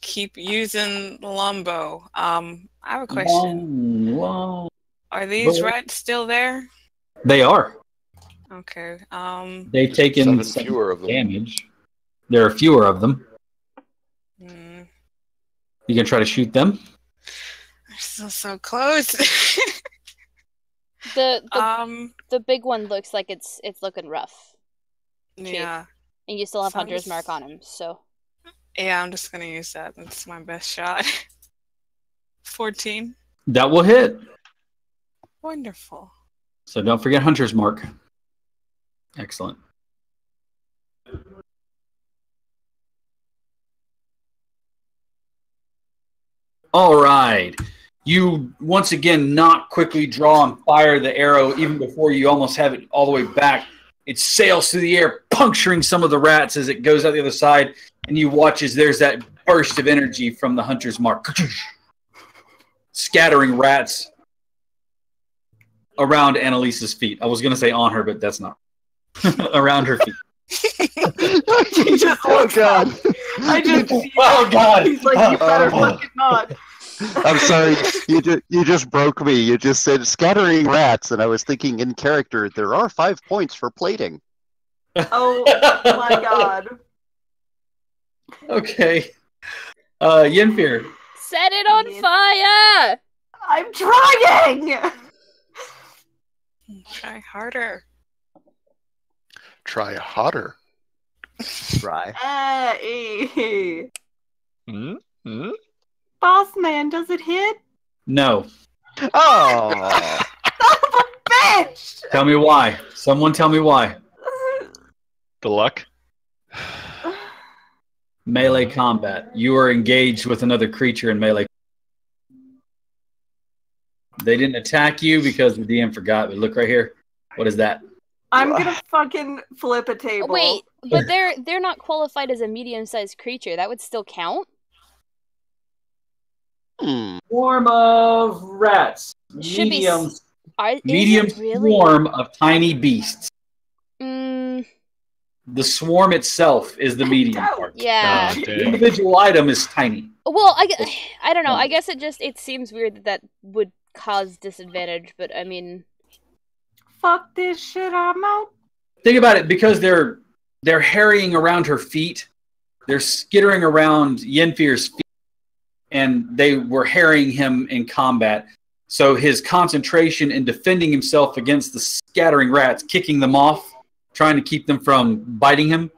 keep using the longbow. I have a question. Long. Are these bow. rats still there? They are. Okay. They've taken 7 some fewer of them. damage. There are fewer of them. mm, You can try to shoot them. They're still so close. The big one looks like it's looking rough, yeah. and you still have Hunter's Sounds- Mark on him. So Yeah, I'm just gonna use that. That's my best shot. 14. That will hit. Wonderful. So don't forget Hunter's Mark. Excellent. All right. You once again not quickly draw and fire the arrow even before you almost have it all the way back. It sails through the air, puncturing some of the rats as it goes out the other side, and you watch as there's that burst of energy from the Hunter's Mark. Scattering rats around Annalise's feet. I was going to say on her, but that's not. Around her feet. Oh God! I just. Oh God! He's like, you better fucking not. I'm sorry. You just broke me. You just said scattering rats, and I was thinking in character. There are 5 points for plating. Oh my God. Okay. Yenfir. Set it on fire! I'm trying! Try harder. Try hotter. Try. Hey. Hmm? Boss man, does it hit? No. Oh. Son of a bitch! Tell me why. Someone tell me why. The luck. Melee combat. You are engaged with another creature in melee. They didn't attack you because the DM forgot, but look right here. What is that? I'm gonna fucking flip a table. Wait, but they're not qualified as a medium-sized creature. That would still count? Swarm of rats. Should be Medium, is medium it really? swarm of tiny beasts. Mm, The swarm itself is the medium part. yeah. Oh, The dang. individual item is tiny. Well, I don't know. I guess it seems weird that would cause disadvantage, but I mean, Fuck this shit, I'm out. Think about it, because they're harrying around her feet. They're skittering around Yenfir's feet, and they were harrying him in combat. So his concentration in defending himself against the scattering rats, kicking them off, trying to keep them from biting him,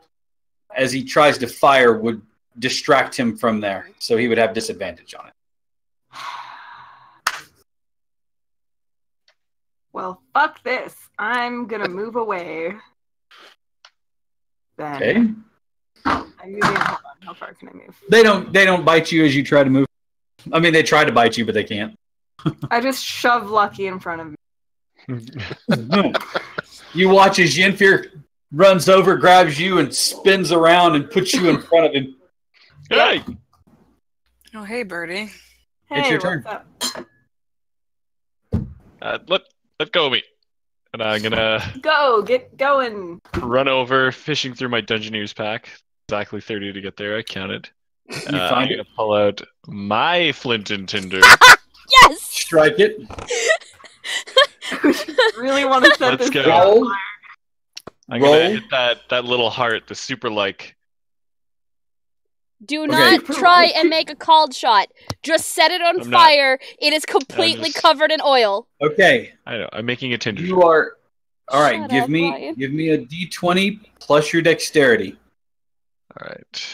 as he tries to fire, would distract him from there. So he would have disadvantage on it. Well, fuck this. I'm gonna move away. Then Okay. I'm moving. Hold on. How far can I move? They don't bite you as you try to move. I mean, they try to bite you, but they can't. I just shove Lucky in front of me. You watch as Yenfir runs over, grabs you, and spins around and puts you in front of him. Hey! Oh, hey, Birdie. Hey, your what's turn. up? Let go of me. And I'm gonna Go, get going. run over, fishing through my Dungeoneer's pack. Exactly 30 to get there. I counted. You I'm find gonna it, pull out my flint and tinder. yes. strike it, Really want to set Let's this go. down. roll, I'm roll. gonna hit that little heart, the super like. Do Okay. not try and make a called shot. Just set it on I'm not. fire. It is completely just- covered in oil. Okay, I know. I'm making a tinder. you are all right. Shut Give up, me Ryan. a d20 plus your dexterity. All right.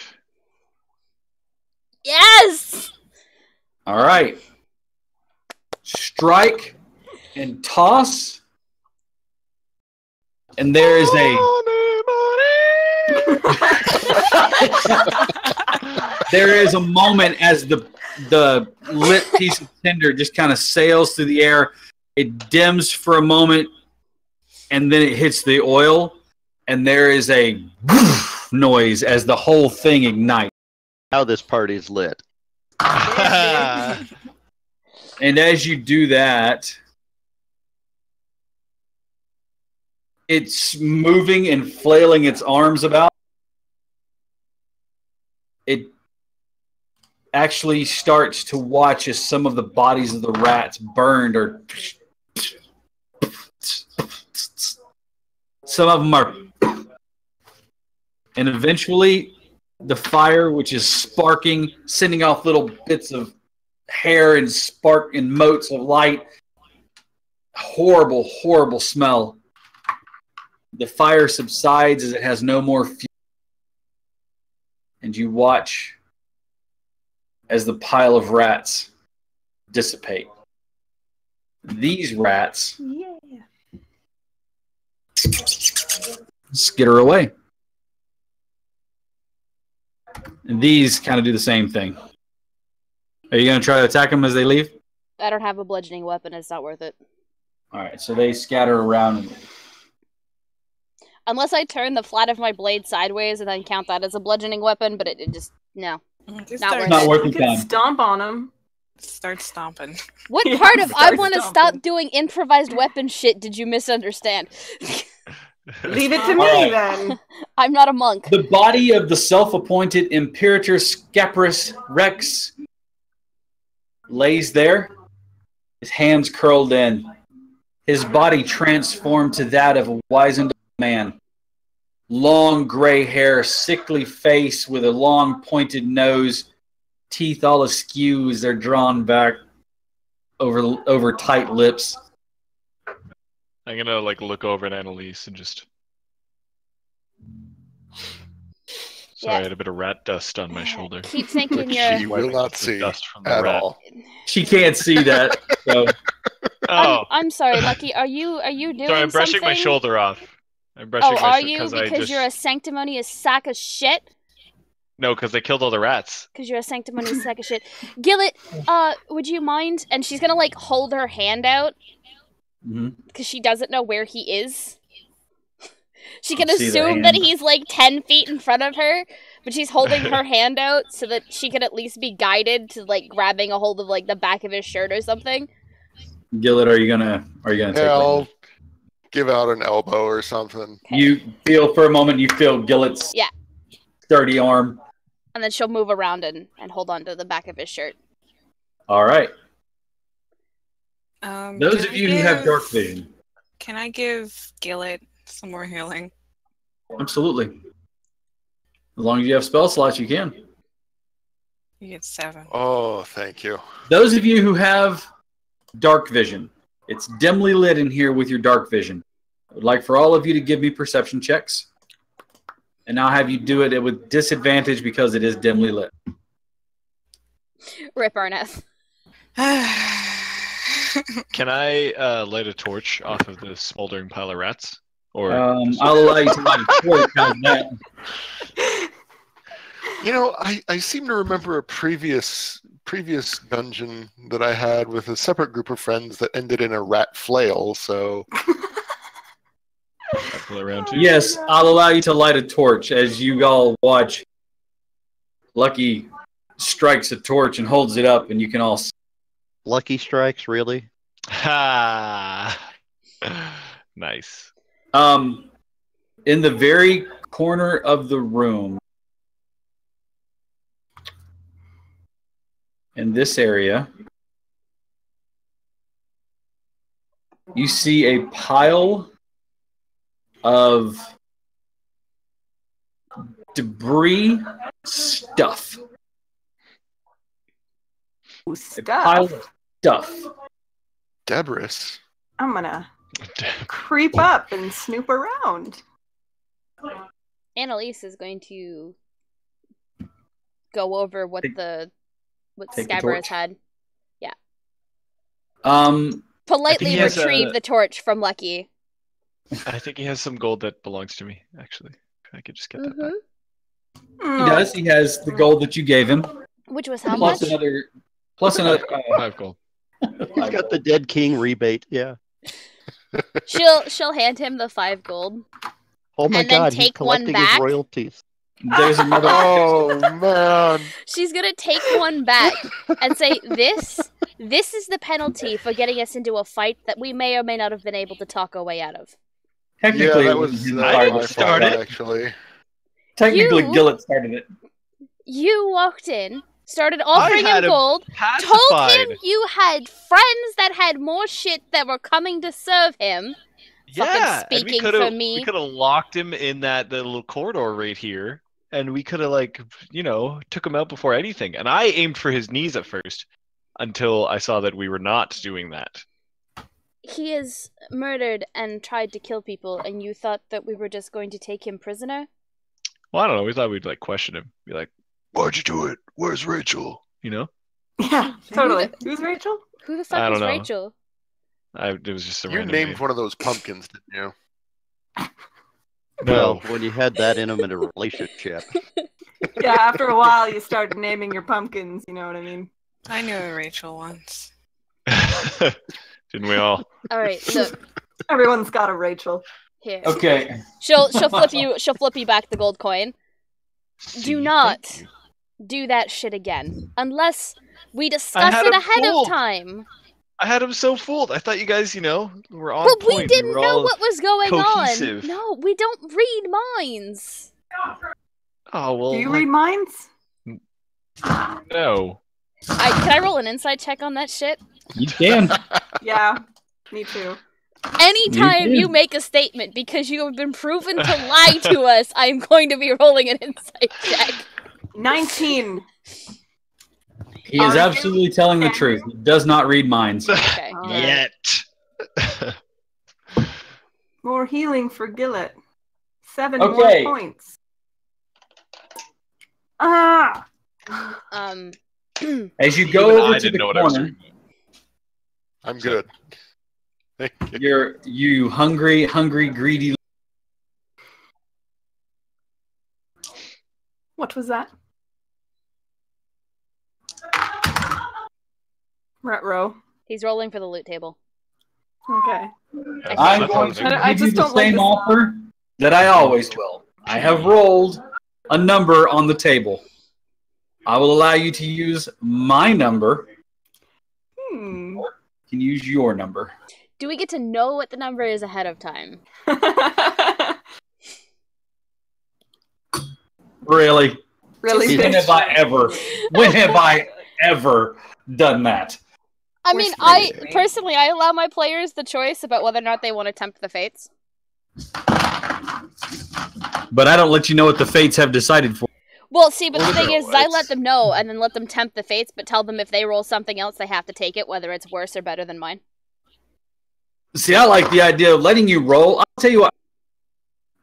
Yes. All right, strike and toss, and there is a moment as the lit piece of tinder just kind of sails through the air. It dims for a moment, and then it hits the oil, and there is a noise as the whole thing ignites. How this party's lit. And as you do that, it's moving and flailing its arms about. It actually starts to watch as some of the bodies of the rats burned, or some of them are, and eventually the fire, which is sparking, sending off little bits of hair and spark and motes of light. Horrible, horrible smell. The fire subsides as it has no more fuel. And you watch as the pile of rats dissipate. These rats skitter away. And these kind of do the same thing. Are you going to try to attack them as they leave? I don't have a bludgeoning weapon. It's not worth it. All right, so they scatter around. And Unless I turn the flat of my blade sideways and then count that as a bludgeoning weapon, but it just no. Just Not start- worth not it. worth You the could time. stomp on him. Start stomping. What Yeah, part of I start want to stomping. stop doing improvised weapon shit did you misunderstand? Leave it to me All right. then. I'm not a monk. The body of the self-appointed Imperator Scabrous Rex lays there, his hands curled in, his body transformed to that of a wizened man. Long gray hair, sickly face with a long pointed nose, teeth all askew as they're drawn back over tight lips. I'm gonna like look over at Annalise and just. Sorry, I had a bit of rat dust on my shoulder. Keep thinking Which you're. she will not see Dust from the at rat. all. She can't see that, so Oh, I'm sorry, Lucky. Are you doing sorry, I'm brushing my something? shoulder off. I'm brushing Oh, my are shoulder you? because Because you're a sanctimonious sack of shit. No, because they killed all the rats. Because you're a sanctimonious sack of shit. Gillet, would you mind? And she's gonna like hold her hand out because she doesn't know where he is. She can See the assume that hand. he's like 10 feet in front of her, but she's holding her hand out so that she can at least be guided to like grabbing a hold of like the back of his shirt or something. Gillet, are you gonna take Yeah, that? I'll give out an elbow or something. You feel for a moment, you feel Gillet's Yeah. sturdy arm. And then she'll move around and hold on to the back of his shirt. All right. Those Can of I you who have give- dark vision, Can I give Gillet some more healing? absolutely. As long as you have spell slots, you can. You get 7. Oh, thank you. Those of you who have dark vision, it's dimly lit in here with your dark vision. I would like for all of you to give me perception checks. And I'll have you do it with disadvantage because it is dimly lit. Rip Arneth. Can I light a torch off of the smoldering pile of rats? Or I'll allow you to light a torch. How's that? You know, I seem to remember a previous dungeon that I had with a separate group of friends that ended in a rat flail, so pull it around too? Yes, I'll allow you to light a torch as you all watch. Lucky strikes a torch and holds it up, and you can all see. Lucky strikes, really? Ha! Nice. In the very corner of the room, in this area, you see a pile of debris stuff. Ooh, A pile stuff. of stuff. Debris. I'm gonna creep up and snoop around. Annalise is going to go over what Take the Scabrous torch. had. I Politely think he has retrieve a- the torch from Lucky. I think he has some gold that belongs to me, actually. I could just get that back. He does. He has the gold that you gave him, Which was how plus much? another. 5 gold. He's got the Dead King rebate, yeah. She'll hand him the 5 gold. Oh my And then god, he's take one collecting back. his royalties. There's another. Oh man. She's gonna take one back and say, This is the penalty for getting us into a fight that we may or may not have been able to talk our way out of. Technically, Yeah, it that was was his I fire didn't my before. start fault, it. actually. Technically, You- Gillet started it. You walked in, started offering had him him gold, told Pacified. him you had friends that had more shit that were coming to serve him. Yeah, Fucking and we speaking could have for me. we could have locked him in that the little corridor right here, and we could have took him out before anything. And I aimed for his knees at first, until I saw that we were not doing that. He is murdered and tried to kill people, and you thought that we were just going to take him prisoner? Well, I don't know. We thought we'd question him, be like, Why'd you do it? Where's Rachel? you know, Yeah, totally. Who's Rachel? Who the I fuck don't is know. Rachel? it was just a You random named name. one of those pumpkins, didn't you? Well, when you had that intimate a relationship. Yeah, after a while you started naming your pumpkins, you know what I mean? I knew a Rachel once. Didn't we all? Alright, look, Everyone's got a Rachel. here. Okay. She'll flip you back the gold coin. See, Do thank not you. do that shit again. Unless we I discuss had it him ahead fooled. of time. I had him so fooled. I thought you guys, were on But point. we didn't were know all what was going cohesive. on. No, we don't read minds. Oh well. Do you read minds? No. Can I roll an insight check on that shit? You can. Yeah, me too. Anytime You you do. make a statement because you have been proven to lie to us, I am going to be rolling an insight check. 19. He is absolutely telling the truth. He does not read minds. Okay. All right. Yet. More healing for Gillet. 7 Okay. more points. Ah! As you go Even over I to didn't the know what I was corner, doing. I'm good. Thank you. you hungry, greedy. What was that? Retro. He's rolling for the loot table. Okay. I'm going to I give you just the don't like same this. offer that I always will. I have rolled a number on the table. I will allow you to use my number. Hmm. You can use your number. Do we get to know what the number is ahead of time? Really? Really? When have I ever done that? I We're mean, spraying. personally, I allow my players the choice about whether or not they want to tempt the fates. But I don't let you know what the fates have decided for. Well, see, but the Well, thing no, is, I it's- let them know and then let them tempt the fates, but tell them if they roll something else, they have to take it, whether it's worse or better than mine. See, I like the idea of letting you roll. I'll tell you what.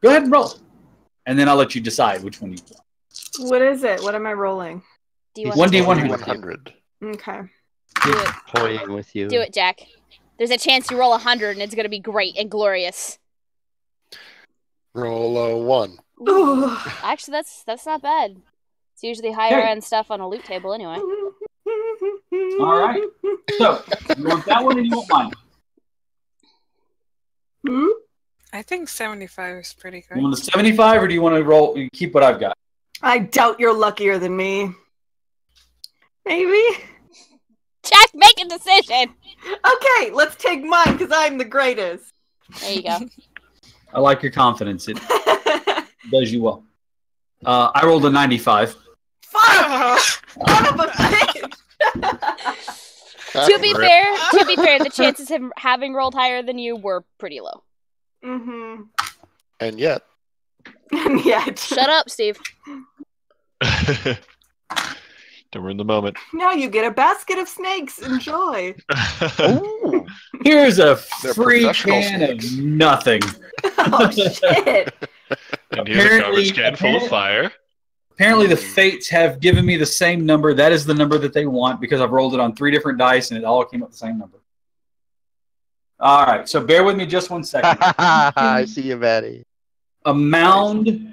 Go ahead and roll. And then I'll let you decide which one you want. What is it? What am I rolling? Do you He's want to 1d100. 100. Okay. do it? Toying with you. Do it, Jack. There's a chance you roll 100 and it's going to be great and glorious. Roll a 1. Ooh. Actually, that's not bad. It's usually higher Okay. end stuff on a loot table anyway. All right. So, you want that one or you want mine? Hmm? I think 75 is pretty You good. want a 75 or do you want to roll? You keep what I've got. I doubt you're luckier than me. Maybe? Jack, make a decision! Okay, let's take mine because I'm the greatest. There you go. I like your confidence. It does you well. I rolled a 95. Fuck! Son of a bitch! To be fair, the chances of him having rolled higher than you were pretty low. Mm-hmm. And yet, Yeah. Shut up, Steve. Don't ruin the moment. Now you get a basket of snakes. Enjoy. ooh, Here's a They're free professional can snakes. of nothing. Oh shit! And here's a Apparently- garbage can full of fire. Apparently, the fates have given me the same number. That is the number that they want because I've rolled it on 3 different dice and it all came up the same number. All right, so bear with me just 1 second. I see you, Maddie. A mound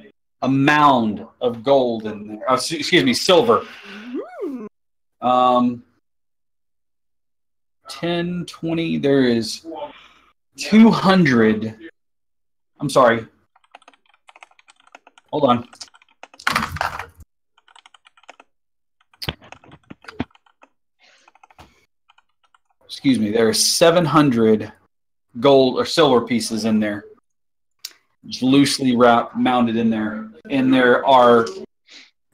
of gold in there. Oh, excuse me, silver. Hmm. 10, 20. There is 200. I'm sorry. Hold on. Excuse me. There are 700 gold or silver pieces in there. Just loosely mounted in there. And there are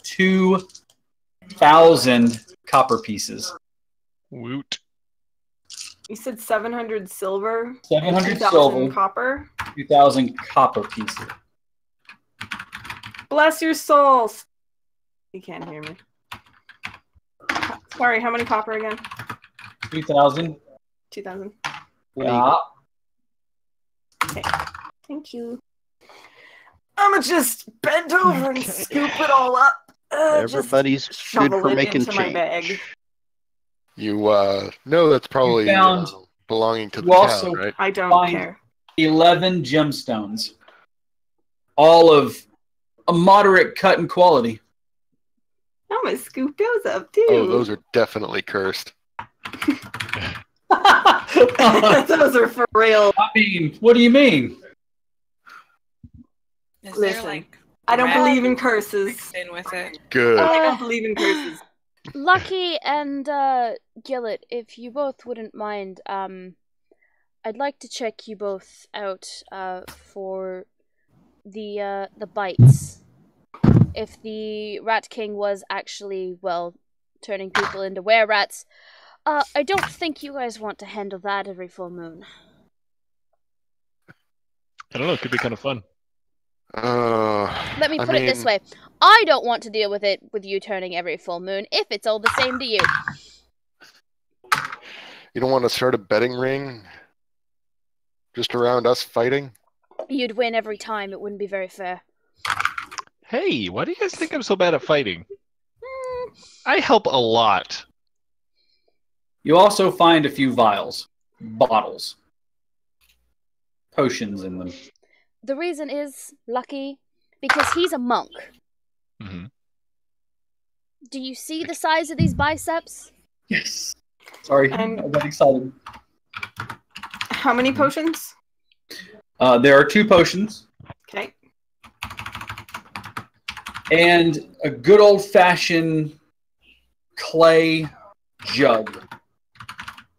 2,000 copper pieces. Woot. You said 700 silver. 700 2,000 silver, copper. 2,000 copper pieces. Bless your souls. You can't hear me. Sorry, how many copper again? 2,000. 2,000. Yeah. Thank you. I'ma just bend over and scoop it all up. Everybody's just good shovel for it making into my bag. change. you know that's probably You found- belonging to the you also- town, right? I don't Fine. care. 11 gemstones. All of a moderate cut and quality. I'm gonna scoop those up too. Oh, those are definitely cursed. I Those are for real. mean, what do you mean? Is Listen. there like I don't believe in curses. Mixed in with it. Good. I don't believe in curses. Lucky and Gillet, if you both wouldn't mind, I'd like to check you both out for the bites. If the Rat King was actually, well, turning people into were-rats, I don't think you guys want to handle that every full moon. I don't know. It could be kind of fun. Let me put it this way. I don't want to deal with it with you turning every full moon, if it's all the same to you. You don't want to start a betting ring just around us fighting? You'd win every time. It wouldn't be very fair. Hey, why do you guys think I'm so bad at fighting? I help a lot. You also find a few vials, bottles, potions in them. The reason is, Lucky, because he's a monk. Mm-hmm. Do you see the size of these biceps? Yes. Sorry, I got excited. How many potions? There are 2 potions. Okay. And a good old-fashioned clay jug.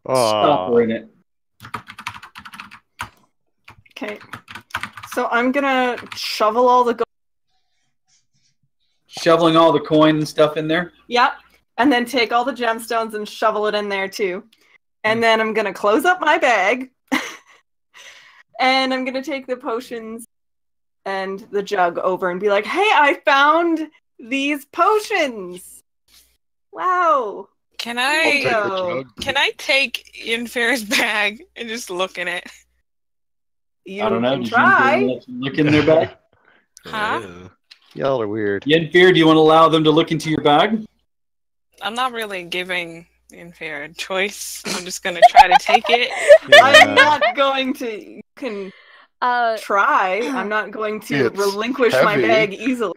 Stopper in it. Okay. So I'm gonna shovel all the gold. Shoveling all the coin and stuff in there? Yep. And then take all the gemstones and shovel it in there too. And then I'm gonna close up my bag. And I'm gonna take the potions and the jug over and be like, hey, I found these potions. Wow. Can I'll take the I jug. can I take Infair's bag and just look in it? You I don't know. can Did try. you look in their bag? Huh? Y'all are weird. Yenfear, do you want to allow them to look into your bag? I'm not really giving Infair a choice. I'm just gonna try to take it. I'm not going to. You can try. I'm not going to It's relinquish my heavy. bag easily.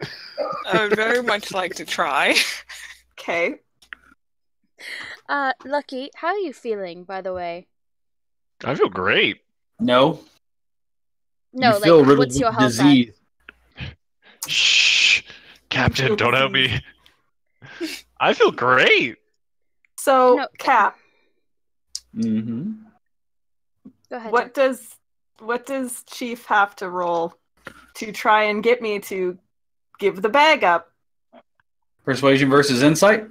I would very much like to try. Okay. Lucky, how are you feeling, by the way? I feel great. No. No, you feel like, riddled what's your with health at? disease. Shh, Captain, don't help me. I feel great. So, No. Cap, Mm-hmm. Go ahead. what does Chief have to roll to try and get me to give the bag up? Persuasion versus insight?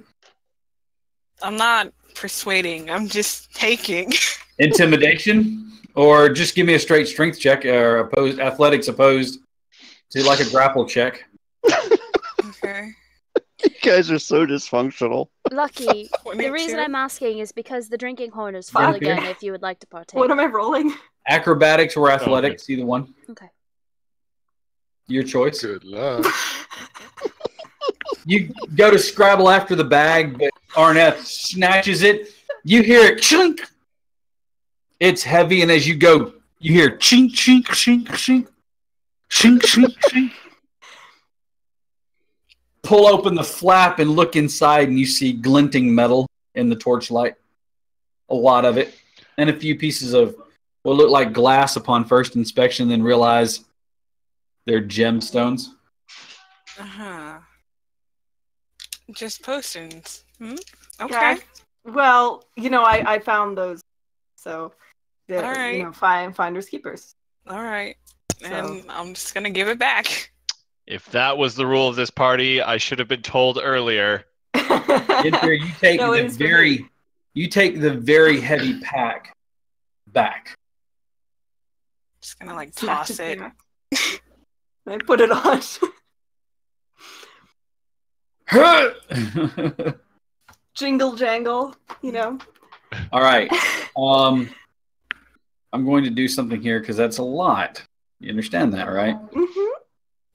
I'm not persuading. I'm just taking. Intimidation? Or just give me a straight strength check or athletics opposed to like a grapple check. Okay. You guys are so dysfunctional. Lucky, What the makes reason you- I'm asking is because the drinking horn is full Fuck. again if you would like to partake. What am I rolling? Acrobatics or athletics, either one. Okay. Your choice. Good luck. You go to scrabble after the bag, but Arneth snatches it. You hear it chink. It's heavy, and as you go, you hear chink, chink, chink, chink, chink, chink, chink. Pull open the flap and look inside, and you see glinting metal in the torchlight. A lot of it. And a few pieces of what look like glass upon first inspection, then realize they're gemstones. Uh-huh. Just potions. Hmm? Okay. Yeah, well, I found those. So, All right. finders keepers. All right. So- And I'm just gonna give it back. If that was the rule of this party, I should have been told earlier. Enter, you take No, it the is for me. very heavy pack back. Just gonna like Snatch toss it. back. I put it on. Jingle jangle, All right. I'm going to do something here because that's a lot. You understand that, right? Mhm.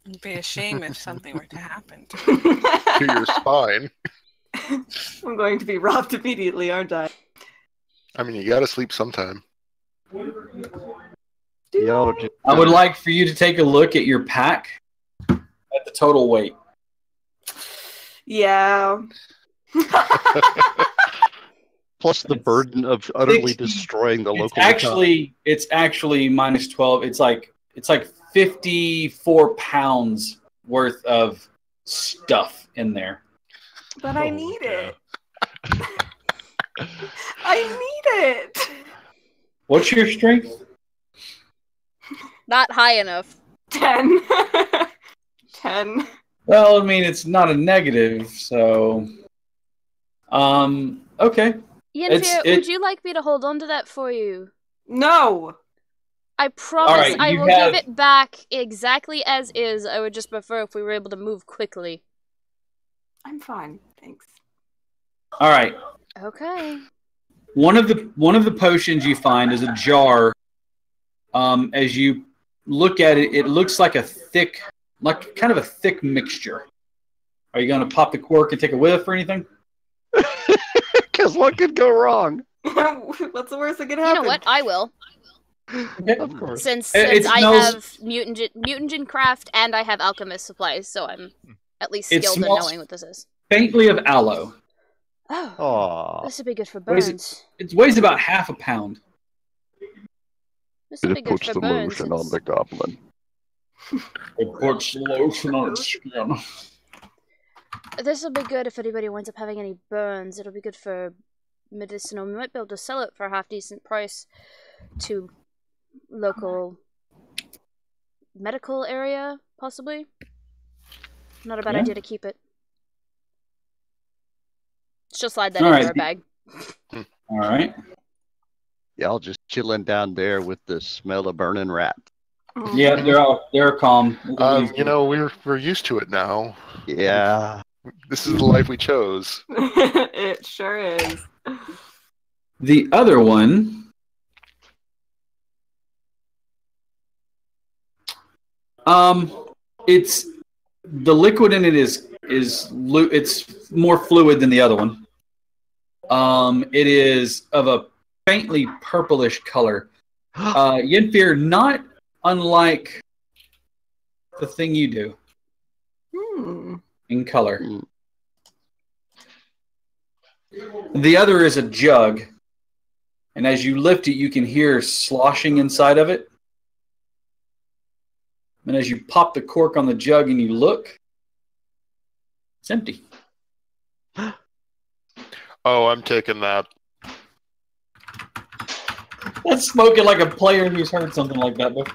It'd be a shame if something were to happen. To your spine. I'm going to be robbed immediately, aren't I? I mean, you gotta sleep sometime. Y'all are just, I would like for you to take a look at your pack at the total weight. Yeah. plus the burden of utterly destroying the local economy. It's actually minus 12. It's like 54 pounds worth of stuff in there. But I need it. I need it. What's your strength? Not high enough. 10. 10. Well, I mean, it's not a negative, so... okay. Yennefer, would you like me to hold on to that for you? No. I promise Alright, I you will have- give it back exactly as is. I would just prefer if we were able to move quickly. I'm fine, thanks. All right. Okay. One of the potions you find is a jar. As you look at it, it looks like a thick, like kind of a thick mixture. Are you going to pop the cork and take a whiff or anything? Because what could go wrong? What's the worst that could You happen? know what? I will. Okay. Of course. Since It I smells- have mutagen craft and I have alchemist supplies, so I'm at least It skilled in smells- knowing what this is. Faintly of aloe. Oh, Aw. this would be good for What is it? burns. It weighs about half a pound. This would be It good puts for the burns. lotion on the goblin. It puts lotion on its skin. This will be good if anybody winds up having any burns. It'll be good for medicinal. We might be able to sell it for a half-decent price to local medical area, possibly. Not a bad Yeah. idea to keep it. She'll slide that All into right. her bag. All right. Y'all just chilling down there with the smell of burning rat. Yeah, they're calm. You know, we're used to it now. Yeah. This is the life we chose. It sure is. The other one, it's the liquid in it is it's more fluid than the other one. It is of a faintly purplish color. Yennefer, not unlike the thing you do in color. Mm. The other is a jug, and as you lift it, you can hear sloshing inside of it. And as you pop the cork on the jug and you look, it's empty. Oh, I'm taking that. That's smoking like a player who's heard something like that before.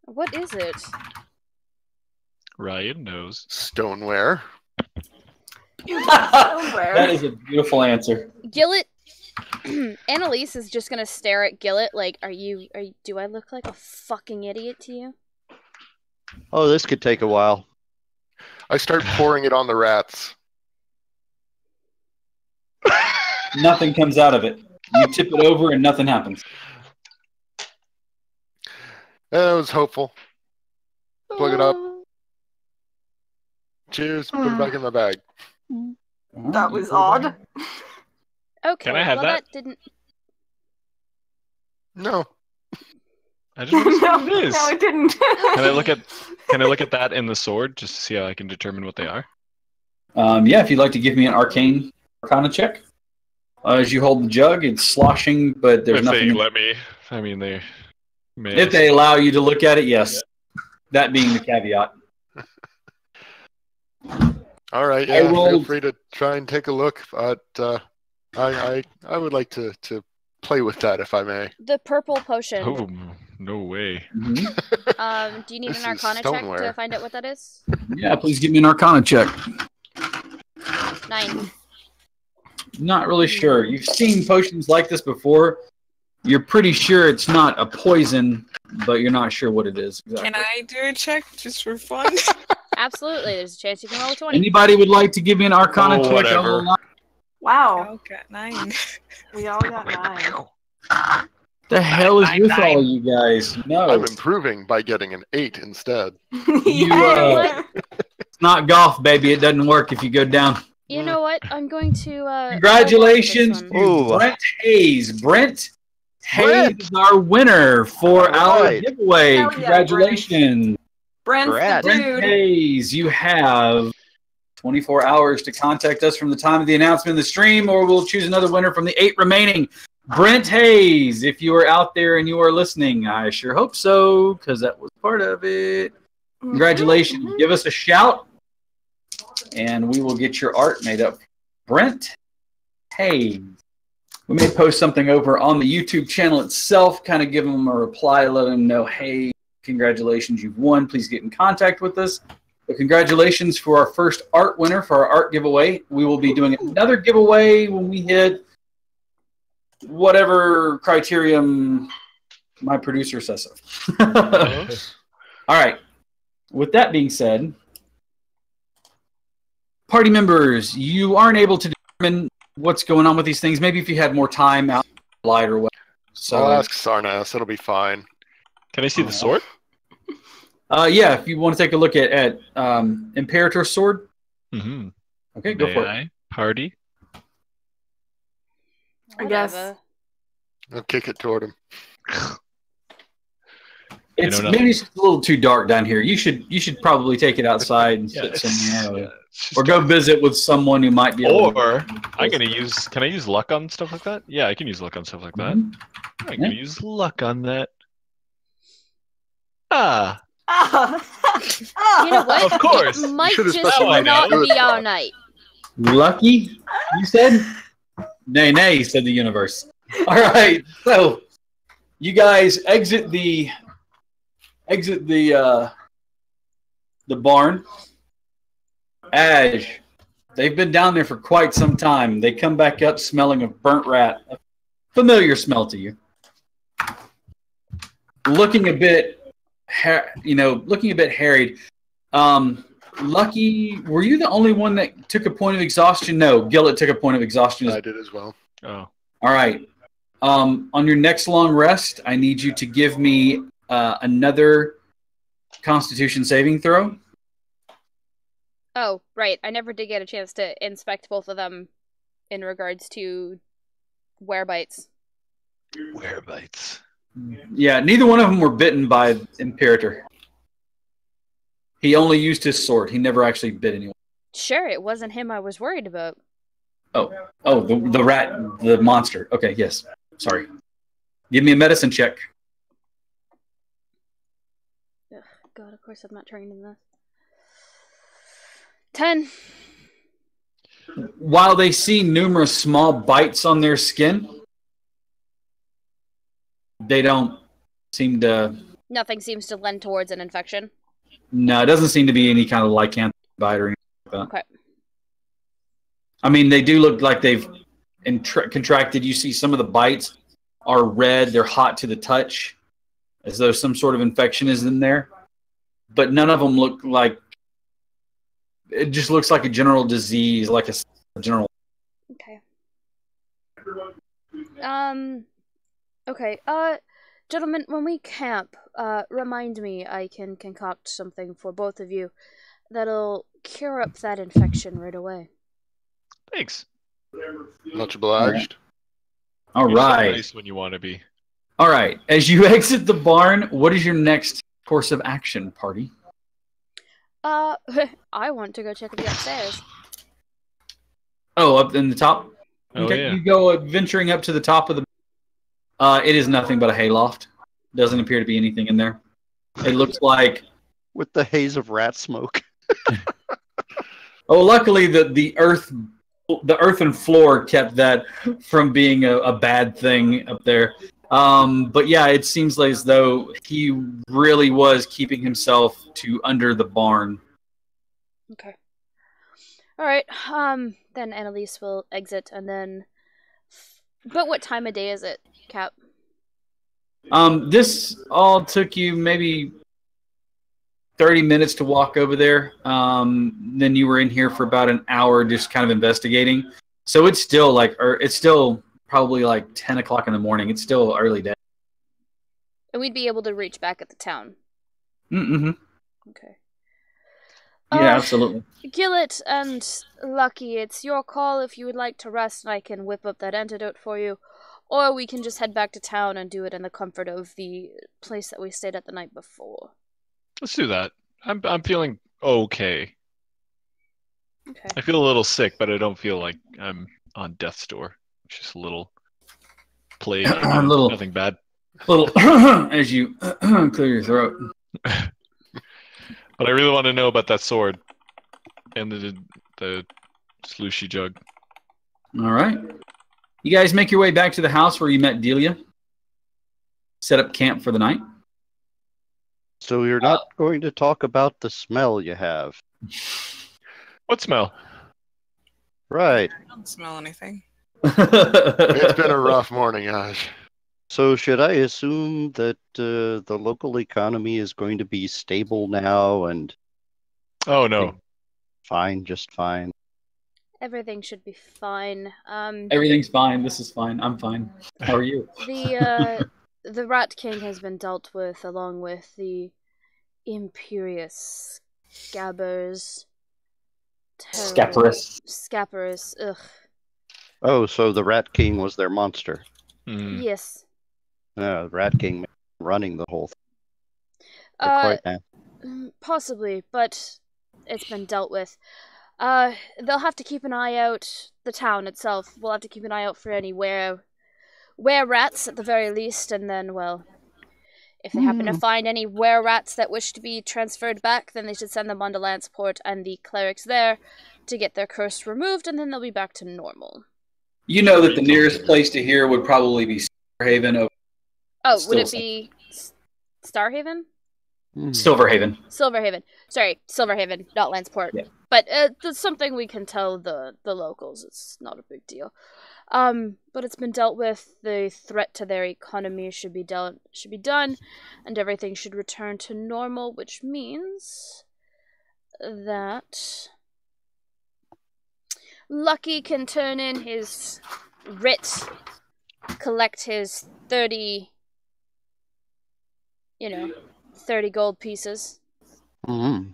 What is it? Ryan knows. Stoneware. That is a beautiful answer. Gillet. Annalise is just gonna stare at Gillet like, do I look like a fucking idiot to you? Oh, this could take a while. I start pouring it on the rats. Nothing comes out of it. You tip it over and nothing happens. That was hopeful. Plug it up. Cheers. Put it back in my bag. That was odd. Okay, Can I have well that? didn't. No. I just want to see No, what it is. no, it didn't. Can I look at that in the sword just to see how I can determine what they are? Yeah, if you'd like to give me an arcana check. As you hold the jug, it's sloshing, but there's If nothing. they let me. I mean, they may. If they allow you to look at it, yes. That being the caveat. All right. I Yeah, feel rolled- free to try and take a look. But I would like to play with that if I may. The purple potion. Oh, no way. Mhm. Do you need This an is arcana check to stoneware. find out what that is? Yeah, please give me an arcana check. 9. Not really sure. You've seen potions like this before. You're pretty sure it's not a poison, but you're not sure what it is. Exactly. Can I do a check just for fun? Absolutely, there's a chance you can roll a 20. Anybody would like to give me an arcana Oh, check? whatever. Wow, Oh, got 9. we all got 9. The hell is with all you guys? No, I'm improving by getting an 8 instead. Yeah. it's not golf, baby. It doesn't work if you go down. You know what? I'm going to. Congratulations this to one. Ooh. Brent Hayes. Brent Hayes Brent. is our winner for our Alright. giveaway. Hell yeah, Congratulations. Brent's Brad. the Brent dude. Hayes, you have 24 hours to contact us from the time of the announcement of the stream, or we'll choose another winner from the 8 remaining. Brent Hayes, if you are out there and you are listening, I sure hope so, because that was part of it. Congratulations. Give us a shout, and we will get your art made up. Brent, hey. We may post something over on the YouTube channel itself, kind of give them a reply, let them know, hey, congratulations, you've won. Please get in contact with us. But congratulations for our first art winner for our art giveaway. We will be doing another giveaway when we hit whatever criterion my producer says so. All right. With that being said, party members, you aren't able to determine what's going on with these things. Maybe if you had more time out light or what. So I'll ask Sarnas. It'll be fine. Can I see the sword? Yeah, if you want to take a look at Imperator's sword. Mm-hmm. Okay, go for it. Party. I guess. I'll kick it toward him. It's maybe it's a little too dark down here. You should probably take it outside and sit somewhere, or go visit with someone who might be. Or I'm gonna use. Can I use luck on stuff like that? Yeah, I can use luck on stuff like that. I'm gonna use luck on that. You know what? Of course. It might just not be our night. Lucky, you said? Nay, said the universe. All right, so you guys exit the barn. Ash, they've been down there for quite some time. They come back up smelling of burnt rat. A familiar smell to you. Looking a bit harried. Lucky, were you the only one that took a point of exhaustion? No, Gillett took a point of exhaustion. I did as well. Oh. All right. On your next long rest, I need you to give me another Constitution saving throw. Oh, right. I never did get a chance to inspect both of them in regards to werebites. Werebites. Yeah, neither one of them were bitten by Imperator. He only used his sword. He never actually bit anyone. Sure, it wasn't him I was worried about. Oh, the rat, the monster. Okay, yes. Sorry. Give me a medicine check. Ugh, God, of course I'm not trained in this. 10. While they see numerous small bites on their skin, they don't seem to... Nothing seems to lend towards an infection. No, it doesn't seem to be any kind of lycanthropic bite or anything like that. Okay. I mean, they do look like they've contracted. You see some of the bites are red. They're hot to the touch, as though some sort of infection is in there. But none of them look like... It just looks like a general disease, like a general... Okay. Okay, gentlemen, when we camp, remind me I can concoct something for both of you that'll cure up that infection right away. Thanks. Much obliged. All You're right. so nice when you want to be. All right. As you exit the barn, what is your next course of action, party? I want to go check the upstairs. Oh, up in the top? Oh, Okay, yeah. you go venturing up to the top of the... it is nothing but a hayloft. Doesn't appear to be anything in there. It looks like... With the haze of rat smoke. Oh, luckily the earthen floor kept that from being a bad thing up there. But yeah, it seems like as though he really was keeping himself to under the barn. Okay. Alright, then Annalise will exit and then... But what time of day is it, Cap? This all took you maybe 30 minutes to walk over there. Then you were in here for about an hour just kind of investigating. So it's still probably like 10 o'clock in the morning. It's still early day. And we'd be able to reach back at the town. Mm-hmm. Okay. Yeah, absolutely. Gillett and Lucky, it's your call if you would like to rest and I can whip up that antidote for you. Or we can just head back to town and do it in the comfort of the place that we stayed at the night before. Let's do that. I'm feeling okay. Okay. I feel a little sick, but I don't feel like I'm on death's door. It's just a little plague. Nothing bad. Little as you clear your throat. But I really want to know about that sword and the slushy jug. All right. You guys make your way back to the house where you met Delia. Set up camp for the night. So you're not going to talk about the smell you have. What smell? Right. I don't smell anything. It's been a rough morning, Ash. So should I assume that the local economy is going to be stable now and Oh no. fine, just fine? Everything should be fine. Everything's fine. This is fine. I'm fine. How are you? The Rat King has been dealt with, along with the Imperious Scabbers. Scaparus. Ugh. Oh, so the Rat King was their monster. Mm. Yes. The Rat King running the whole thing. They're quite nasty. Possibly, but it's been dealt with. They'll have to keep an eye out. The town itself will have to keep an eye out for any were rats at the very least, and then, well, if they happen to find any were rats that wish to be transferred back, then they should send them on to Lanceport and the clerics there to get their curse removed, and then they'll be back to normal. You know that the nearest place to here would probably be Starhaven. Oh, would it be Starhaven? Silverhaven. Silverhaven. Sorry, Silverhaven, not Lanceport. Yeah. But that's something we can tell the locals. It's not a big deal. But it's been dealt with. The threat to their economy should be done, and everything should return to normal, which means that Lucky can turn in his writ, collect his 30 gold pieces. Mm-hmm.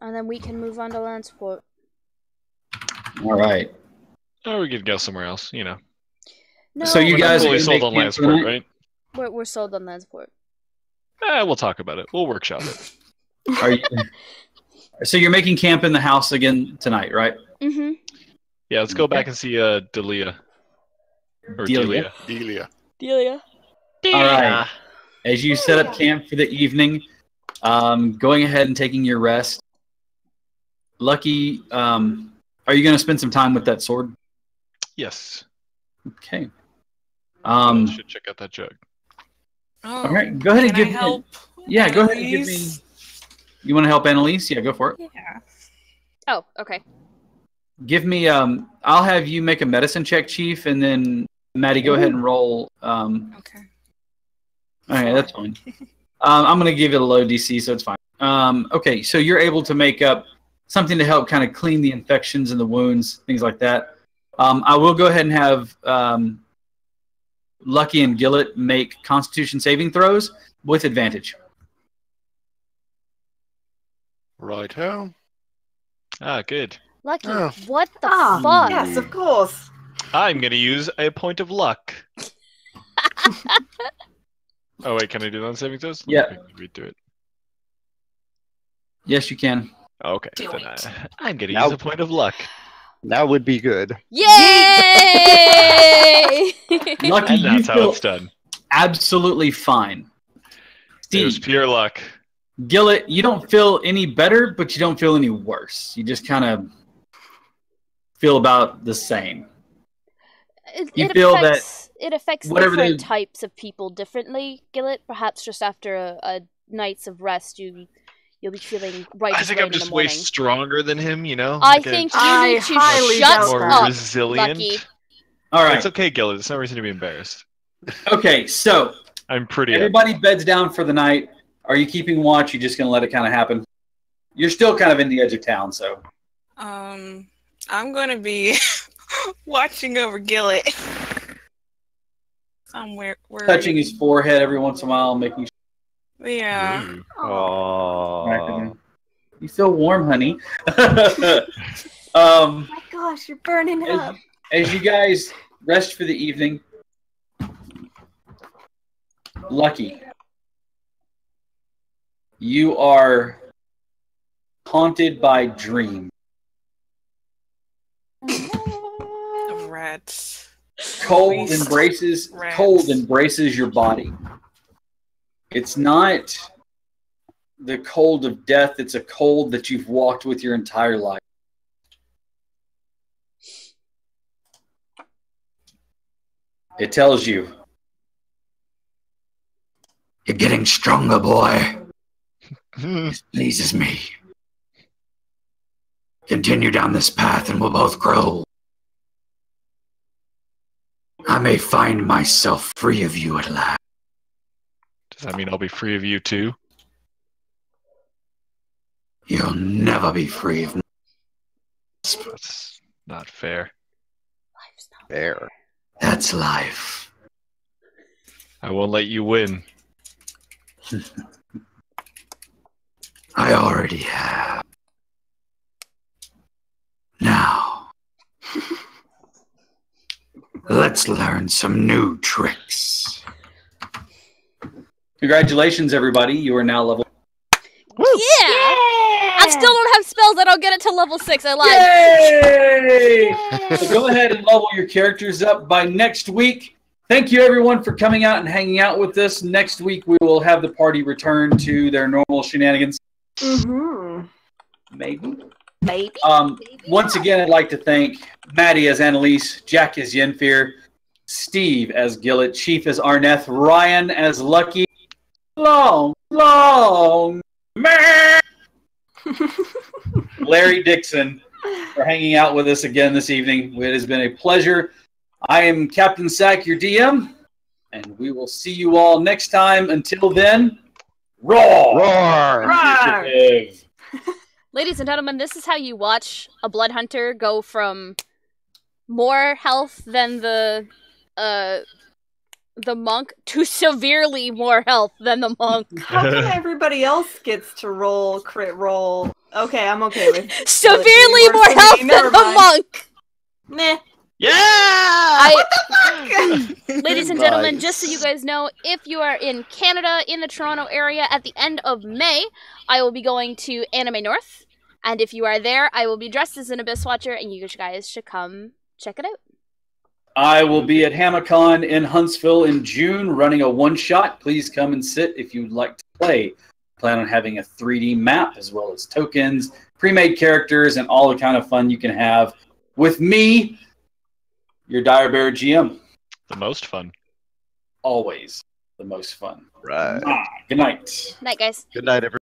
And then we can move on to Lanceport. All right. Or we could go somewhere else, you know. No, So you We're guys fully are sold on making Lanceport, right? we're sold on Lanceport. We'll talk about it. We'll workshop it. Are you, so you're making camp in the house again tonight, right? Mm-hmm. Yeah, let's go back and see Delia. Or Delia. Delia. Delia. All right. As you set up camp for the evening, going ahead and taking your rest. Lucky, are you going to spend some time with that sword? Yes. Okay. Should check out that jug. Oh, All right. Go ahead and can give I help? me. Yeah, go ahead and give me. Annalise? You want to help Annalise? Yeah, go for it. Yeah. Oh, okay. Give me. I'll have you make a medicine check, Chief, and then Maddie, go ahead and roll. Okay. All right, that's fine. I'm going to give it a low DC, so it's fine. Okay, so you're able to make up something to help kind of clean the infections and the wounds, things like that. I will go ahead and have Lucky and Gillett make Constitution saving throws with advantage. Righto. Good. Lucky, Oh. what the fuck? Yes, of course. I'm going to use a point of luck. Oh, wait, can I do that on saving throws? Yeah. Let me read through it. Yes, you can. Okay, Do then it. I'm going to Now- use a point of luck. That would be good. Yay! Lucky, And you that's how feel it's done. absolutely fine. It was Steve, pure luck. Gillett, you don't feel any better, but you don't feel any worse. You just kind of feel about the same. You feel that it affects whatever different they- types of people differently, Gillett. Perhaps just after a nights of rest, you'll be feeling right I as think rain I'm in the just way morning. stronger than him, you know? I Like a- think you I need to highly shut doubt more that. up, resilient. Lucky. All right. It's okay, Gillett. There's no reason to be embarrassed. Okay, so I'm pretty. everybody beds down for the night. Are you keeping watch? You're just going to let it kind of happen? You're still kind of in the edge of town, so. I'm gonna be watching over Gillett. Somewhere. Touching his forehead every once in a while, making sure. Yeah. Ooh. Oh. You feel warm, honey. Oh my gosh, you're burning up. As you guys rest for the evening, Lucky, you are haunted by dreams. Of rats. Cold Rats. embraces your body. It's not the cold of death. It's a cold that you've walked with your entire life. It tells you, you're getting stronger, boy. This pleases me. Continue down this path and we'll both grow. I may find myself free of you at last. Does that mean I'll be free of you too? You'll never be free of me. That's not fair. Fair. That's life. I won't let you win. I already have. Now, let's learn some new tricks. Congratulations, everybody. You are now level. Yeah! I still don't have spells. I don't get it till level 6. I lied. Yay! So go ahead and level your characters up by next week. Thank you, everyone, for coming out and hanging out with us. Next week, we will have the party return to their normal shenanigans. Mm-hmm. Maybe. Maybe. Once again, I'd like to thank Maddie as Annalise, Jack as Yenfear, Steve as Gillett, Chief as Arneth, Ryan as Lucky. Long man. Larry Dixon for hanging out with us again this evening. It has been a pleasure. I am Captain Sack, your DM, and we will see you all next time. Until then, roar! Roar! Ladies and gentlemen, this is how you watch a blood hunter go from more health than the monk to severely more health than the monk. How come everybody else gets to roll crit roll? Okay, I'm okay with severely more health than the monk. Meh. Yeah! Ladies and gentlemen, just so you guys know, if you are in Canada, in the Toronto area, at the end of May, I will be going to Anime North. And if you are there, I will be dressed as an Abyss Watcher, and you guys should come check it out. I will be at HamaCon in Huntsville in June running a one-shot. Please come and sit if you'd like to play. Plan on having a 3D map as well as tokens, pre-made characters, and all the kind of fun you can have with me, your Dire Bear GM. The most fun. Always the most fun. Right. Good night. Night, guys. Good night, everyone.